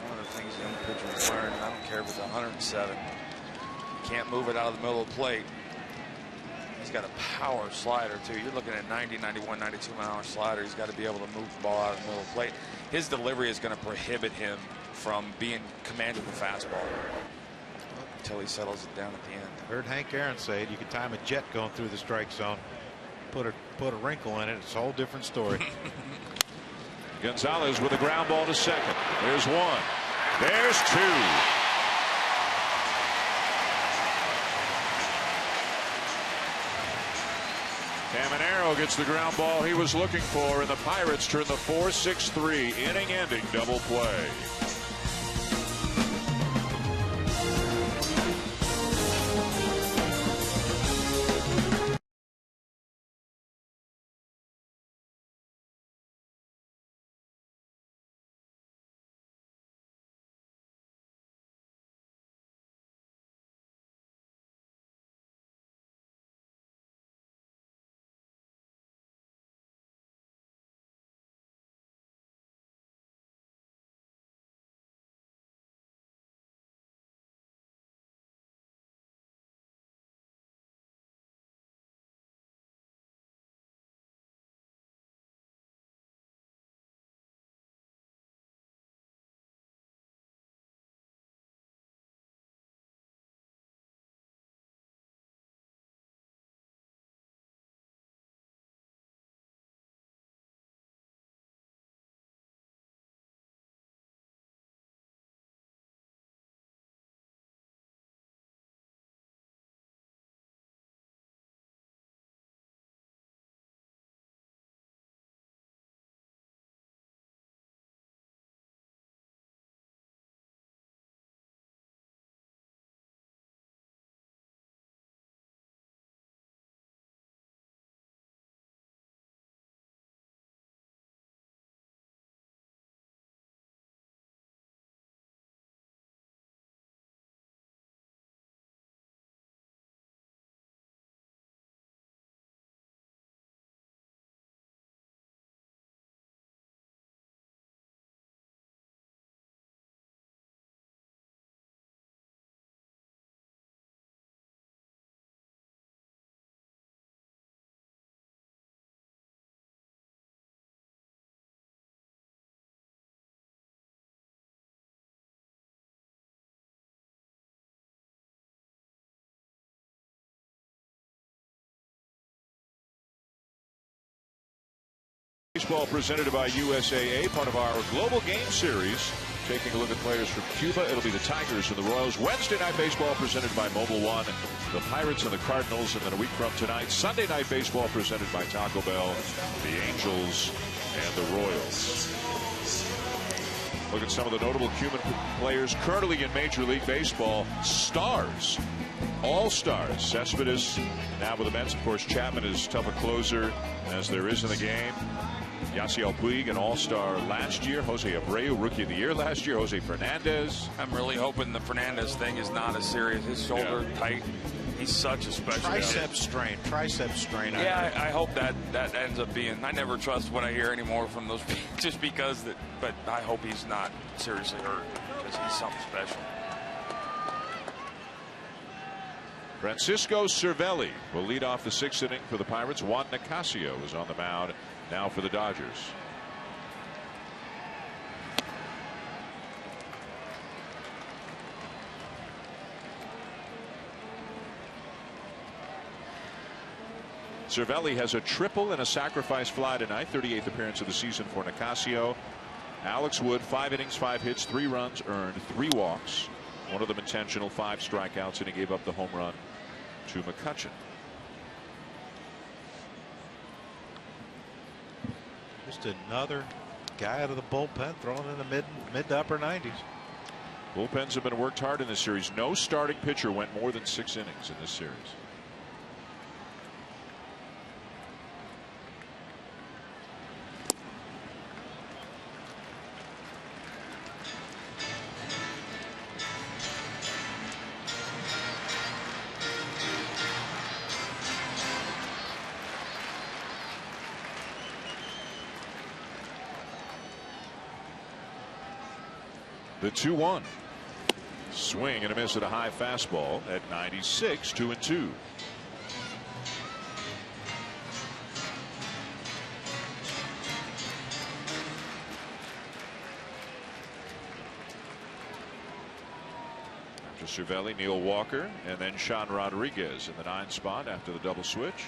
One of the things young pitchers learn, I don't care if it's 107, you can't move it out of the middle of the plate. He's got a power slider too. You're looking at 90, 91, 92 mile an hour slider. He's got to be able to move the ball out of the middle of the plate. His delivery is going to prohibit him from being commanded the fastball until he settles it down at the end. Heard Hank Aaron say it. You could time a jet going through the strike zone. Put a wrinkle in it. It's a whole different story. Gonzalez with a ground ball to second. There's one. There's two. Caminero Francisco gets the ground ball he was looking for, and the Pirates turn the 4-6-3 inning-ending double play. Baseball presented by USAA, part of our global game series. Taking a look at players from Cuba, it'll be the Tigers and the Royals. Wednesday night baseball presented by Mobile One, the Pirates and the Cardinals. And then a week from tonight, Sunday night baseball presented by Taco Bell, the Angels and the Royals. Look at some of the notable Cuban players currently in Major League Baseball. Stars, all-stars. Cespedes now with the Mets. Of course, Chapman is tough a closer as there is in the game. Yasiel Puig, an all-star last year. Jose Abreu, rookie of the year last year. Jose Fernandez. I'm really hoping the Fernandez thing is not as serious. His shoulder tight. He's such a special tricep strain. Tricep strain. Yeah, I hope that ends up being. I never trust what I hear anymore from those people just because that. But I hope he's not seriously hurt because he's something special. Francisco Cervelli will lead off the 6th inning for the Pirates. Juan Nicasio is on the mound now for the Dodgers. Cervelli has a triple and a sacrifice fly tonight. 38th appearance of the season for Nicasio. Alex Wood, 5 innings, 5 hits, 3 runs earned, 3 walks. One of them intentional, 5 strikeouts, and he gave up the home run to McCutchen. Just another guy out of the bullpen throwing in the mid to upper 90s. Bullpens have been worked hard in this series. No starting pitcher went more than 6 innings in this series. The 2-1 swing and a miss at a high fastball at 96, 2-2. After Cervelli, Neil Walker, and then Sean Rodriguez in the 9 spot after the double switch.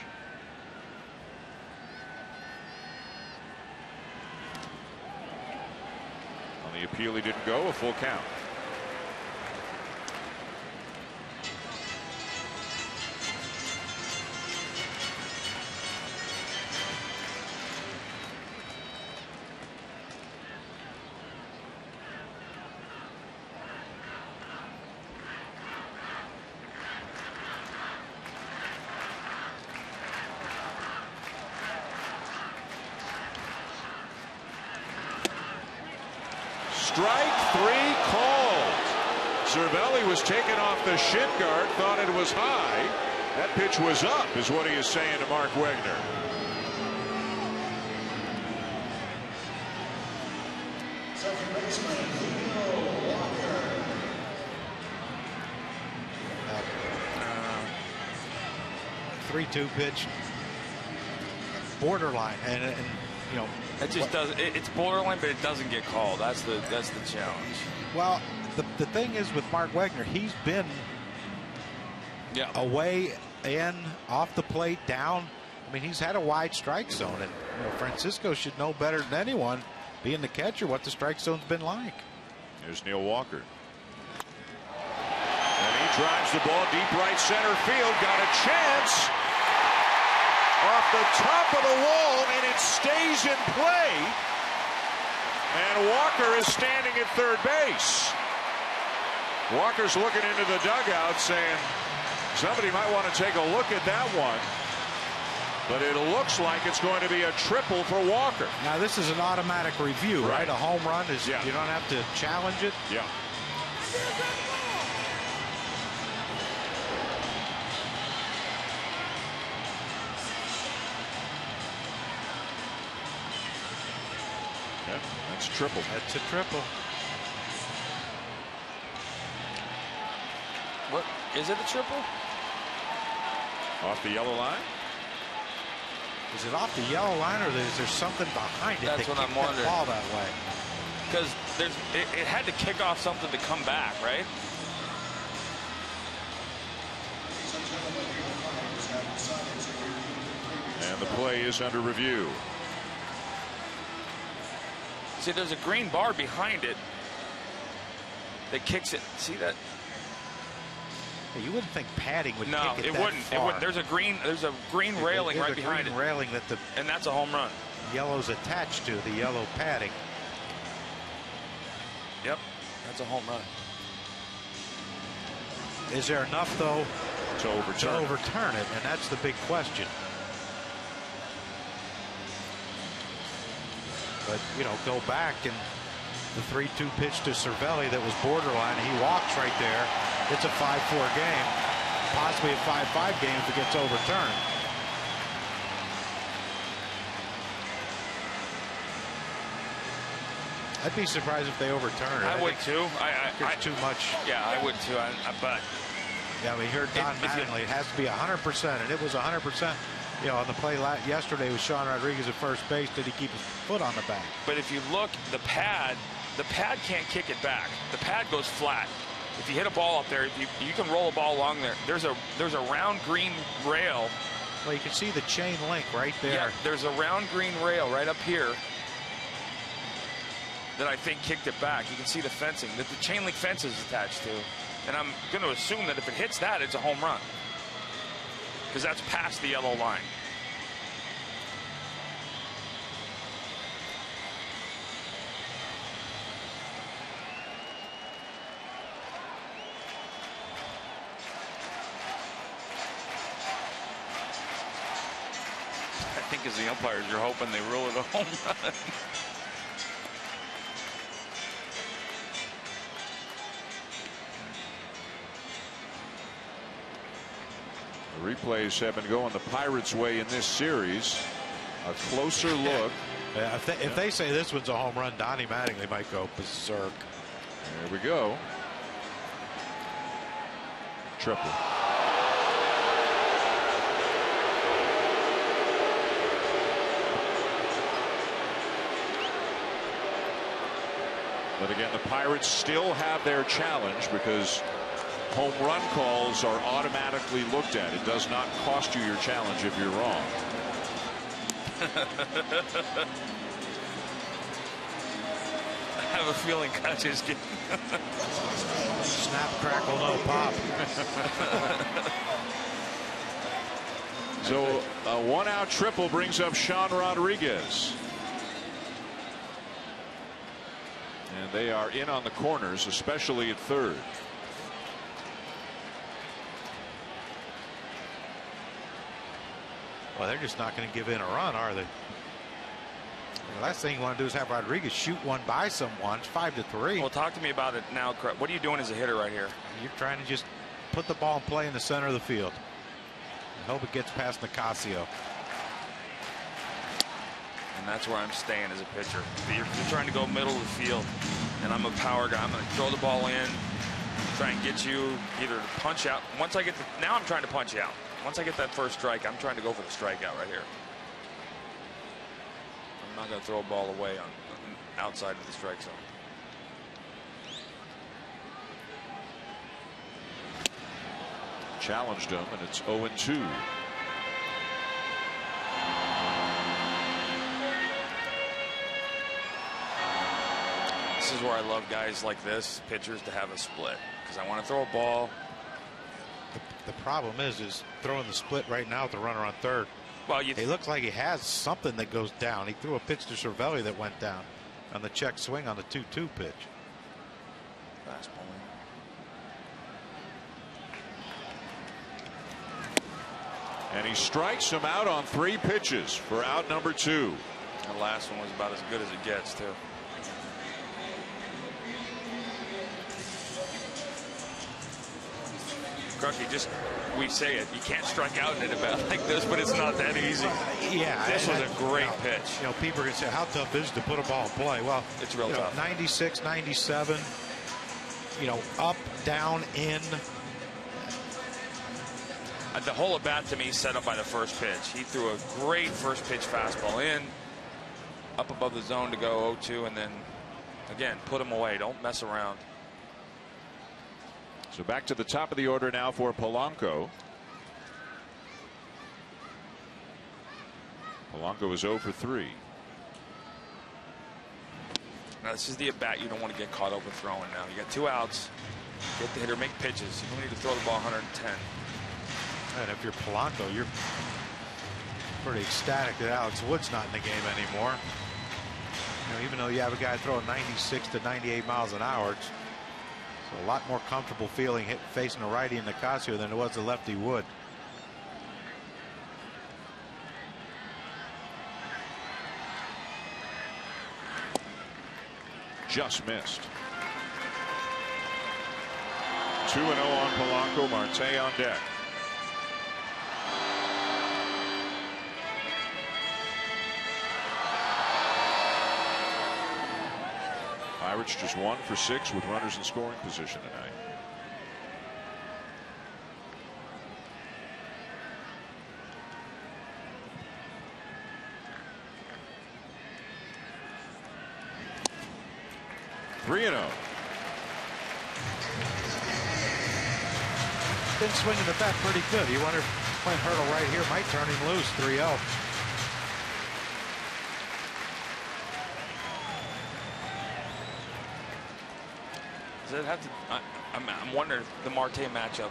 The appeal, he didn't go. A full count. Strike 3 called. Cervelli was taken off the shin guard, thought it was high. That pitch was up, is what he is saying to Mark Wegner. Three-two pitch, borderline, and you know it just does. It's borderline, but it doesn't get called. That's the challenge. Well, the thing is with Mark Wegner, he's been away, in, off the plate, down. I mean, he's had a wide strike zone, and you know, Francisco should know better than anyone, being the catcher, what the strike zone's been like. Here's Neil Walker. And he drives the ball deep right center field. Got a chance off the top of the wall, and it stays in play. And Walker is standing at third base. Walker's looking into the dugout saying somebody might want to take a look at that one. But it looks like it's going to be a triple for Walker. Now, this is an automatic review, right? A home run is, you don't have to challenge it. Yeah. That's triple. That's a triple. What is it? A triple? Off the yellow line? Is it off the yellow line, or is there something behind it? That's what I'm wondering. Ball that way. Because it had to kick off something to come back, right? And the play is under review. See, there's a green bar behind it that kicks it. See that? Yeah, you wouldn't think padding would no, kick it it that wouldn't. far. It wouldn't. There's a green railing right behind it. Railing that the and that's a home run. Yellow's attached to the yellow padding. Yep, that's a home run. Is there enough though to overturn it? And that's the big question. But you know, go back and the 3-2 pitch to Cervelli that was borderline. He walks right there. It's a 5-4 game, possibly a 5-5 game if it gets overturned. I'd be surprised if they overturn it. I would too. It's too much. Yeah, I would too. But yeah, we heard Don Mattingly. It has to be 100%, and it was 100%. You know, on the play yesterday with Sean Rodriguez at first base, did he keep his foot on the back? But if you look, the pad can't kick it back. The pad goes flat. If you hit a ball up there, you can roll a ball along there. There's a round green rail. Well, you can see the chain link right there. Yeah, there's a round green rail right up here that I think kicked it back. You can see the fencing that the chain link fence is attached to. And I'm going to assume that if it hits that, it's a home run. Because that's past the yellow line. I think as the umpires, you're hoping they rule it a home run. The replays have been going the Pirates' way in this series. A closer look. Yeah, if they say this one's a home run, Donnie Mattingly might go berserk. There we go. Triple. But again, the Pirates still have their challenge because home run calls are automatically looked at. It does not cost you your challenge if you're wrong. I have a feeling Kutch is getting snap, crackle, no pop. So a one-out triple brings up Sean Rodriguez. And they are in on the corners, especially at third. Well, they're just not going to give in a run, are they? The last thing you want to do is have Rodriguez shoot one by someone. It's 5-3. Well, talk to me about it now. What are you doing as a hitter right here? You're trying to just put the ball in play in the center of the field. I hope it gets past Nicasio. And that's where I'm staying as a pitcher. You're trying to go middle of the field, and I'm a power guy. I'm going to throw the ball in, try and get you either to punch out. Once I get now I'm trying to punch you out. Once I get that first strike, I'm trying to go for the strikeout right here. I'm not going to throw a ball away on outside of the strike zone. Challenged him, and it's 0-2. This is where I love guys like this, pitchers, to have a split, because I want to throw a ball. The problem is throwing the split right now with the runner on third. Well, he looks like he has something that goes down. He threw a pitch to Cervelli that went down on the check swing on the 2-2 pitch. Fastball. And he strikes him out on 3 pitches for out number 2. The last one was about as good as it gets, too. Crucky, we say it, you can't strike out in an event like this, but it's not that easy. Yeah, this was a great pitch. You know, people are going to say, how tough is it to put a ball in play? Well, it's real tough. 96, 97, up, down, in. The whole at bat to me set up by the first pitch. He threw a great first pitch fastball in, up above the zone to go 0-2, and then again put him away. Don't mess around. So back to the top of the order now for Polanco. Polanco is 0 for 3. Now this is the at bat you don't want to get caught overthrowing. Now you got 2 outs. Get the hitter, make pitches. You don't need to throw the ball 110. And if you're Polanco, you're pretty ecstatic that Alex Wood's not in the game anymore. Even though you have a guy throwing 96 to 98 miles an hour, it's a lot more comfortable feeling facing a righty in Nicasio than it was the lefty Wood. Just missed. 2-0 on Polanco. Marte on deck. Pirates just 1 for 6 with runners in scoring position tonight. Been swinging the bat pretty good. You wonder if Clint Hurdle right here might turn him loose. 3-0. Does it have to? I'm wondering if the Marte matchup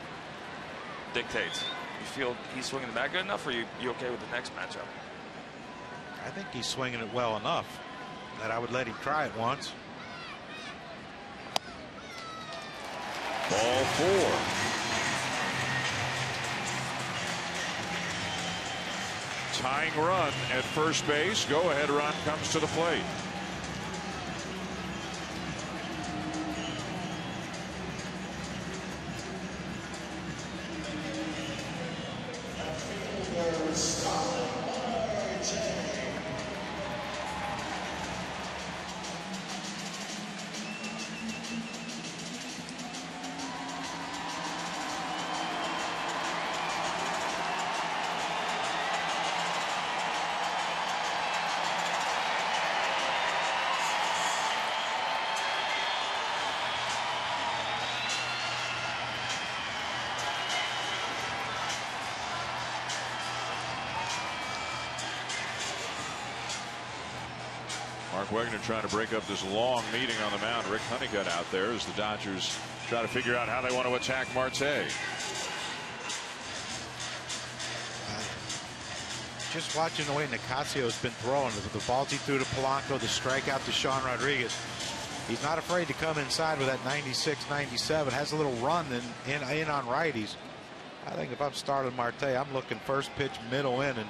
dictates. You feel he's swinging the bat good enough, or you okay with the next matchup? I think he's swinging it well enough that I would let him try it once. Ball 4. Tying run at first base. Go ahead run comes to the plate. Wegner trying to break up this long meeting on the mound. Rick Honeycutt out there as the Dodgers try to figure out how they want to attack Marte. Just watching the way Nicasio has been throwing, the balls he threw to Polanco, the strikeout to Sean Rodriguez. He's not afraid to come inside with that 96, 97. Has a little run in on righties. I think if I'm starting Marte, I'm looking first pitch, middle in, and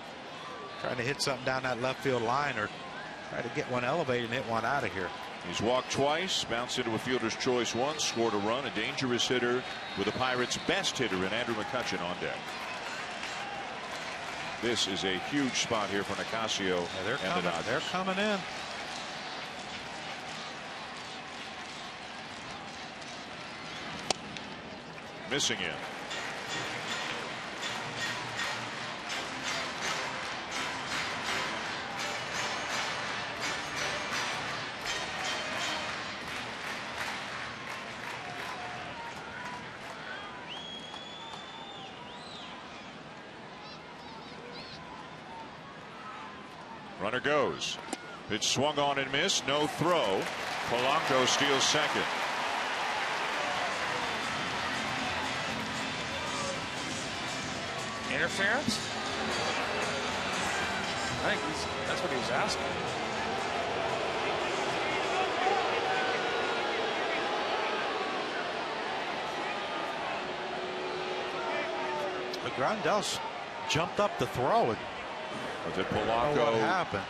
trying to hit something down that left field line or Try to get one elevated and hit one out of here. He's walked twice, bounced into a fielder's choice once, scored a run, a dangerous hitter with the Pirates' best hitter in Andrew McCutchen on deck. This is a huge spot here for Nicasio and the Dodgers. They're coming in. Missing in. Runner goes. Pitch swung on and missed. No throw. Polanco steals second. Interference? I think that's what he was asking. But Grandal jumped up to throw it. Did I don't know what Polanco, happened.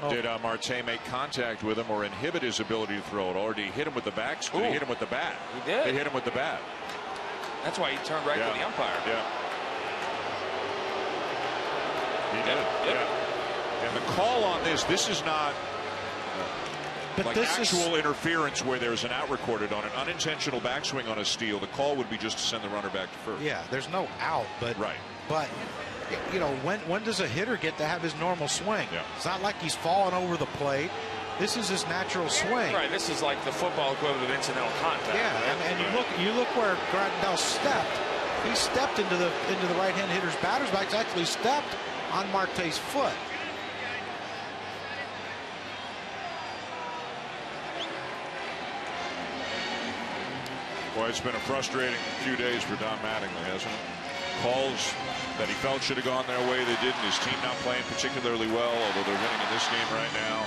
did Marte make contact with him or inhibit his ability to throw it? Or did he hit him with the back? Did he hit him with the bat? He did. They hit him with the bat. That's why he turned right to the umpire. Yeah. He did. Yep. Yeah. And the call on this is not like actual interference where there's an out recorded on an unintentional backswing on a steal. The call would be just to send the runner back to first. Yeah, there's no out, but right. But you know, when does a hitter get to have his normal swing? Yeah. It's not like he's falling over the plate. This is his natural swing. Right. This is like the football equivalent of incidental contact. Yeah, and you look where Grandal stepped. He stepped into the right-hand hitter's batter's box. Actually stepped on Marte's foot. Boy, it's been a frustrating few days for Don Mattingly, hasn't it? Calls that he felt should have gone their way, they didn't. His team not playing particularly well, although they're winning in this game right now.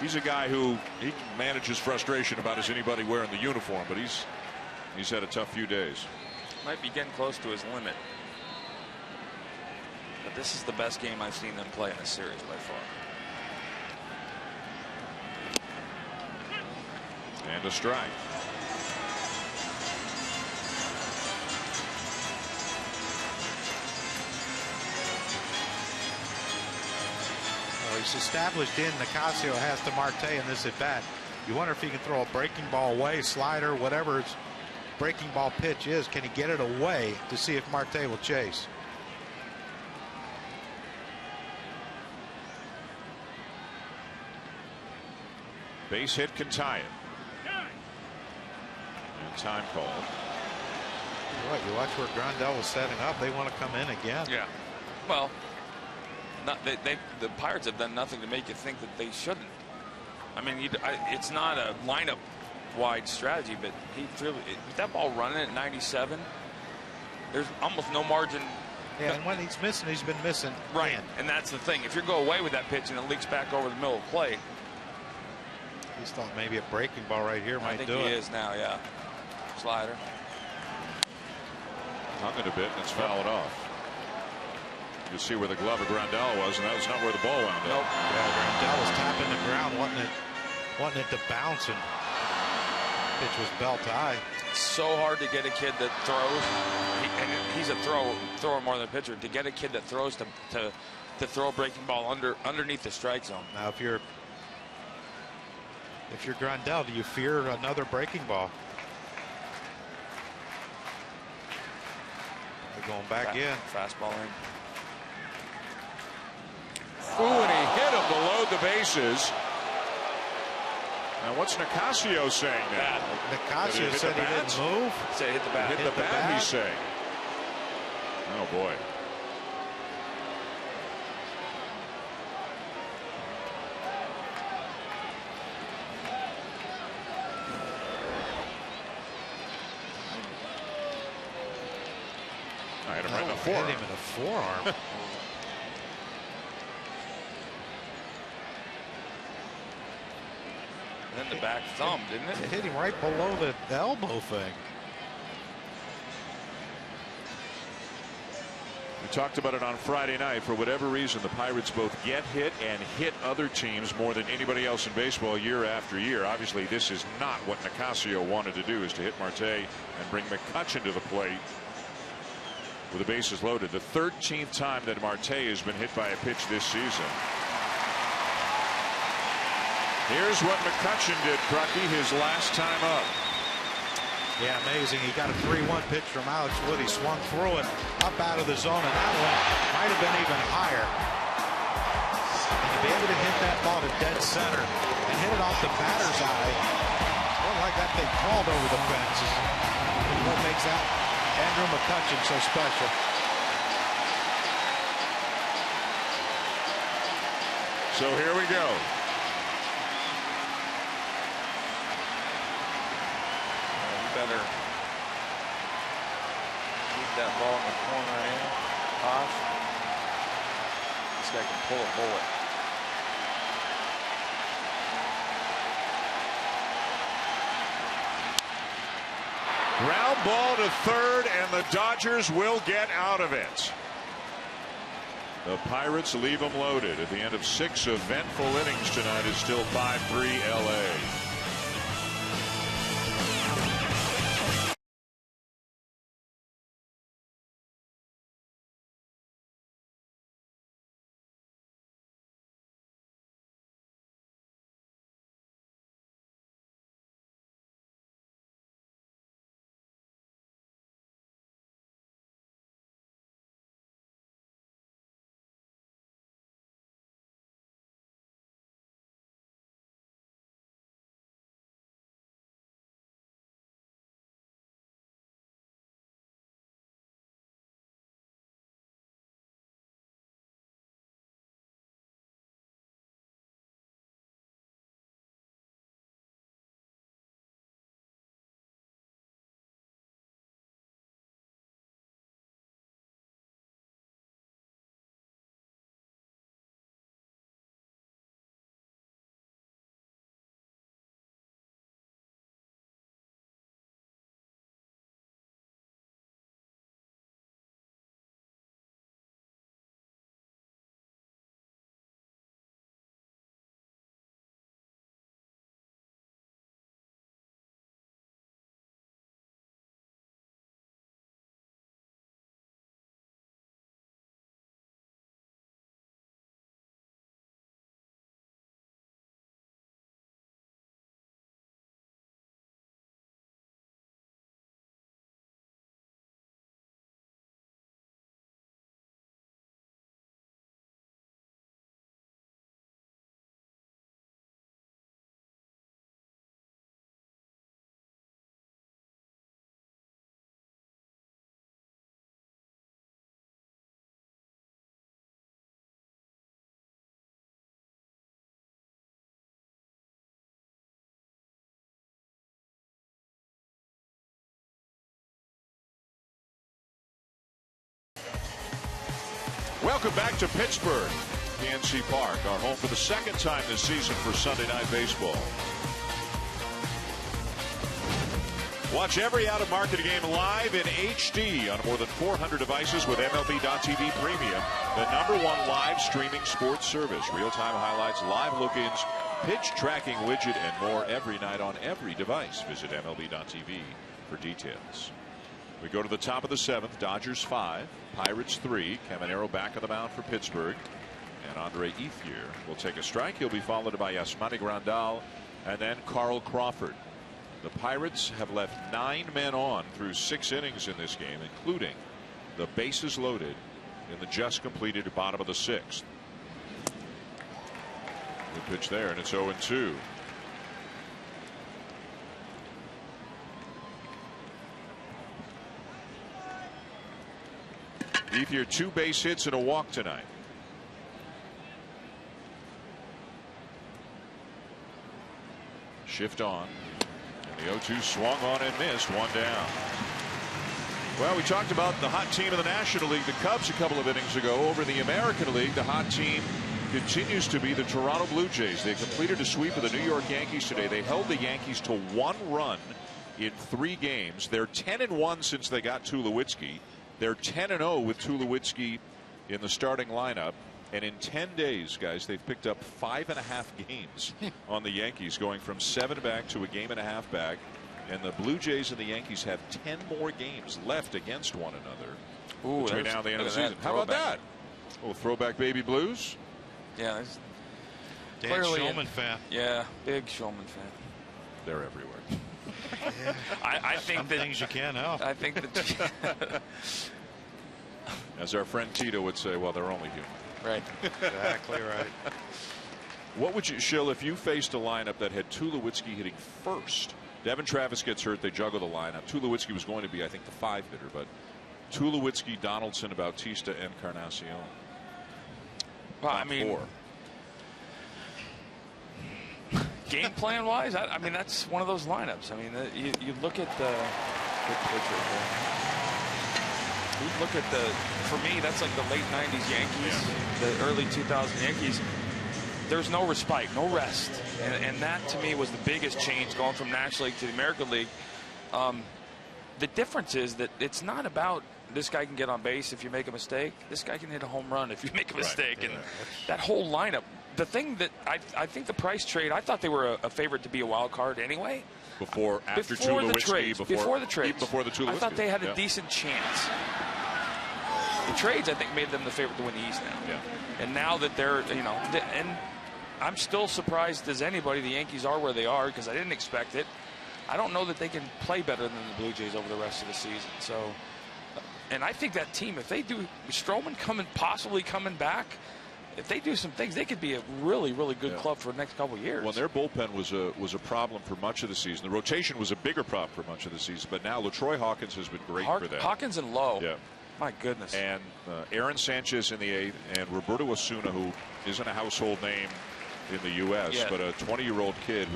He's a guy who he manages frustration about as anybody wearing the uniform, but he's had a tough few days. Might be getting close to his limit. But this is the best game I've seen them play in a series by far. And a strike. Well, he's established in. Nicasio has to Marte in this at bat. You wonder if he can throw a breaking ball away, slider, whatever his breaking ball pitch is. Can he get it away to see if Marte will chase? Base hit can tie it. And time called. You watch where Grandal was setting up. They want to come in again. Yeah. Well, the Pirates have done nothing to make you think that they shouldn't. I mean, it's not a lineup-wide strategy, but with that ball running at 97, there's almost no margin. Yeah, and when he's missing, he's been missing. Right, and that's the thing. If you go away with that pitch and it leaks back over the middle of the plate. He's thought maybe a breaking ball right here might do it. I think he is now, yeah. Slider. Hung it a bit, and it's fouled off. You see where the glove of Grandal was, and that was not where the ball wound up. Nope. Yeah, Grandal was tapping the ground, wanting it to bounce, and pitch was belt high. It's so hard to get a kid that throws. He's a thrower more than a pitcher. To get a kid that throws to throw a breaking ball underneath the strike zone. Now, if you're Grandal, do you fear another breaking ball? They're going back in. Fastball in. Ooh, and he hit him to load the bases. Now, what's Nicasio saying now? Nicasio said he didn't move. Said hit the bat. Hit the bat, he's saying. Oh, boy. I hit him right in the forearm. Hit him in the forearm. And then the back thumb, didn't it? It hit him right below the elbow thing. We talked about it on Friday night. For whatever reason, the Pirates both get hit and hit other teams more than anybody else in baseball year after year. Obviously, this is not what Nicasio wanted to do, is to hit Marte and bring McCutchen to the plate with the bases loaded. The 13th time that Marte has been hit by a pitch this season. Here's what McCutchen did, Crucky, his last time up. Yeah, amazing. He got a 3-1 pitch from Alex Wood. He swung through it up out of the zone, and that one might have been even higher. And to be able to hit that ball to dead center and hit it off the batter's eye, well, like that thing crawled over the fence, is what makes that Andrew McCutchen so special. So here we go. Better keep that ball in the corner in. Toss. This guy can pull a bullet. Ground ball to third, and the Dodgers will get out of it. The Pirates leave them loaded. At the end of 6 eventful innings tonight, is still 5-3 LA. Welcome back to Pittsburgh, PNC Park, our home for the second time this season for Sunday Night Baseball. Watch every out-of-market game live in HD on more than 400 devices with MLB.TV Premium, the #1 live streaming sports service. Real-time highlights, live look-ins, pitch tracking widget, and more every night on every device. Visit MLB.TV for details. We go to the top of the 7th. Dodgers 5, Pirates 3. Caminero back on the mound for Pittsburgh. And Andre Ethier will take a strike. He'll be followed by Yasmani Grandal and then Carl Crawford. The Pirates have left 9 men on through 6 innings in this game, including the bases loaded in the just completed bottom of the 6th. Good pitch there, and it's 0-2. Ethier 2 base hits and a walk tonight. Shift on. And the 0-2 swung on and missed. 1 down. Well, we talked about the hot team in the National League, the Cubs, a couple of innings ago. Over in the American League, the hot team continues to be the Toronto Blue Jays. They completed a sweep of the New York Yankees today. They held the Yankees to 1 run in 3 games. They're 10-1 since they got Tulowitzki. They're 10-0 with Tulowitzki in the starting lineup. And in 10 days, guys, they've picked up 5.5 games on the Yankees, going from 7 back to a game and a half back. And the Blue Jays and the Yankees have 10 more games left against one another between now and the end of the season. How about that? Oh, throwback baby blues. Yeah, Clearly Shulman fan. Yeah, big Shulman fan. They're everywhere. Yeah. I think some that things you can't help. I think that as our friend Tito would say, well, they're only human. Right. Exactly right. What would you, Shill, if you faced a lineup that had Tulowitzki hitting first? Devin Travis gets hurt. They juggle the lineup. Tulowitzki was going to be, I think, the 5 hitter, but Tulowitzki, Donaldson, Bautista, Encarnacion. Well, I mean, 4. Game plan wise, I mean, that's one of those lineups. I mean, you look at the you look at for me, that's like the late 90s Yankees, the early 2000 Yankees. There's no respite, no rest. And that, to me, was the biggest change going from National League to the American League. The difference is that it's not about this guy can get on base if you make a mistake. This guy can hit a home run if you make a mistake. Right. And that whole lineup. The thing that I think the Price trade, I thought they were a favorite to be a wild card anyway. Before the trade. Before the trades. Before the Tulowitzki. I thought they had a decent chance. The trades, I think, made them the favorite to win the East now. Yeah. And now that they're, and I'm still surprised as anybody the Yankees are where they are, because I didn't expect it. I don't know that they can play better than the Blue Jays over the rest of the season. So, and I think that team, if they do, Stroman possibly coming back, if they do some things, they could be a really, really good club for the next couple of years. Well, their bullpen was a problem for much of the season. The rotation was a bigger problem for much of the season, but now LaTroy Hawkins has been great for them. Hawkins and Lowe. Yeah. My goodness. And Aaron Sanchez in the 8th, and Roberto Osuna, who isn't a household name in the U.S., but a 20-year-old kid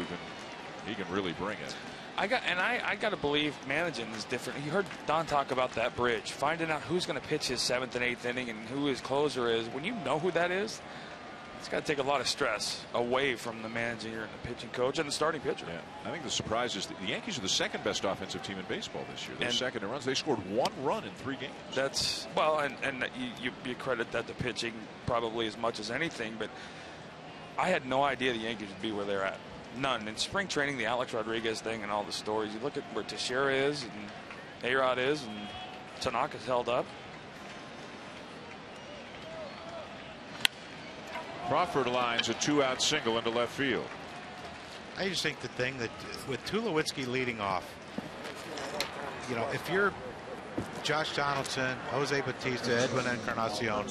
he can really bring it. I got to believe managing is different. You heard Don talk about that bridge, finding out who's going to pitch his 7th and 8th inning and who his closer is. When you know who that is, it's got to take a lot of stress away from the manager and the pitching coach and the starting pitcher. Yeah, I think the surprise is the Yankees are the 2nd best offensive team in baseball this year. They're second in runs. They scored 1 run in 3 games. That's and you credit that to pitching probably as much as anything. But I had no idea the Yankees would be where they're at. None. In spring training, the Alex Rodriguez thing and all the stories. You look at where Teixeira is and A-Rod is, and Tanaka's held up. Crawford lines a 2-out single into left field. I just think the thing that with Tulowitzki leading off, if you're Josh Donaldson, Jose Bautista, Edwin Encarnacion,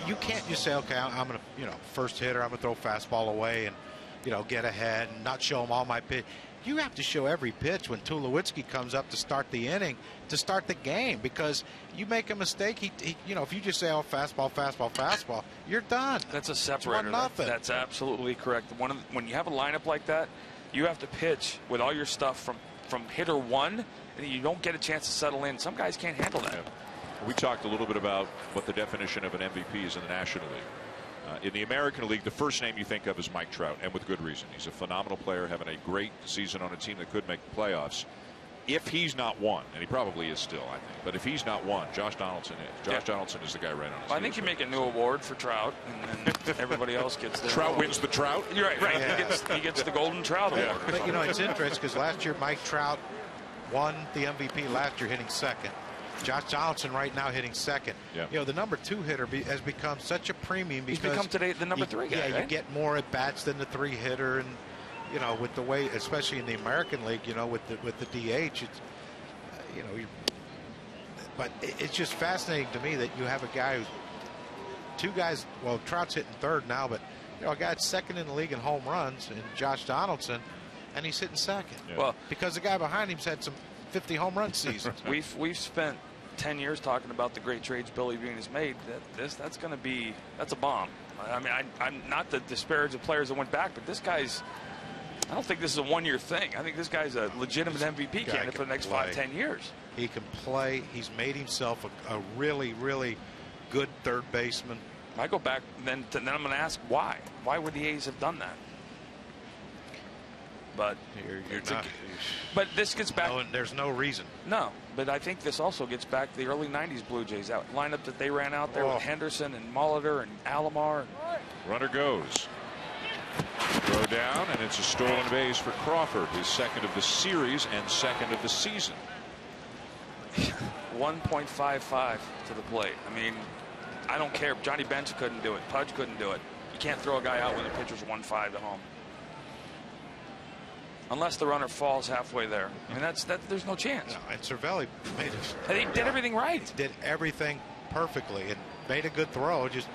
you can't just say, okay, I'm going to, first hitter, I'm going to throw fastball away and, get ahead and not show them all my pitch. You have to show every pitch when Tulowitzki comes up to start the inning, to start the game, because you make a mistake, he if you just say, oh, fastball, fastball, fastball, you're done. That's a separator. Nothing. That's absolutely correct. When you have a lineup like that, you have to pitch with all your stuff from hitter 1, and you don't get a chance to settle in. Some guys can't handle that. Yeah. We talked a little bit about what the definition of an MVP is in the National League. In the American League, the first name you think of is Mike Trout, and with good reason. He's a phenomenal player, having a great season on a team that could make the playoffs. If he's not one, and he probably is still, I think, but if he's not one, Josh Donaldson is. Josh Donaldson is the guy right on his I think you make a new award for Trout, and then everybody else gets their Trout wins the Trout? You're right. Yeah. He gets the Golden Trout Award. But, it's interesting because last year Mike Trout won the MVP last year hitting 2nd. Josh Donaldson right now hitting 2nd. Yeah. The number 2 hitter has become such a premium because he's become today the number 3 guy. Yeah, you get more at bats than the 3 hitter, and with the way, especially in the American League, with the DH, it's but it's just fascinating to me that you have a guy who's 2 guys. Well, Trout's hitting 3rd now, but a guy that's 2nd in the league in home runs, and Josh Donaldson, and he's hitting 2nd. Yeah. Well, because the guy behind him's had some 50 home run seasons. We've spent 10 years talking about the great trades Billy Beane has made. That's a bomb. I mean, I'm not to disparage the players that went back, but this guy's. I don't think this is a 1-year thing. I think this guy's a legitimate MVP candidate for the next 5-10 years. He can play. He's made himself a really, really good 3rd baseman. I go back, then I'm going to ask why. Why would the A's have done that? But you're not. But this gets back. No, there's no reason. No, but I think this also gets back to the early '90s Blue Jays lineup that they ran out there with Henderson and Molitor and Alomar. Runner goes. Throw down, and it's a stolen base for Crawford, his second of the series and second of the season. 1.55 to the plate. I mean, I don't care. Johnny Bench couldn't do it. Pudge couldn't do it. You can't throw a guy out when the pitcher's 1-5 to home. Unless the runner falls halfway there. I mean, there's no chance. No, and Cervelli made it. He did everything right. Did everything perfectly. It made a good throw. Just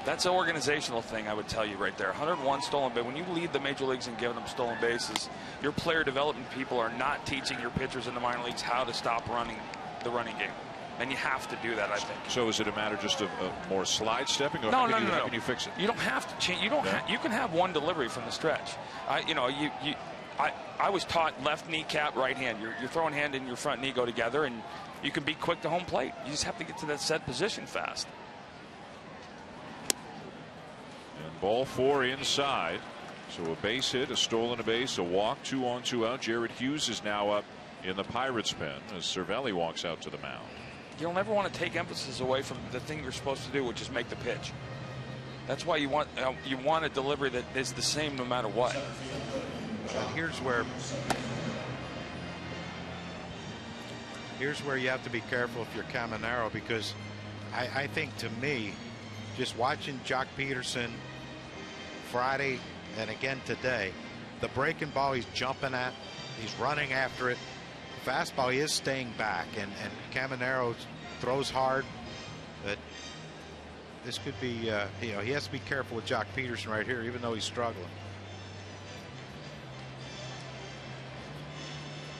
that's an organizational thing, I would tell you right there. 101 stolen base. When you lead the major leagues in giving them stolen bases, your player development people are not teaching your pitchers in the minor leagues how to stop the running game. And you have to do that, I think. So is it a matter just of more slide stepping? Or no. How can you fix it? You don't have to change. You don't. You can have one delivery from the stretch. I was taught left kneecap, right hand. Your throwing hand and your front knee go together, and you can be quick to home plate. You just have to get to that set position fast. And ball 4 inside. So a base hit, a stolen base, a walk, 2 on, 2 out. Jared Hughes is now up in the Pirates' pen as Cervelli walks out to the mound. You'll never want to take emphasis away from the thing you're supposed to do, which is make the pitch. That's why you want a delivery that is the same no matter what. And here's where you have to be careful if you're Caminero, because I think, to me, just watching Jock Peterson Friday and again today, the breaking ball he's jumping at, he's running after it. Fastball, he is staying back, and Caminero throws hard, but this could be, he has to be careful with Jock Peterson right here, even though he's struggling.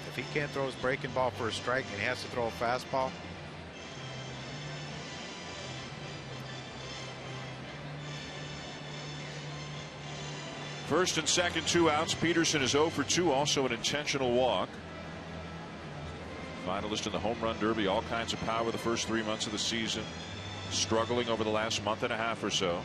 If he can't throw his breaking ball for a strike and he has to throw a fastball. First and second, 2 outs. Peterson is 0 for 2, also an intentional walk. Finalist in the home run derby, all kinds of power the first 3 months of the season, struggling over the last month and a half or so.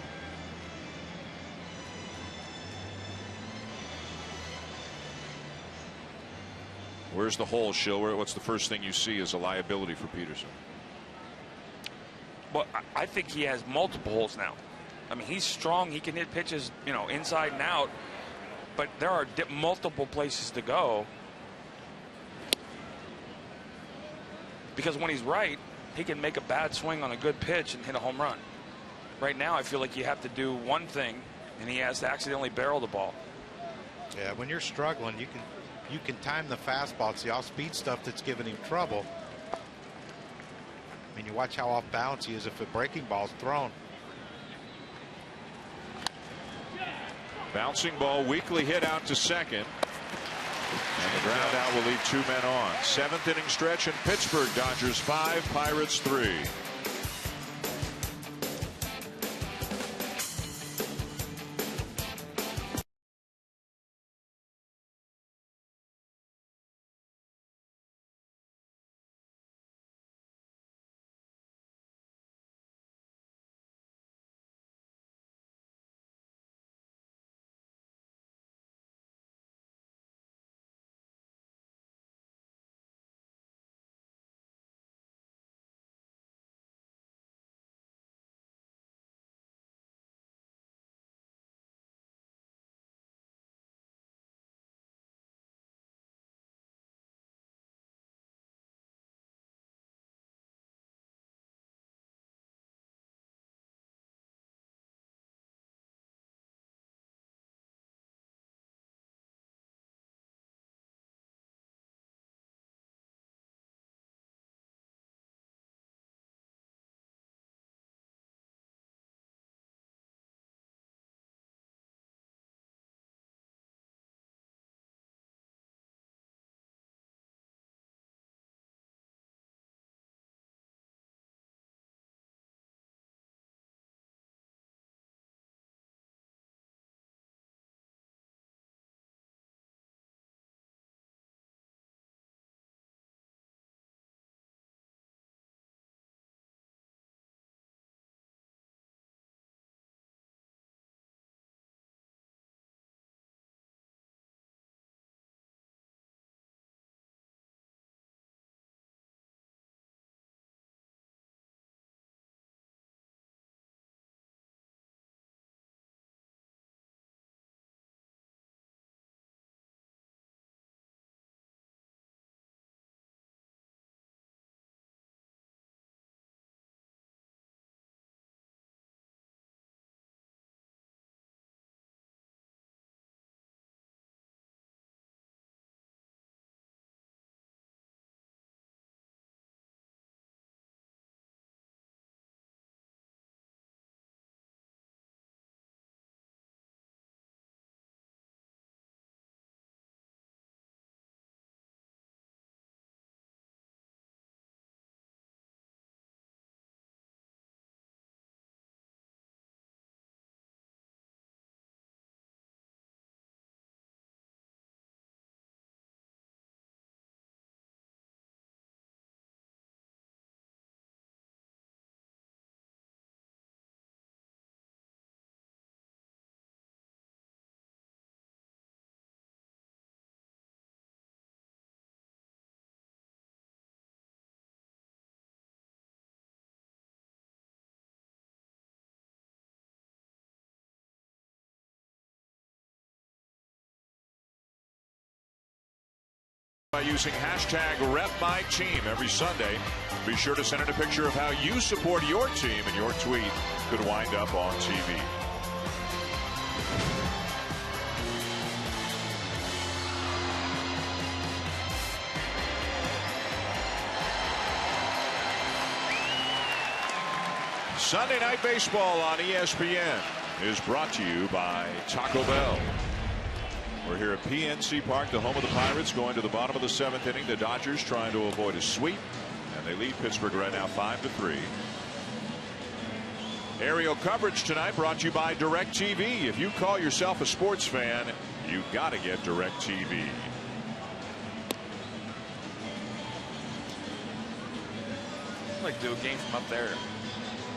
Where's the hole, Schiller? What's the first thing you see as a liability for Peterson? Well, I think he has multiple holes now. I mean, he's strong. He can hit pitches, inside and out, but there are multiple places to go. Because when he's right, he can make a bad swing on a good pitch and hit a home run. Right now, I feel like you have to do one thing, and he has to accidentally barrel the ball. Yeah, when you're struggling, you can time the fastball. It's the off-speed stuff that's giving him trouble. I mean, you watch how off balance he is if a breaking ball's thrown. Bouncing ball, weakly hit out to second. And the ground out will leave 2 men on. 7th inning stretch in Pittsburgh. Dodgers 5, Pirates 3. by using #RepMyTeam every Sunday. Be sure to send in a picture of how you support your team, and your tweet could wind up on TV. Sunday Night Baseball on ESPN is brought to you by Taco Bell. We're here at PNC Park, the home of the Pirates, going to the bottom of the 7th inning. The Dodgers trying to avoid a sweep, and they lead Pittsburgh right now 5-3. Aerial coverage tonight brought to you by DirecTV. If you call yourself a sports fan, you got to get DirecTV. I'd like to do a game from up there.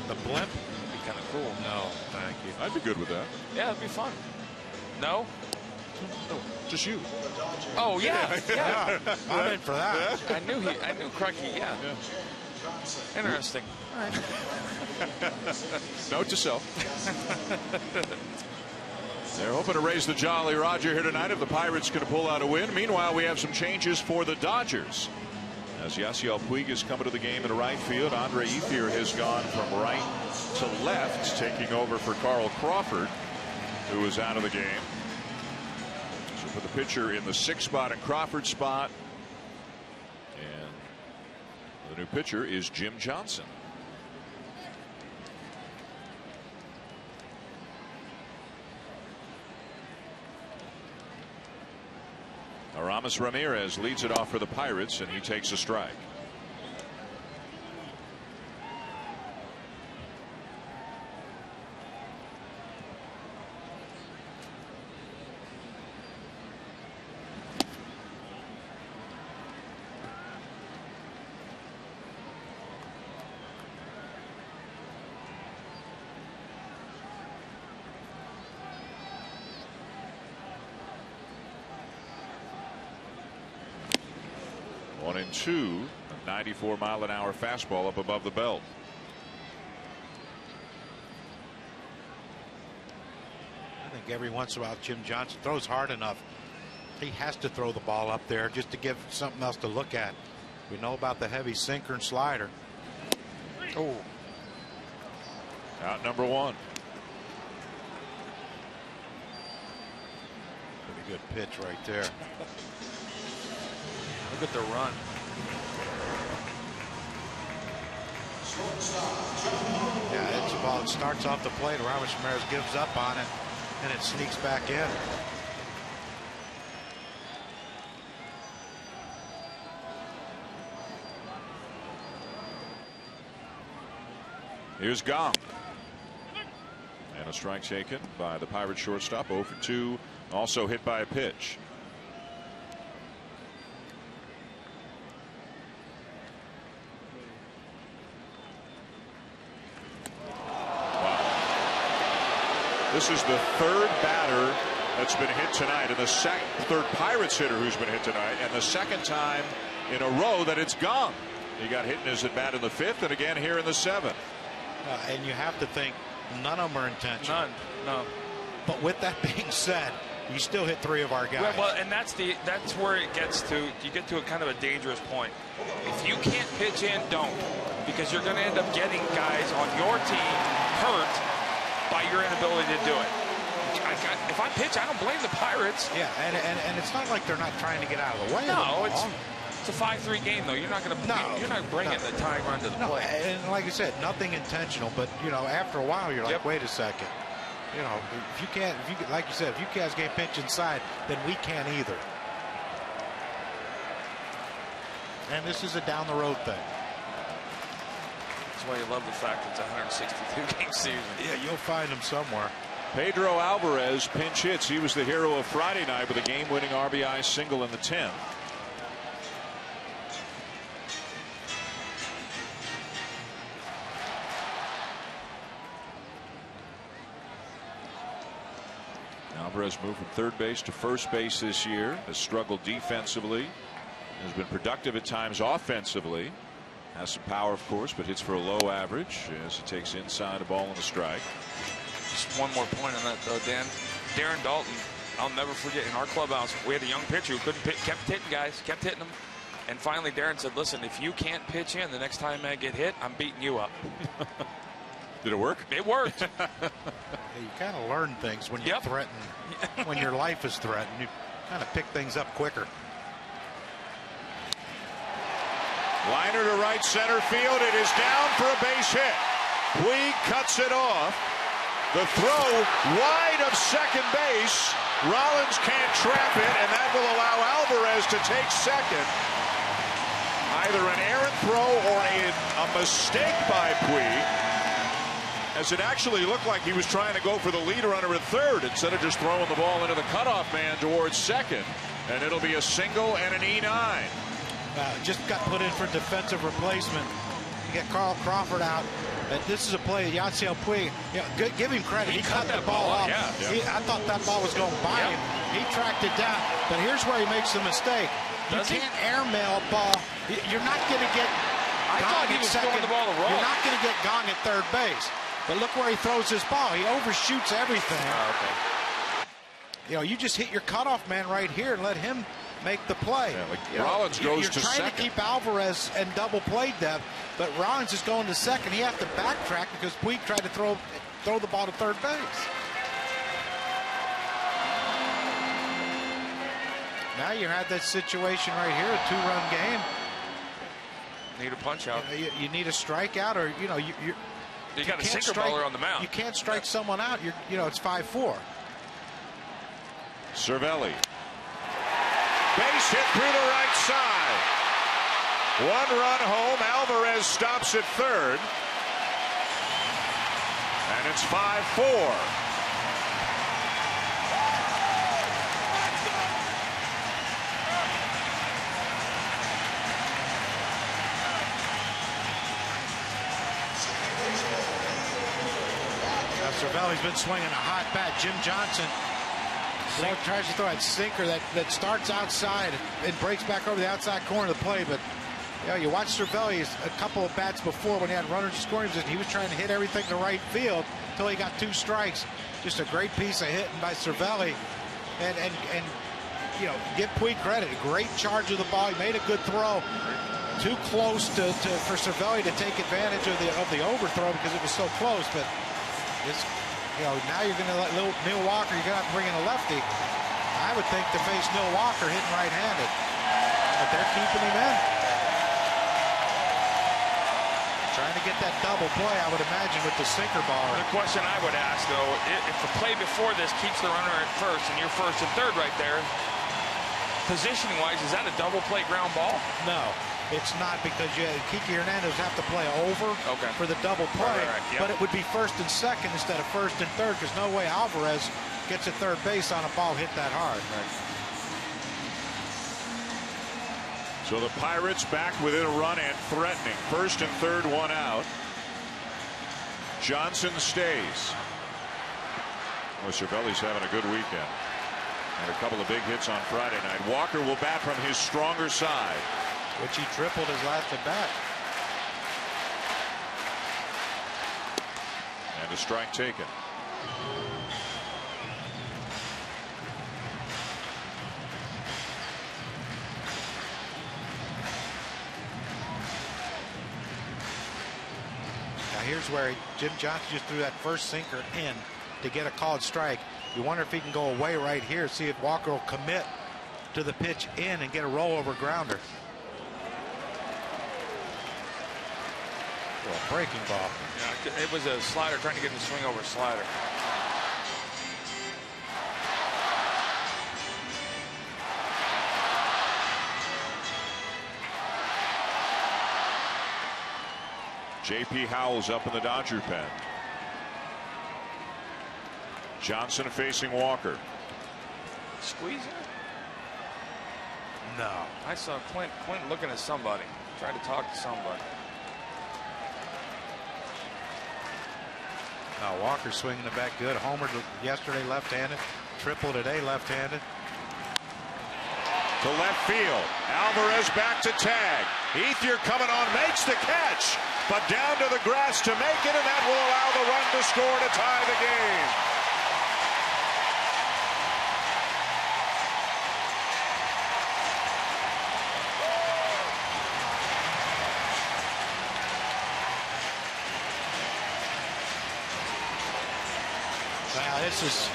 The blimp? Be kind of cool. No, thank you. I'd be good with that. Yeah, it'd be fun. No? No, just you. Oh yeah, yeah. I'm in for that. I knew Crucky. Yeah. Interesting. All right. Note to self. They're hoping to raise the Jolly Roger here tonight if the Pirates can pull out a win. Meanwhile, we have some changes for the Dodgers. As Yasiel Puig has come into the game in right field, Andre Ethier has gone from right to left, taking over for Carl Crawford, who is out of the game. So put the pitcher in the 6th spot and Crawford spot. And the new pitcher is Jim Johnson. Aramis Ramirez leads it off for the Pirates, and he takes a strike. One and two, a 94-mile-an-hour fastball up above the belt. I think every once in a while Jim Johnson throws hard enough. He has to throw the ball up there just to give something else to look at. We know about the heavy sinker and slider. Oh. Out number 1. Pretty good pitch right there. Look at the run. Yeah, it's a ball. It starts off the plate. Aramis Ramirez gives up on it, and it sneaks back in. Here's Gong. And a strike taken by the Pirates shortstop. 0 for 2. Also hit by a pitch. This is the 3rd batter that's been hit tonight, and the 3rd Pirates hitter who's been hit tonight, and the 2nd time in a row that it's gone. He got hit in his at bat in the 5th, and again here in the 7th. And you have to think none of them are intentional. None. No. But with that being said, you still hit 3 of our guys. Well, and that's where it gets to. You get to a kind of a dangerous point. If you can't pitch in, don't, because you're going to end up getting guys on your team hurt by your inability to do it. If I pitch, I don't blame the Pirates. Yeah, and it's not like they're not trying to get out of the way. No, it's a 5-3 game though. You're not going to. No, you're not bringing the tying run to the plate. And like I said, nothing intentional. But you know, after a while, you're like, wait a second. You know, if you can't, like you said, if you guys can't pitch inside, then we can't either. And this is a down the road thing. That's why you love the fact it's a 162-game season. Yeah, you'll find them somewhere. Pedro Alvarez pinch hits. He was the hero of Friday night with a game-winning RBI single in the 10th. Alvarez moved from 3rd base to 1st base this year. Has struggled defensively. Has been productive at times offensively. Has some power, of course, but hits for a low average as he takes inside a ball and a strike. Just one more point on that, though, Dan. Darren Daulton I'll never forget, in our clubhouse, we had a young pitcher who couldn't pitch, kept hitting guys, kept hitting them. And finally, Darren said, listen, if you can't pitch in the next time I get hit, I'm beating you up. Did it work? It worked. You kind of learn things when you're threatened. When your life is threatened, you kind of pick things up quicker. Liner to right center field. It is down for a base hit. Puig cuts it off. The throw wide of second base. Rollins can't trap it, and that will allow Alvarez to take second. Either an errant throw or a mistake by Puig, as it actually looked like he was trying to go for the lead runner at third instead of just throwing the ball into the cutoff man towards second. And it'll be a single and an E9. Just got put in for defensive replacement. You get Carl Crawford out. But this is a play. Yasiel Puig, give him credit. He cut the ball off. I thought that ball was going by him. He tracked it down. But here's where he makes the mistake. You can't airmail a ball. You're not going to get Gong at second. You're not going to get Gong at third base. But look where he throws his ball. He overshoots everything. You just hit your cutoff man right here and let him make the play. Rollins goes to second. You're trying to keep Alvarez and double play depth, but Rollins is going to second. He has to backtrack because Puig tried to throw the ball to third base. Now you have that situation right here, a two-run game. Need a punch out. You need a strikeout, or you got a sinker baller on the mound. You can't strike someone out. It's 5-4. Cervelli. Base hit through the right side. One run home. Alvarez stops at third. And it's 5-4. Cervelli's been swinging a hot bat. Jim Johnson tries to throw that sinker that starts outside and breaks back over the outside corner of the plate. But you watch Cervelli a couple of bats before when he had runners in scoring position. He was trying to hit everything to right field until he got 2 strikes. Just a great piece of hitting by Cervelli. And give Puig credit. A great charge of the ball. He made a good throw. Too close for Cervelli to take advantage of the overthrow because it was so close. But now you're going to let Neil Walker, you're going to have to bring in a lefty. I would think to face Neil Walker hitting right-handed. But they're keeping him in. Trying to get that double play, I would imagine, with the sinker ball. The question I would ask, though, if the play before this keeps the runner at first and you're first and third right there, positioning-wise, is that a double play ground ball? No. It's not, because Kiki Hernandez have to play over for the double play, but it would be first and second instead of first and third, because no way Alvarez gets at third base on a ball hit that hard. So the Pirates back within a run and threatening. First and third, one out. Johnson stays. Cervelli's having a good weekend. And a couple of big hits on Friday night. Walker will bat from his stronger side, which he tripled his last at bat. And a strike taken. Now here's where Jim Johnson just threw that first sinker in to get a called strike. You wonder if he can go away right here, see if Walker will commit to the pitch in and get a rollover grounder. Breaking ball. Yeah, it was a slider, trying to get him to swing over slider. J.P. Howell's up in the Dodger pen. Johnson facing Walker. Squeezing? No. I saw Clint looking at somebody, trying to talk to somebody. Walker swinging the bat good. Homered yesterday left-handed. Triple today left-handed. To left field. Alvarez back to tag. Ethier coming on, makes the catch, but down to the grass to make it, and that will allow the run to score to tie the game. Now, this is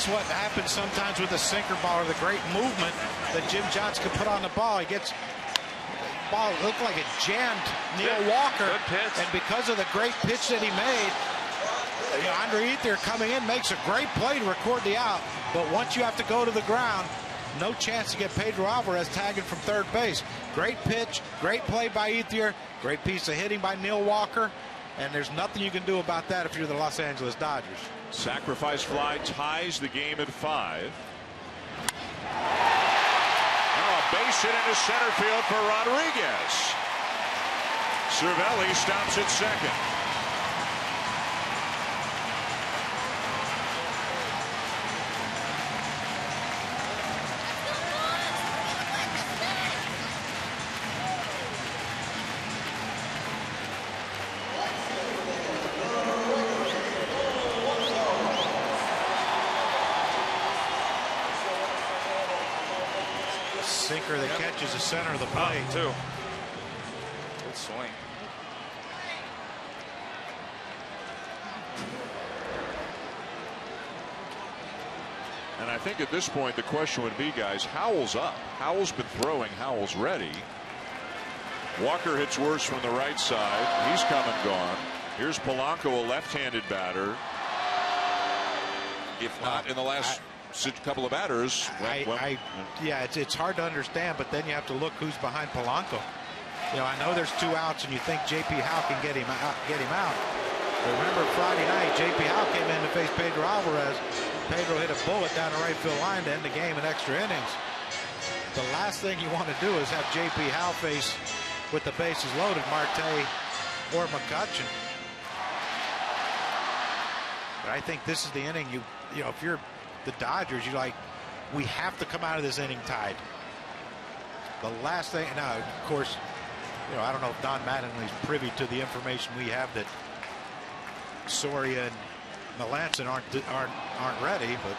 what happens sometimes with a sinker ball or the great movement that Jim Johnson can put on the ball. He gets the ball looked like it jammed Neil Walker. Good pitch. And because of the great pitch that he made, Andre Ethier coming in makes a great play to record the out. But once you have to go to the ground, no chance to get Pedro Alvarez tagging from third base. Great pitch, great play by Ethier, great piece of hitting by Neil Walker, and there's nothing you can do about that if you're the Los Angeles Dodgers. Sacrifice fly ties the game at 5. Now a base hit into center field for Rodriguez. Cervelli stops at second. Sinker that catches the center of the plate. Too. Good swing. And I think at this point the question would be, guys, Howell's up. Howell's been throwing. Howell's ready. Walker hits worse from the right side. He's come and gone. Here's Polanco, a left-handed batter. If not in the last couple of batters. Yeah, it's hard to understand, but then you have to look who's behind Polanco. I know there's 2 outs, and you think J.P. Howe can get him out. But remember Friday night, J.P. Howe came in to face Pedro Alvarez. Pedro hit a bullet down the right field line to end the game in extra innings. The last thing you want to do is have J.P. Howe face, with the bases loaded, Marte or McCutchen. But I think this is the inning. If you're the Dodgers, you're like, we have to come out of this inning tied. The last thing, now of course, I don't know if Don Mattingly is privy to the information we have that Soria and Melanson aren't ready, but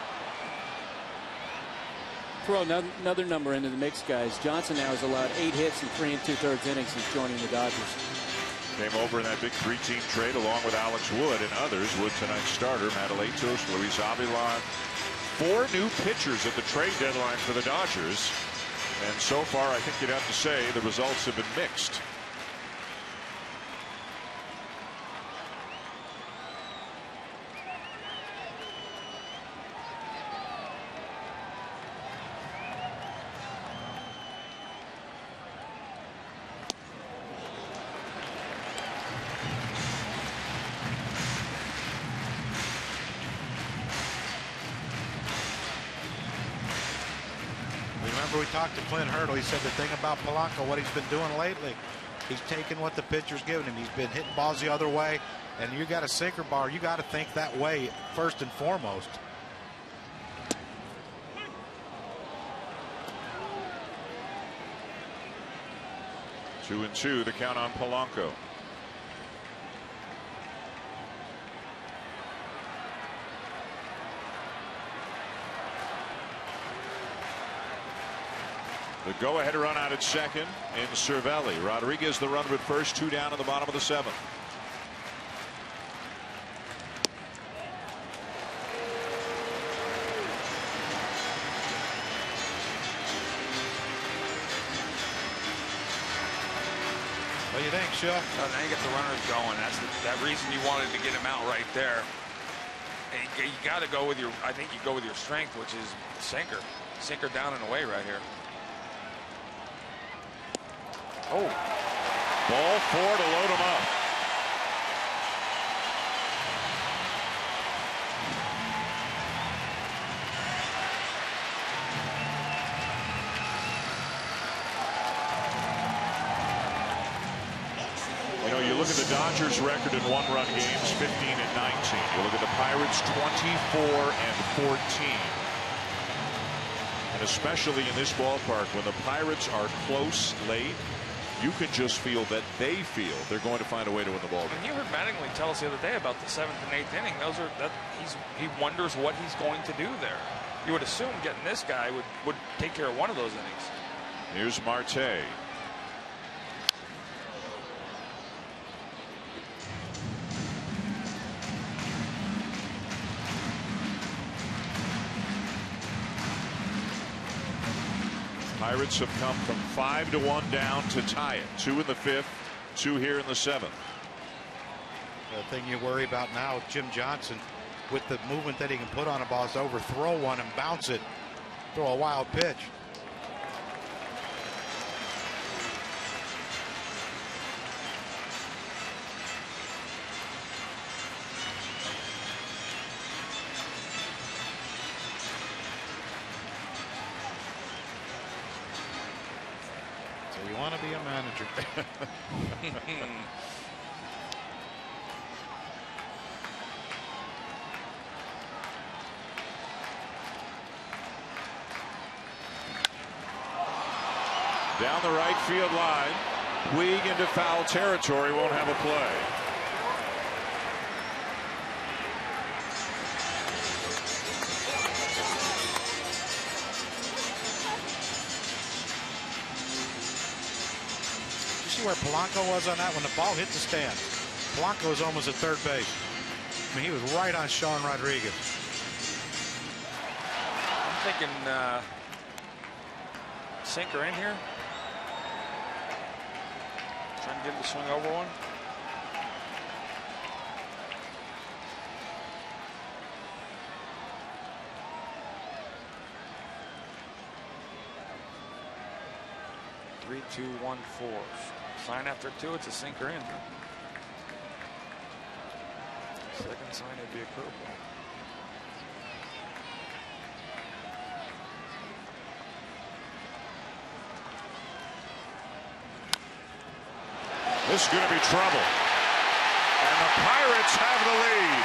throw another number into the mix, guys. Johnson now has allowed 8 hits in 3 2/3 innings since joining the Dodgers. Came over in that big 3-team trade along with Alex Wood and others. Wood tonight's starter, Madeletos, Luis Avila. 4 new pitchers at the trade deadline for the Dodgers. And so far, I think you'd have to say the results have been mixed. We talked to Clint Hurdle. He said the thing about Polanco, what he's been doing lately, he's taking what the pitcher's giving him. He's been hitting balls the other way, and you got a sinker ball. You got to think that way first and foremost. Two and two, the count on Polanco. The go-ahead run out at second in Cervelli. Rodriguez the runner at first, 2 down in the bottom of the 7th. What do you think, Shell? Oh, now you get the runners going. That's that reason you wanted to get him out right there. And you got to go with your. I think you go with your strength, which is sinker down and away right here. Oh, ball 4 to load him up. You look at the Dodgers record in 1-run games, 15 and 19. You look at the Pirates, 24 and 14. And especially in this ballpark, when the Pirates are close late, you can just feel that they feel they're going to find a way to win the ball game. And you heard Mattingly tell us the other day about the 7th and 8th inning. He wonders what he's going to do there. You would assume getting this guy would take care of one of those innings. Here's Marte. Pirates have come from 5-1 down to tie it. 2 in the 5th, 2 here in the 7th. The thing you worry about now, Jim Johnson, with the movement that he can put on a ball, is to overthrow one and bounce it, throw a wild pitch. So you want to be a manager. Down the right field line. Puig into foul territory, won't have a play. You see where Polanco was on that when the ball hit the stand? Polanco was almost at third base. I mean, he was right on Sean Rodriguez. I'm thinking sinker in here. Trying to get him to swing over one. Three, 2, 1, 4. Sign after 2, it's a sinker in. Second sign, it'd be a curveball. This is going to be trouble. And the Pirates have the lead.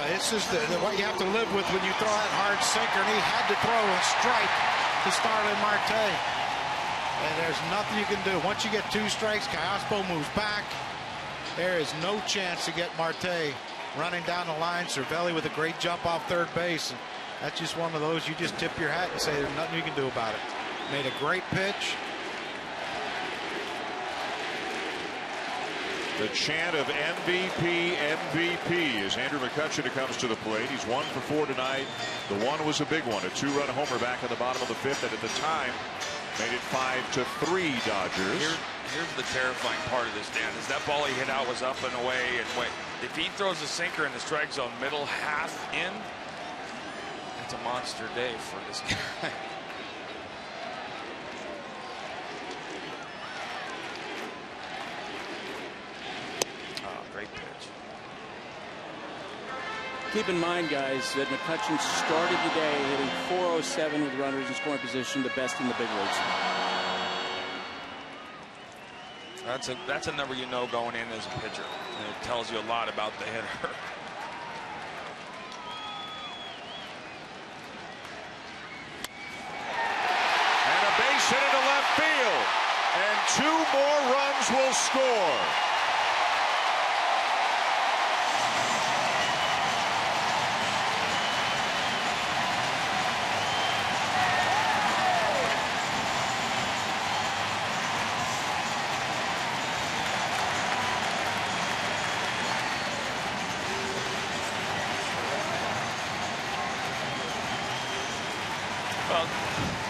This is what you have to live with when you throw that hard sinker, and he had to throw a strike to Starling Marte. And there's nothing you can do. Once you get 2 strikes, Callaspo moves back. There is no chance to get Marte running down the line. Cervelli with a great jump off third base. And that's just one of those you just tip your hat and say there's nothing you can do about it. Made a great pitch. The chant of MVP, MVP as Andrew McCutchen comes to the plate. He's 1 for 4 tonight. The one was a big one, a 2-run homer back in the bottom of the 5th, and at the time made it 5-3 Dodgers. Here's the terrifying part of this, Dan, is that ball he hit out was up and away, and if he throws a sinker in the strike zone middle half in, it's a monster day for this guy. Great pitch. Keep in mind, guys, that McCutchen started the day hitting .407 with runners in scoring position, the best in the big leagues. That's a number you know going in as a pitcher. And it tells you a lot about the hitter. And a base hit into left field. And 2 more runs will score.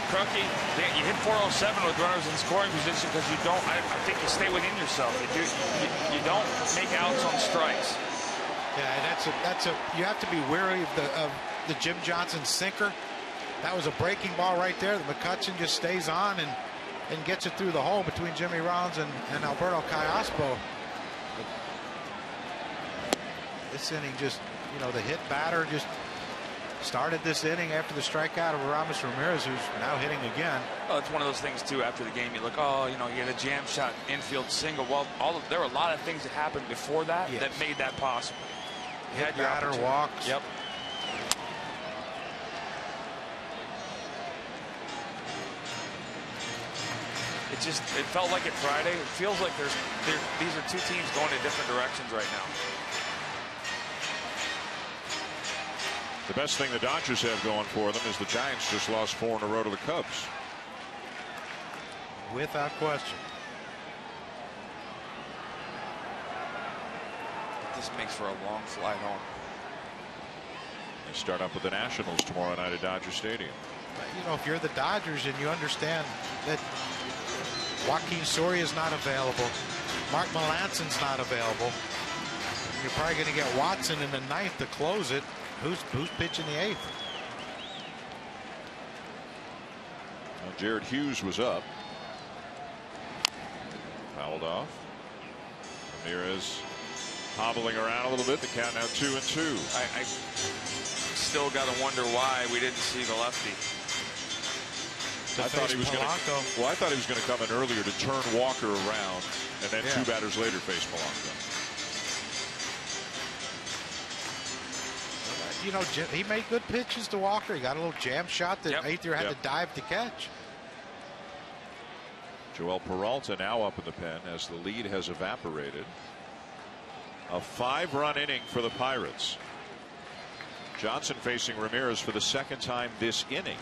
Crookie, you hit .407 with runners in scoring position because you don't. I think you stay within yourself. You don't make outs on strikes. Yeah, you have to be wary of the Jim Johnson sinker. That was a breaking ball right there. The McCutchen just stays on and gets it through the hole between Jimmy Rollins and Alberto Callaspo. This inning just, the hit batter just started this inning after the strikeout of Aramis Ramirez, who's now hitting again. Well, it's one of those things too. After the game, you look, he had a jam shot infield single. Well, there were a lot of things that happened before that that made that possible. Hit batter, walks. Yep. it felt like it Friday. It feels like these are two teams going in different directions right now. The best thing the Dodgers have going for them is the Giants just lost 4 in a row to the Cubs. Without question. This makes for a long flight home. They start up with the Nationals tomorrow night at Dodger Stadium. You know, if you're the Dodgers and you understand that Joaquin Soria is not available, Mark Melanson's not available, you're probably going to get Watson in the 9th to close it. Who's pitching the 8th? Well, Jared Hughes was up. Fouled off. Ramirez hobbling around a little bit. The count now 2-2. I still got to wonder why we didn't see the lefty. I thought he was going to. Well, I thought he was going to come in earlier to turn Walker around, and then 2 batters later face Polanco. You know, he made good pitches to Walker. He got a little jam shot that Aether had to dive to catch. Joel Peralta now up in the pen as the lead has evaporated. A 5-run inning for the Pirates. Johnson facing Ramirez for the 2nd time this inning.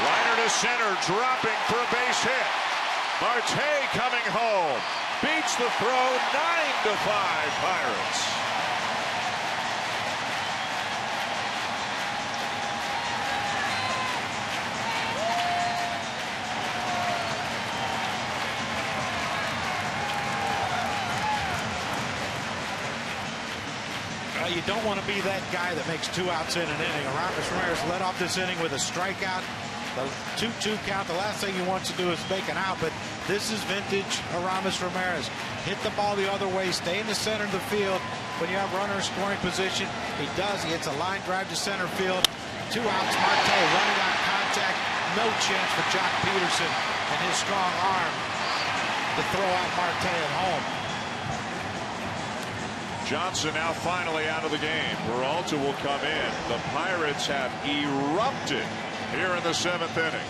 Liner to center, dropping for a base hit. Marte coming home. Beats the throw, 9-5 Pirates. You don't want to be that guy that makes 2 outs in an inning. Ramirez led off this inning with a strikeout. The 2-2 count. The last thing he wants to do is make an out, but this is vintage Aramis Ramirez. Hit the ball the other way, stay in the center of the field. When you have runner in scoring position, he does. He hits a line drive to center field. 2 outs. Marte running on contact. No chance for Jock Peterson and his strong arm to throw out Marte at home. Johnson now finally out of the game. Peralta will come in. The Pirates have erupted here in the 7th inning.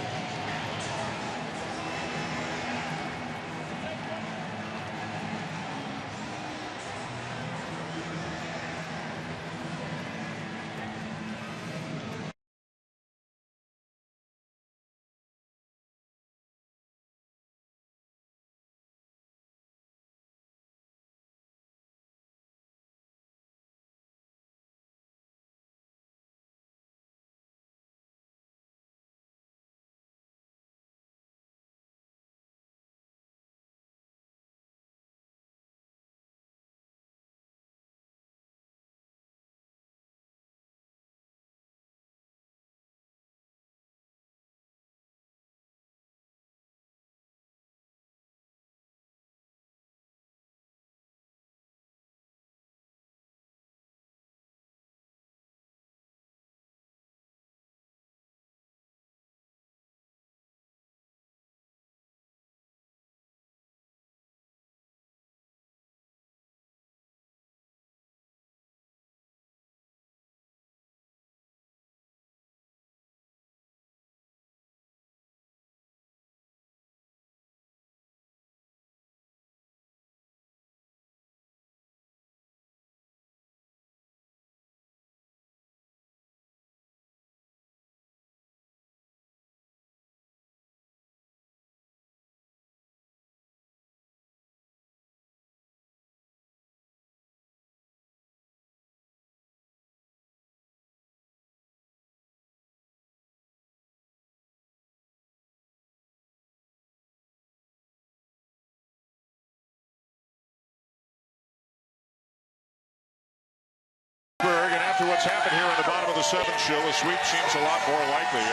And after what's happened here in the bottom of the 7th, show, a sweep seems a lot more likely.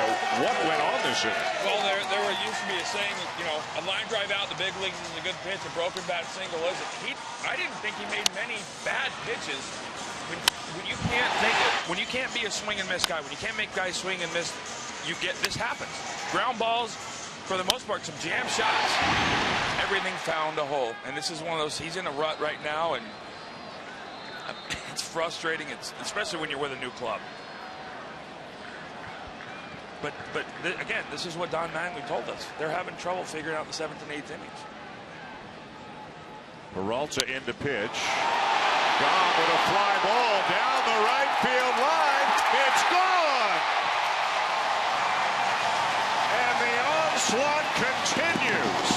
What went on this inning? Well, there used to be a saying, you know, a line drive out the big leagues is a good pitch, a broken bat single isn't. I didn't think he made many bad pitches. When you can't make it, when you can't be a swing and miss guy, when you can't make guys swing and miss, this happens. Ground balls, for the most part, some jam shots. Everything found a hole, and this is one of those. He's in a rut right now, and it's frustrating. It's especially when you're with a new club. Again, this is what Don Mattingly told us. They're having trouble figuring out the 7th and 8th innings. Peralta into pitch. Gone with a fly ball down the right field line. It's gone. And the onslaught continues.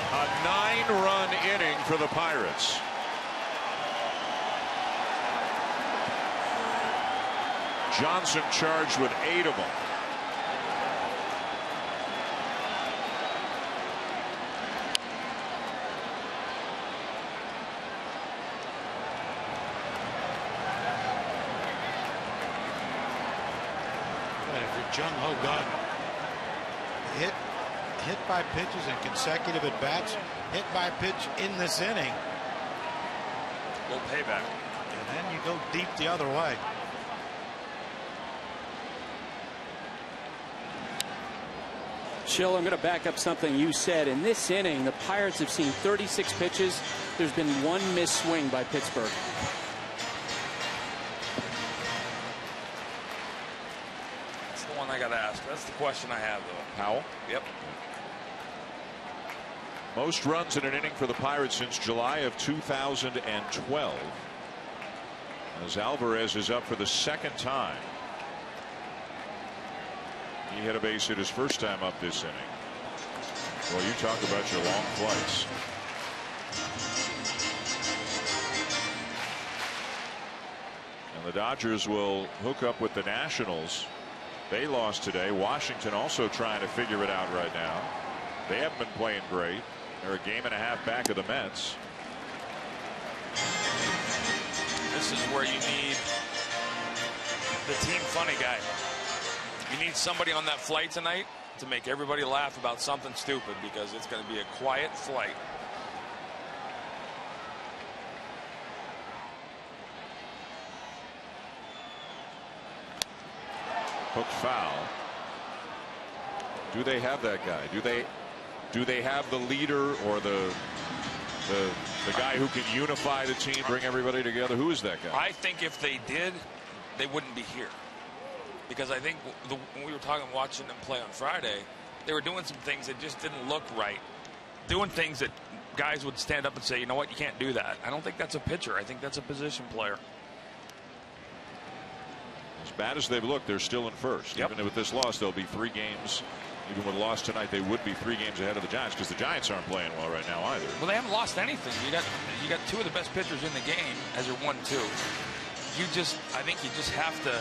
A 9-run inning for the Pirates. Johnson charged with 8 of them. Jung Ho Gun hit by pitches and consecutive at bats, hit by pitch in this inning. Little payback. And then you go deep the other way. Chill, I'm going to back up something you said. In this inning, the Pirates have seen 36 pitches. There's been 1 missed swing by Pittsburgh. That's the one I got to ask. That's the question I have, though. Howell? Yep. Most runs in an inning for the Pirates since July of 2012. As Alvarez is up for the 2nd time. He hit a base hit his first time up this inning. Well, you talk about your long flights. And the Dodgers will hook up with the Nationals. They lost today. Washington also trying to figure it out right now. They haven't been playing great. They're a game and a half back of the Mets. This is where you need the team funny guy. You need somebody on that flight tonight to make everybody laugh about something stupid, because it's going to be a quiet flight. Hook foul. Do they have that guy? Do they have the leader or the guy who can unify the team, bring everybody together? Who is that guy? I think if they did, they wouldn't be here. Because I think when we were watching them play on Friday, they were doing some things that just didn't look right. Doing things that guys would stand up and say, you know what, you can't do that. I don't think that's a pitcher. I think that's a position player. As bad as they've looked, they're still in first. Yep. Even with this loss, they'll be 3 games. Even with a loss tonight, they would be 3 games ahead of the Giants, because the Giants aren't playing well right now either. Well, they haven't lost anything. You got 2 of the best pitchers in the game as your 1-2. I think you just have to.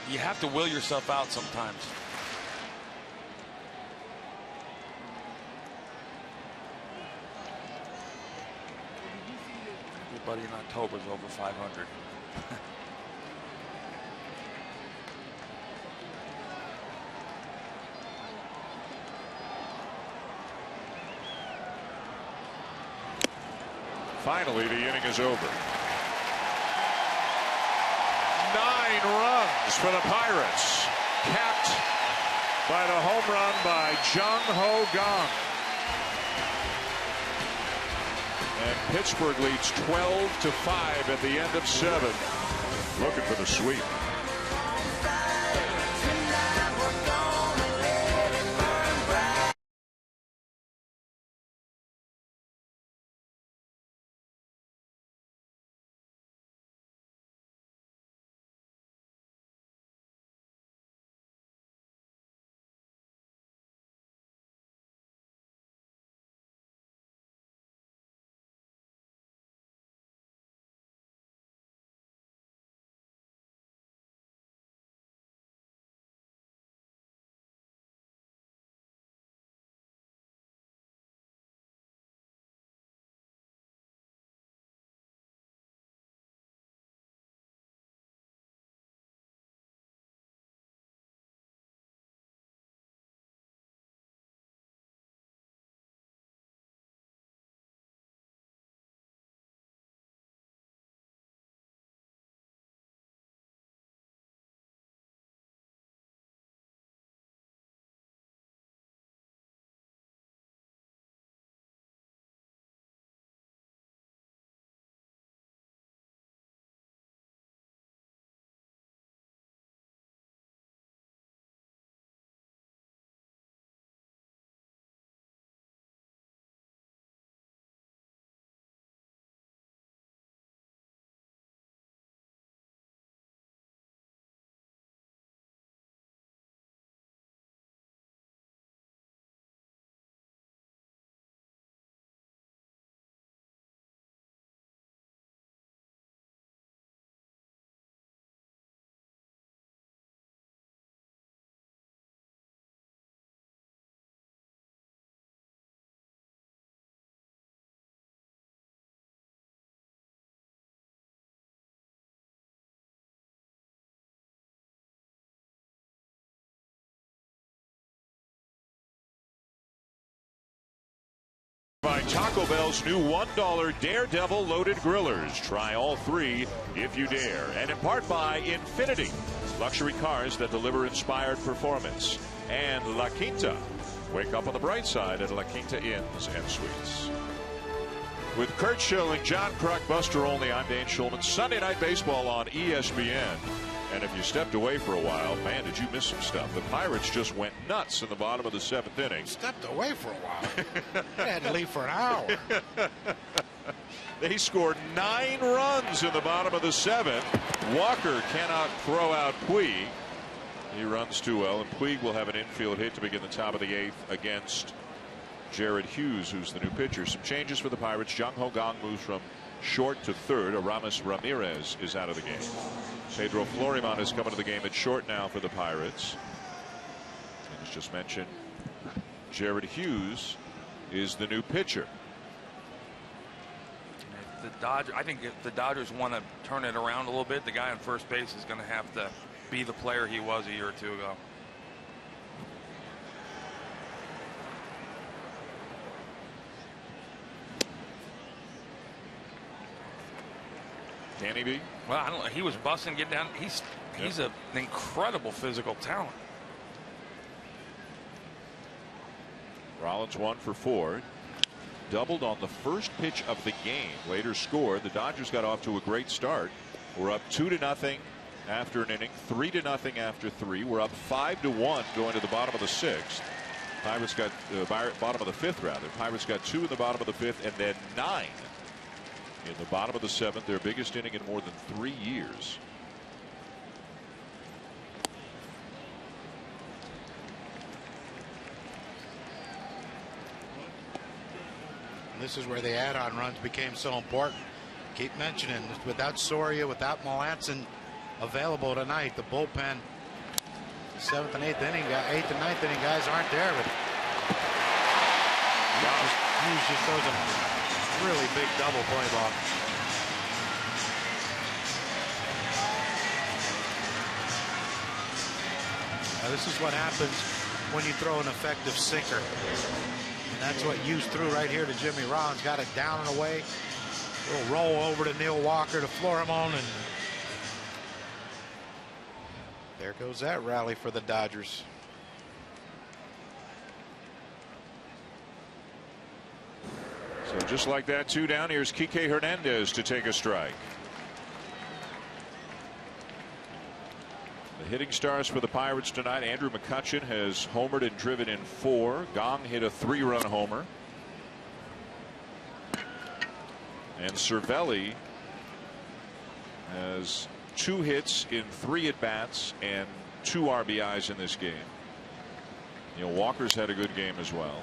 You have to will yourself out sometimes. Everybody in October is over 500. Finally, the inning is over. 9 runs for the Pirates, capped by the home run by Jung Ho Gun. And Pittsburgh leads 12-5 at the end of 7. Looking for the sweep. by Taco Bell's new $1 Daredevil loaded grillers. Try all 3 if you dare. And in part by Infinity, luxury cars that deliver inspired performance. And La Quinta. Wake up on the bright side at La Quinta Inns and Suites. With Kurt Schilling, John Kruk, Buster Olney, I'm Dane Schulman. Sunday Night Baseball on ESPN. And if you stepped away for a while, man, did you miss some stuff. The Pirates just went nuts in the bottom of the 7th inning. Stepped away for a while. I had to leave for an hour. They scored 9 runs in the bottom of the 7th. Walker cannot throw out Puig. He runs too well, and Puig will have an infield hit to begin the top of the 8th against Jared Hughes, who's the new pitcher. Some changes for the Pirates. Jung Ho Gong moves from short to third. Aramis Ramirez is out of the game. Pedro Floriman is coming to the game at short now for the Pirates. And as just mentioned, Jared Hughes is the new pitcher. I think if the Dodgers want to turn it around a little bit, the guy on first base is going to have to be the player he was a year or 2 ago. Danny B? Well, I don't know. He was busting, getting down. He's an incredible physical talent. Rollins 1 for 4. Doubled on the first pitch of the game. Later scored. The Dodgers got off to a great start. We're up 2-0 after an inning, 3-0 after 3. We're up 5-1 going to the bottom of the 6th. Pirates got bottom of the 5th rather. Pirates got 2 in the bottom of the 5th and then 9 in the bottom of the 7th. Their biggest inning in more than 3 years. This is where the add-on runs became so important. Keep mentioning, without Soria, without Melanson available tonight, the bullpen, 7th and 8th inning, 8th and 9th inning guys aren't there. But Hughes just throws a really big double play ball. Now this is what happens when you throw an effective sinker. And that's what Hughes threw right here to Jimmy Rollins. Got it down and away. A little roll over to Neil Walker to Florimon, and there goes that rally for the Dodgers. So just like that, 2 down. Here's Kike Hernandez to take a strike. The hitting stars for the Pirates tonight. Andrew McCutchen has homered and driven in 4. Gong hit a 3-run homer. And Cervelli has 2 hits in 3 at-bats and 2 RBIs in this game. You know, Walker's had a good game as well.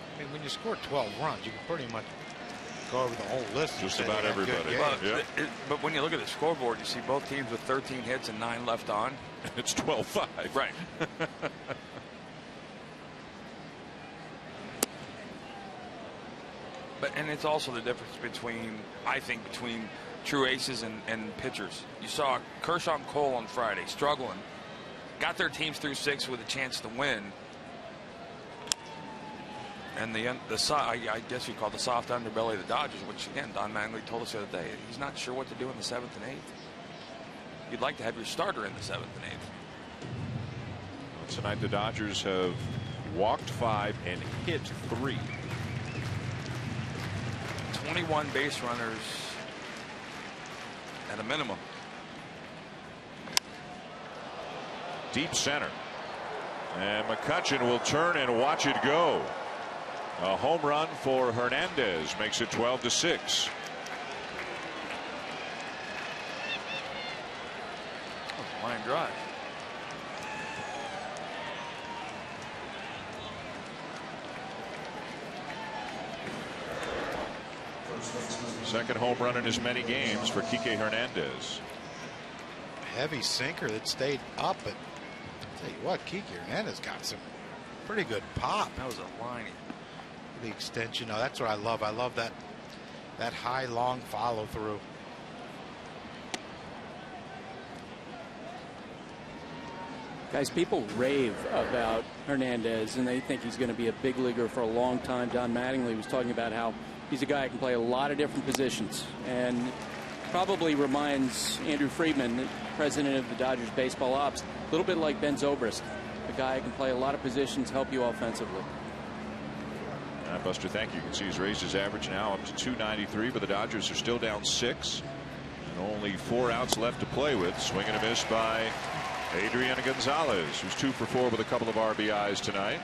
I mean, when you score 12 runs, you can pretty much go over the whole list. Just about everybody. But when you look at the scoreboard, you see both teams with 13 hits and 9 left on. It's 12-5. Right. And it's also the difference between, I think, between true aces and pitchers. You saw Kershaw and Cole on Friday struggling, got their teams through 6 with a chance to win. And I guess you call the soft underbelly of the Dodgers, which again Don Mattingly told us the other day, he's not sure what to do in the 7th and 8th. You'd like to have your starter in the 7th and 8th. Tonight the Dodgers have walked 5 and hit 3. 21 base runners at a minimum. Deep center. And McCutchen will turn and watch it go. A home run for Hernandez makes it 12-6. Line drive. Second home run in as many games for Kike Hernandez. Heavy sinker that stayed up, but I'll tell you what, Kike Hernandez got some pretty good pop. That was a line. The extension. No, that's what I love. I love that high, long follow through. Guys, people rave about Hernandez, and they think he's going to be a big leaguer for a long time. Don Mattingly was talking about how he's a guy who can play a lot of different positions, and probably reminds Andrew Friedman, the president of the Dodgers baseball ops, a little bit like Ben Zobrist, a guy who can play a lot of positions, help you offensively. Buster, thank you. You can see he's raised his average now up to 293, but the Dodgers are still down 6. And only 4 outs left to play with. Swing and a miss by Adrian Gonzalez, who's 2 for 4 with a couple of RBIs tonight.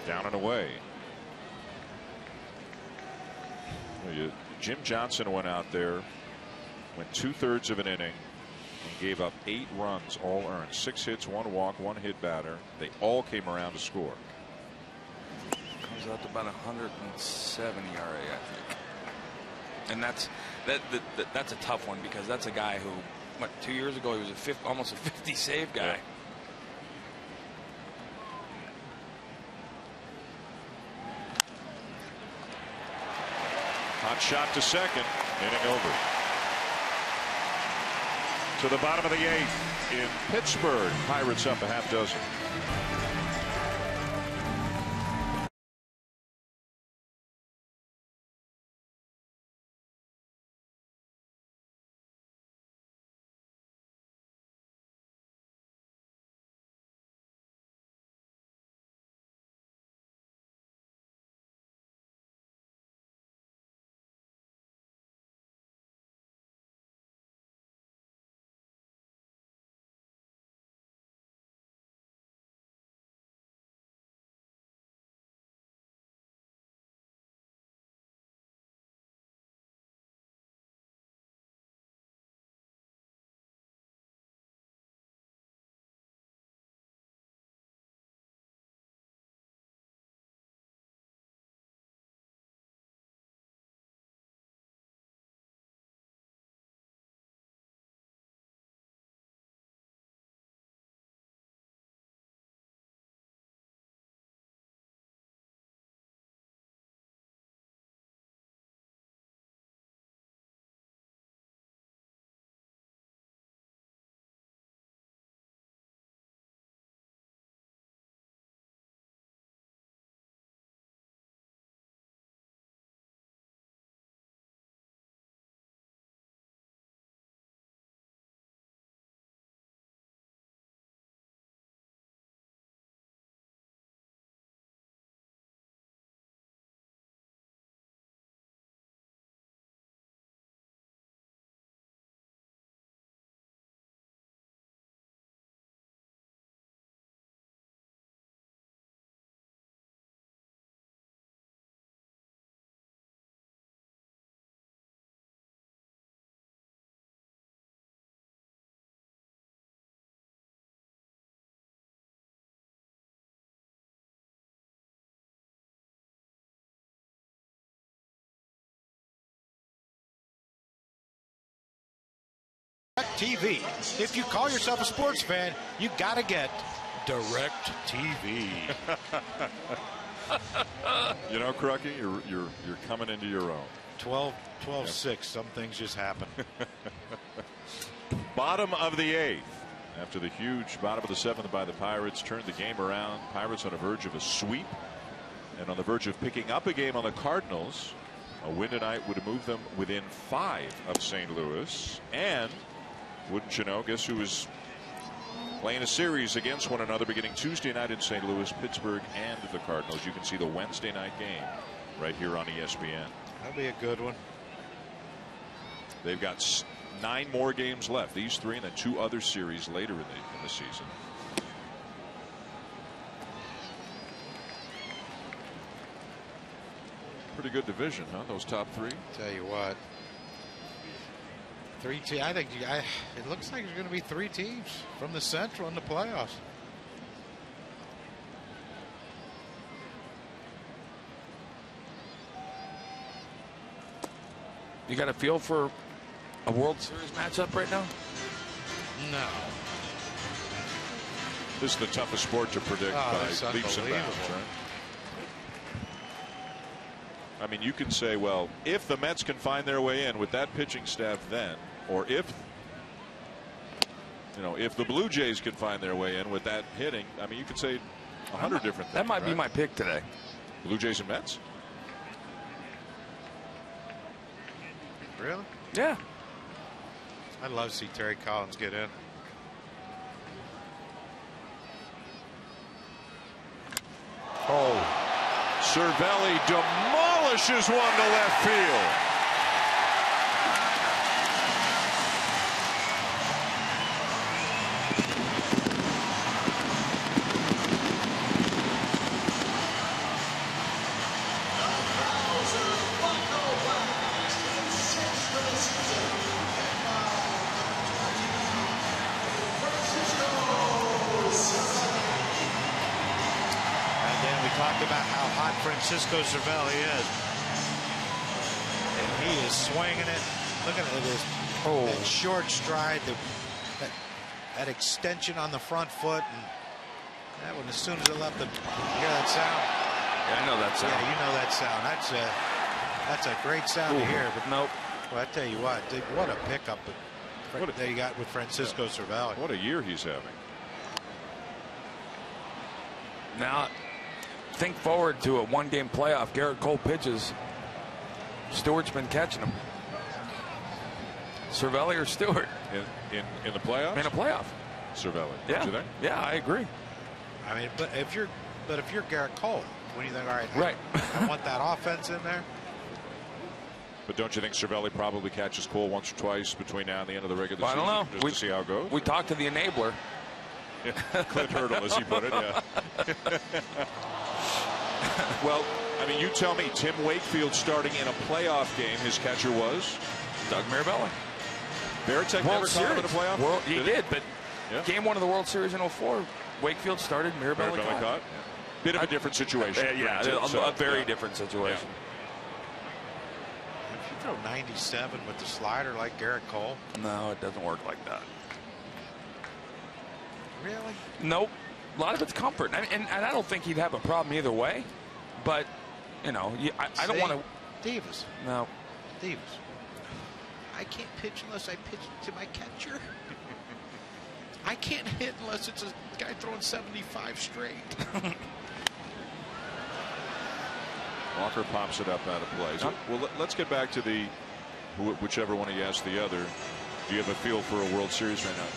Down and away. Jim Johnson went out there, went 2/3 of an inning, and gave up 8 runs, all earned. 6 hits, 1 walk, 1 hit batter. They all came around to score. Comes out to about 107 ERA, I think. And that's a tough one, because that's a guy who, what, 2 years ago he was almost a 50 save guy. Yeah. Hot shot to second, inning over. To the bottom of the 8th in Pittsburgh. Pirates up a half dozen. TV. If you call yourself a sports fan, you gotta get Direct TV. You know, Crucky, you're coming into your own. 12-6. Some things just happen. Bottom of the 8th. After the huge bottom of the 7th by the Pirates turned the game around. Pirates on the verge of a sweep and on the verge of picking up a game on the Cardinals. A win tonight would have moved them within 5 of St. Louis. And wouldn't you know, guess who was playing a series against one another beginning Tuesday night in St. Louis, Pittsburgh and the Cardinals. You can see the Wednesday night game right here on ESPN. That'll be a good one. They've got 9 more games left. These 3 and then 2 other series later in the season. Pretty good division, huh? Those top 3. Tell you what. 3 teams. I think it looks like there's going to be 3 teams from the Central in the playoffs. You got a feel for a World Series matchup right now? No. This is the toughest sport to predict by leaps and bounds, right? I mean, you can say, well, if the Mets can find their way in with that pitching staff then, or if the Blue Jays can find their way in with that hitting, I mean, you could say 100 different things. That might be my pick today. Blue Jays and Mets? Really? Yeah. I'd love to see Terry Collins get in. Oh. Cervelli demolishes one to left field. About how hot Francisco Cervelli is, and he is swinging it. Look at it, that short stride, that extension on the front foot, and that one as soon as it left the. You hear that sound? Yeah, I know that sound. Yeah, you know that sound. That's a great sound to hear. But nope. Well, I tell you what a pickup they got with Francisco Cervelli. What a year he's having. Now, think forward to a one-game playoff. Garrett Cole pitches. Stewart's been catching him. Cervelli or Stewart? In the playoffs? In a playoff. Cervelli. Yeah. You think? Yeah, I agree. I mean, but if you're Garrett Cole, when you think, all right, right, I want that offense in there. But don't you think Cervelli probably catches Cole once or twice between now and the end of the regular season? I don't know. Just to see how it goes? We talked to the enabler. Clint Hurdle, as he put it, yeah. Well, I mean, you tell me, Tim Wakefield starting in a playoff game, his catcher was? Doug Mirabelli. Varitek never caught him in a playoff? He did, but game one of the World Series in 04, Wakefield started, Mirabelli caught. Yeah. Bit of a different situation. A very different situation. If you throw 97 with the slider like Garrett Cole? No, it doesn't work like that. Really? Nope. A lot of it's comfort. And I don't think he'd have a problem either way. But, I don't want to. Davis. No. Davis. I can't pitch unless I pitch to my catcher. I can't hit unless it's a guy throwing 75 straight. Walker pops it up out of play. So, well, let's get back to whichever one he asked the other. Do you have a feel for a World Series right now?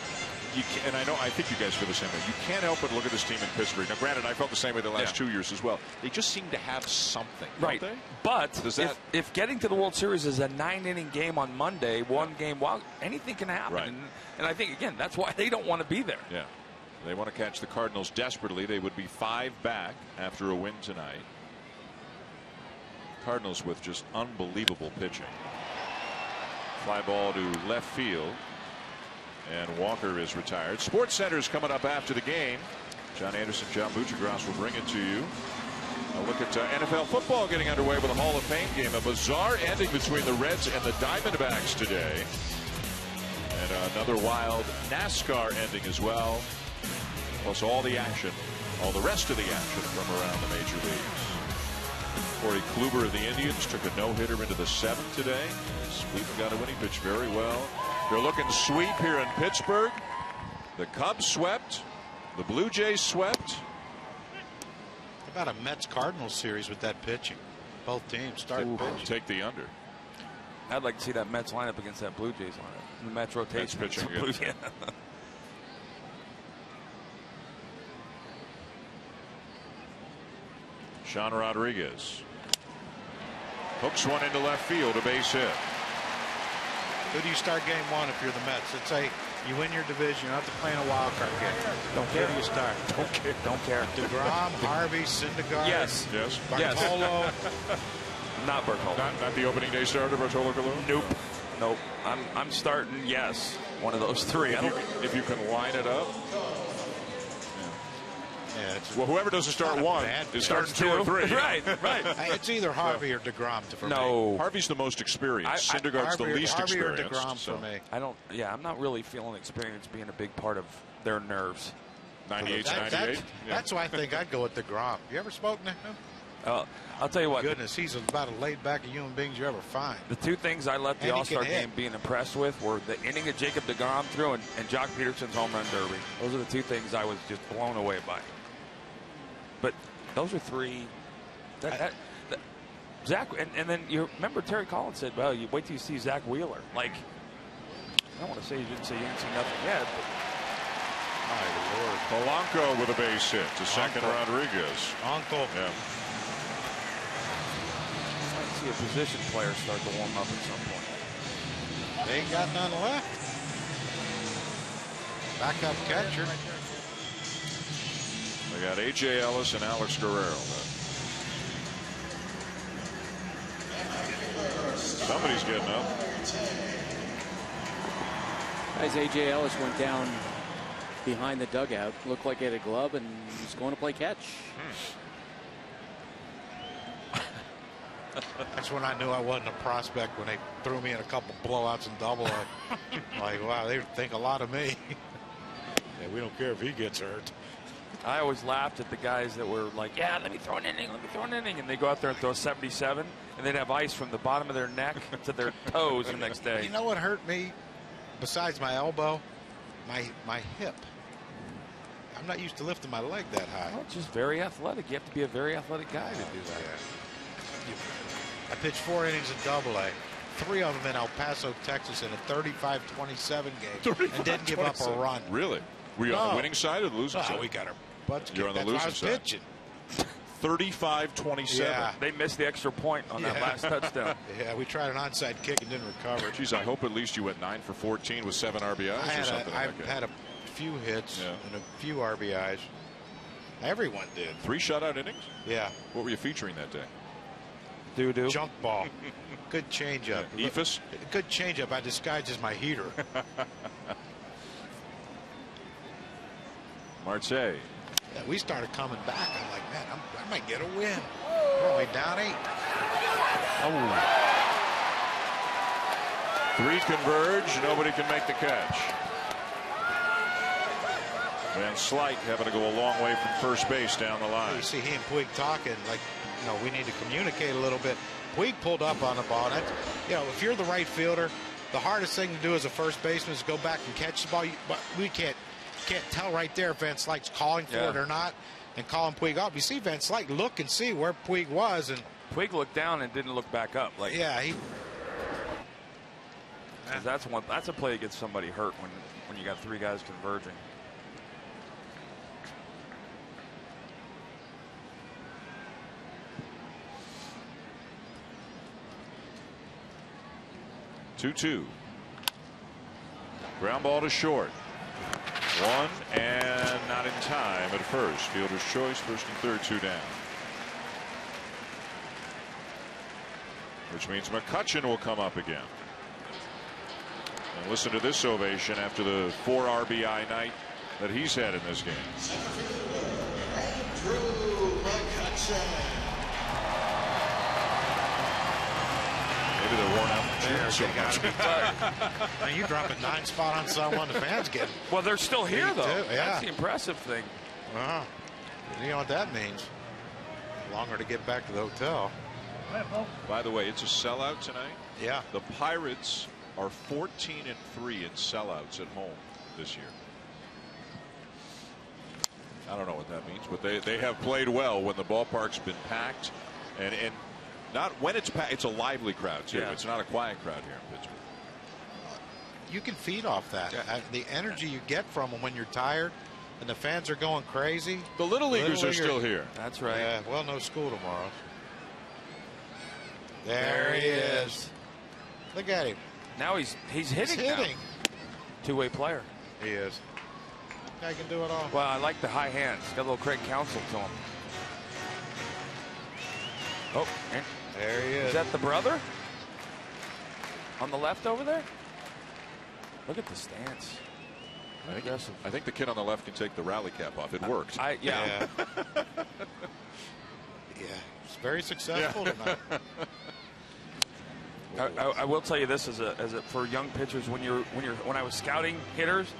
And I think you guys feel the same way. You can't help but look at this team in Pittsburgh. Now, granted, I felt the same way the last 2 years as well. They just seem to have something, right? Don't they? But if getting to the World Series is a 9-inning game on Monday, one game, anything can happen. Right. And I think, again, that's why they don't want to be there. Yeah. They want to catch the Cardinals desperately. They would be 5 back after a win tonight. Cardinals with just unbelievable pitching. Fly ball to left field. And Walker is retired. Sports Center is coming up after the game. John Anderson, John Buccigross will bring it to you. A look at NFL football getting underway with a Hall of Fame game. A bizarre ending between the Reds and the Diamondbacks today. And another wild NASCAR ending as well. Plus all the action, all the rest of the action from around the major leagues. Corey Kluber of the Indians took a no-hitter into the 7th today. Sweet got a winning pitch very well. They're looking sweet here in Pittsburgh. The Cubs swept. The Blue Jays swept. How about a Mets-Cardinals series with that pitching? Both teams start pitching. Take the under. I'd like to see that Mets lineup against that Blue Jays lineup. The Mets rotation. Mets pitching. Yeah. Sean Rodriguez hooks one into left field, a base hit. Who do you start game one if you're the Mets? Let's say you win your division, you don't have to play in a wild card game. Don't care. Who do you start? Don't care. DeGrom, Harvey, Syndergaard. Yes. Bartolo. Not Bartolo. Not the opening day starter, Bartolo Colon? Nope. I'm starting, one of those three. If you can line it up. Yeah, Yeah, well, whoever doesn't start one is starting 2 or 3. Right. It's either Harvey or DeGrom for me. No. Harvey's the most experienced. Syndergaard's the least Harvey experienced. Or DeGrom for me. I'm not really feeling experience being a big part of their nerves. 98 to 98. That's why I think I'd go with DeGrom. You ever spoken to him? I'll tell you what. Goodness, he's about as laid back a human being you ever find. The 2 things I left the All-Star game being impressed with were the inning that Jacob DeGrom threw and Jock Peterson's home run derby. Those are the 2 things I was just blown away by. But those are 3. Zach, and then you remember Terry Collins said, "Well, you wait till you see Zach Wheeler." Like, I don't want to say you didn't see nothing yet. But my Lord, Polanco with a base hit to second. Rodriguez. Uncle. Yeah. See a position player start to warm up at some point. They ain't got none left. Backup catcher. They got A.J. Ellis and Alex Guerrero. Somebody's getting up. As A.J. Ellis went down behind the dugout, looked like he had a glove and he's going to play catch. That's when I knew I wasn't a prospect, when they threw me in a couple blowouts in Double-A. Like, wow, they think a lot of me. Yeah, we don't care if he gets hurt. I always laughed at the guys that were like, "Yeah, let me throw an inning, and they go out there and throw 77, and they'd have ice from the bottom of their neck to their toes the next day. You know what hurt me, besides my elbow? My hip. I'm not used to lifting my leg that high. Well, it's just very athletic. You have to be a very athletic guy to do that. Yeah. I pitched 4 innings in Double-A, 3 of them in El Paso, Texas, in a 35-27 game, and didn't give up a run. Really? Were you on the winning side or the losing side? We got our butts kicked. You're on the losing side. Pitching. 35-27. Yeah. They missed the extra point on that last touchdown. Yeah, we tried an onside kick and didn't recover. Geez, I hope at least you went 9 for 14 with 7 RBIs or something. I've had a few hits and a few RBIs. Everyone did. 3 shutout innings? Yeah. What were you featuring that day? Doo-doo. Junk ball. Good changeup. Ephus? Good changeup. I disguised as my heater. Marte. Yeah, we started coming back. I'm like, man, I might get a win. We're only down 8. Oh. 3 converge. Nobody can make the catch. Van Slyke having to go a long way from first base down the line. You see he and Puig talking like, we need to communicate a little bit. Puig pulled up on the ball. And if you're the right fielder, the hardest thing to do as a first baseman is go back and catch the ball. But we can't tell right there if Van Slyke's calling for it or not, and calling Puig up. You see Van Slyke look and see where Puig was, and Puig looked down and didn't look back up. Like, that's a play that gets somebody hurt when you got 3 guys converging. Two. Ground ball to short. 1 and not in time at first. Fielder's choice, first and third, 2 down. Which means McCutchen will come up again. And listen to this ovation after the 4 RBI night that he's had in this game. Maybe they're worn out from cheering so much. Man, you drop a 9 spot on someone, the fans get. Well, they're still here though. Yeah. That's the impressive thing. You know what that means? Longer to get back to the hotel. By the way, it's a sellout tonight. Yeah. The Pirates are 14-3 in sellouts at home this year. I don't know what that means, but they have played well when the ballpark's been packed, and not when it's packed. It's a lively crowd too. Yeah. It's not a quiet crowd here in Pittsburgh. You can feed off that. The energy you get from them when you're tired and the fans are going crazy. The Little Leaguers are still here. That's right. Yeah, well, no school tomorrow. There he is. Look at him. Now he's hitting. Now. Two-way player. He is. Guy can do it all. Well, I like the high hands. Got a little Craig Counsell to him. Oh, and there he is. Is that the brother on the left over there? Look at the stance. I think the kid on the left can take the rally cap off. It worked. Yeah. It's very successful tonight. I will tell you this for young pitchers, when I was scouting hitters,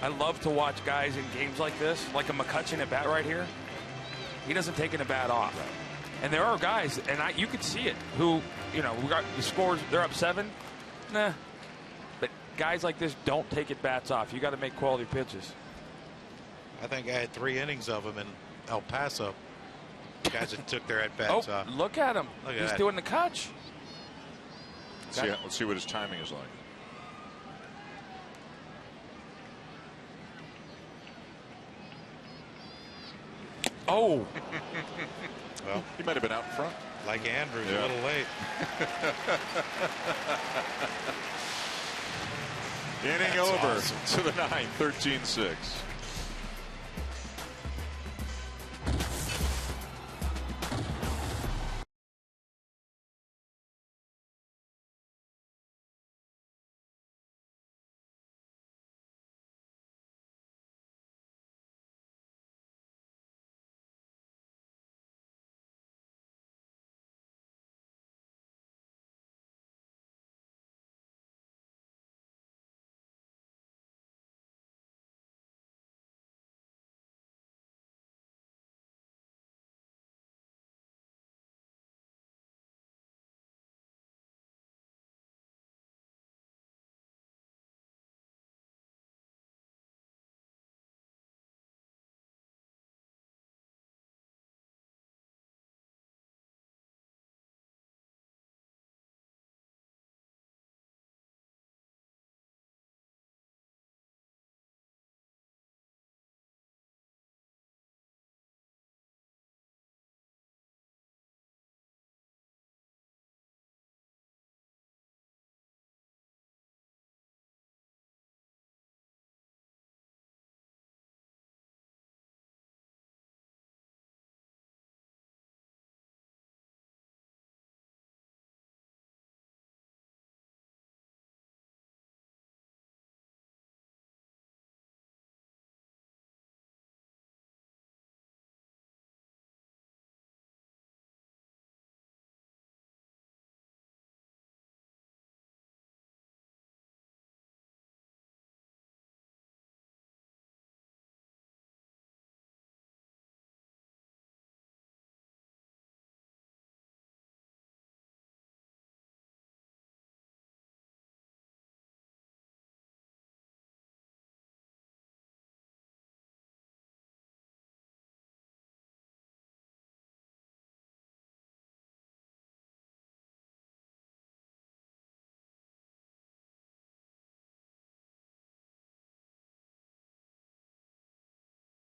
I love to watch guys in games like this, like a McCutchen at bat right here. He doesn't take an at bat off. And there are guys, and you could see it, who, we got the scores, they're up 7. Nah. But guys like this don't take at bats off. You got to make quality pitches. I think I had 3 innings of them in El Paso. Guys that took their at bats off. Look at him. He's doing the catch. Let's see what his timing is like. Oh. Well, he might have been out in front. Like Andrews, a little late. Inning over to the 9th, 13-6.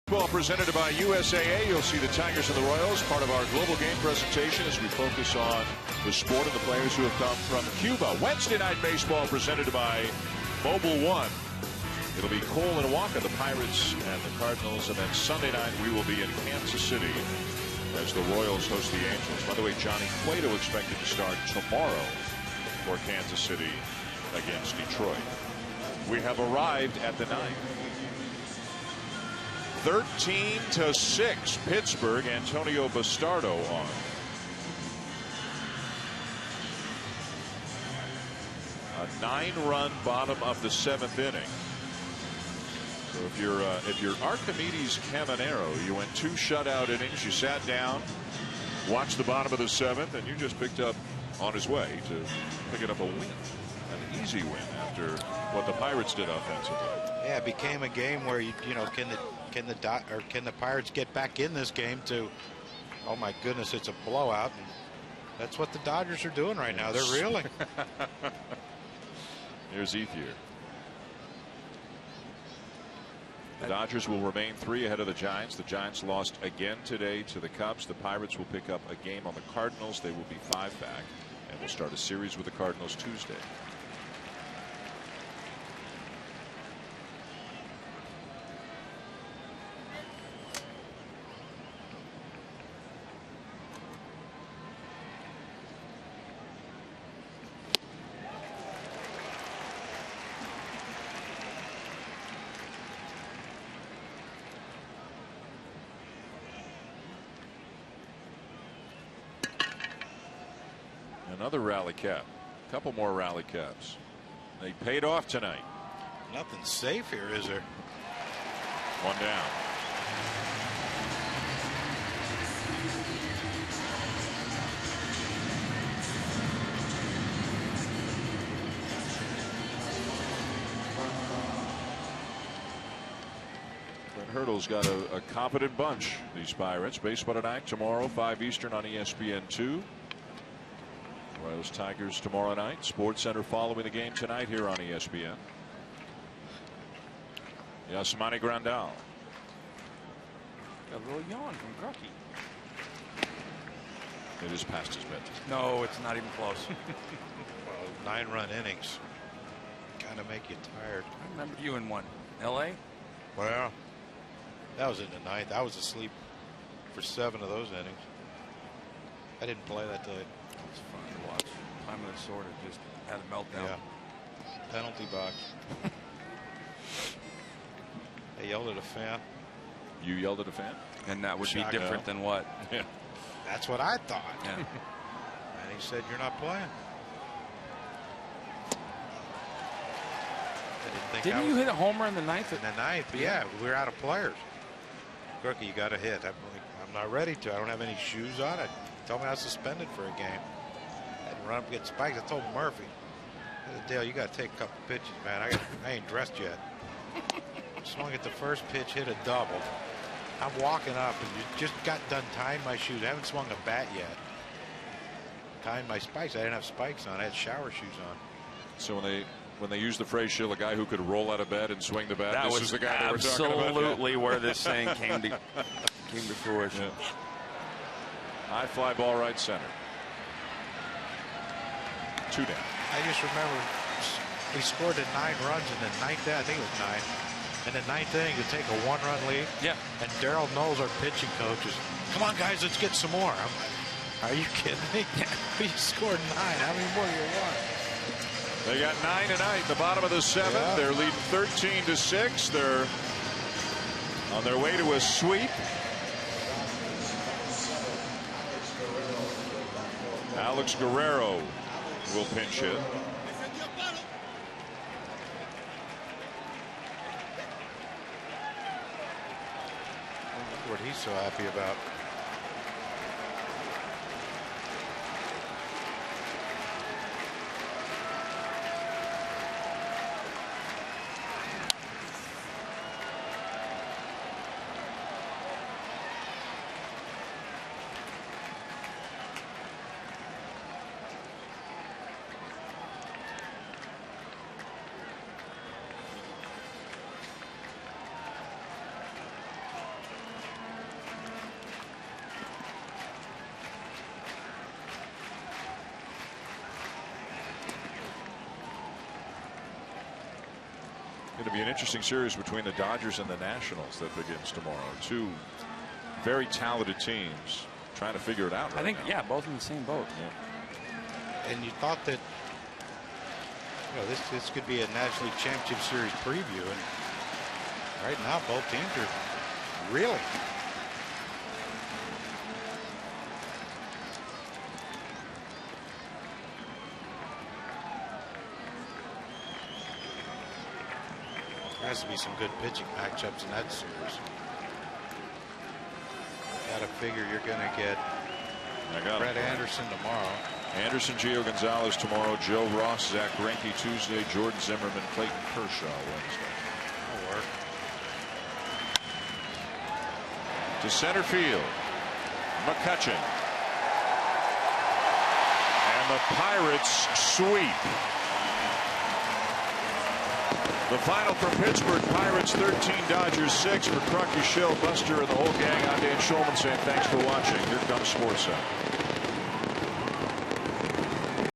Baseball presented by USAA. You'll see the Tigers and the Royals, part of our global game presentation as we focus on the sport and the players who have come from Cuba. Wednesday night baseball presented by Mobile One. It'll be Cole and Walker, the Pirates and the Cardinals, and then Sunday night we will be in Kansas City as the Royals host the Angels. By the way, Johnny Cueto expected to start tomorrow for Kansas City against Detroit. We have arrived at the ninth. 13-6 Pittsburgh. Antonio Bastardo on. A 9-run bottom of the 7th inning. So if you're Archimedes Caminero, you went 2 shutout innings, you sat down, watched the bottom of the 7th, and you just picked up on his way to picking up a win, an easy win after what the Pirates did offensively. Yeah, it became a game where can the Pirates get back in this game to, oh my goodness, it's a blowout. And that's what the Dodgers are doing right now. They're reeling. Here's Ethier. The Dodgers will remain 3 ahead of the Giants. The Giants lost again today to the Cubs. The Pirates will pick up a game on the Cardinals. They will be 5 back and will start a series with the Cardinals Tuesday. Another rally cap. A couple more rally caps. They paid off tonight. Nothing safe here, is there? One down. Clint Hurdle's got a competent bunch, these Pirates. Baseball tonight, tomorrow, 5 Eastern on ESPN2. Royals Tigers tomorrow night. Sports Center following the game tonight here on ESPN. Yasmani Grandal. Got a little yawn from Grucky. It is past his bedtime. No, it's not even close. Well, 9-run innings kind of make you tired. I remember you in one. L.A.? Well, that was in the ninth. I was asleep for 7 of those innings. I didn't play that day. It was fun to watch. Time of the Sword just had a meltdown. Yeah. Penalty box. They yelled at a fan. You yelled at a fan? And that would be different than what? Yeah. That's what I thought. Yeah. And he said, "You're not playing." Didn't you hit a homer in the ninth? In the ninth, yeah. We were out of players. Cookie, you got to hit. I'm not ready to. I don't have any shoes on. Tell me I was suspended for a game. I had to run up and get spikes. I told Murphy, I said, "Dale, you got to take a couple pitches, man. I ain't dressed yet." Swung at the first pitch, hit a double. I'm walking up and just got done tying my shoes. I haven't swung a bat yet. Tying my spikes. I didn't have spikes on. I had shower shoes on. So when they use the phrase, "She'll a guy who could roll out of bed and swing the bat," that this was is the guy that we're talking about. Absolutely where this thing came to fruition. Yeah. High fly ball right center. 2 down. I just remember we scored at 9 runs in the ninth. I think it was 9. In the ninth inning to take a 1-run lead. Yeah. And Darryl Knowles, our pitching coach, is, "Come on, guys, let's get some more." I'm like, "Are you kidding me? We scored 9. How many more do you want?" They got 9 tonight. The bottom of the 7th. Yeah. They're leading 13-6. They're on their way to a sweep. Alex Guerrero will pinch hit. What he's so happy about. Going to be an interesting series between the Dodgers and the Nationals that begins tomorrow. 2 very talented teams trying to figure it out right I think, now. yeah, both in the same boat. Yeah. And you thought that this could be a National League Championship Series preview, and right now both teams are really. There has to be some good pitching matchups in that series. Got to figure you're going to get Brett Anderson tomorrow. Anderson, Gio Gonzalez tomorrow. Joe Ross, Zach Greinke Tuesday. Jordan Zimmerman, Clayton Kershaw Wednesday. That'll work. To center field, McCutchen. And the Pirates sweep. The final from Pittsburgh, Pirates 13, Dodgers 6. For Crucky, Schill, Buster, and the whole gang, I'm Dan Schulman saying thanks for watching. Here comes Sports Center.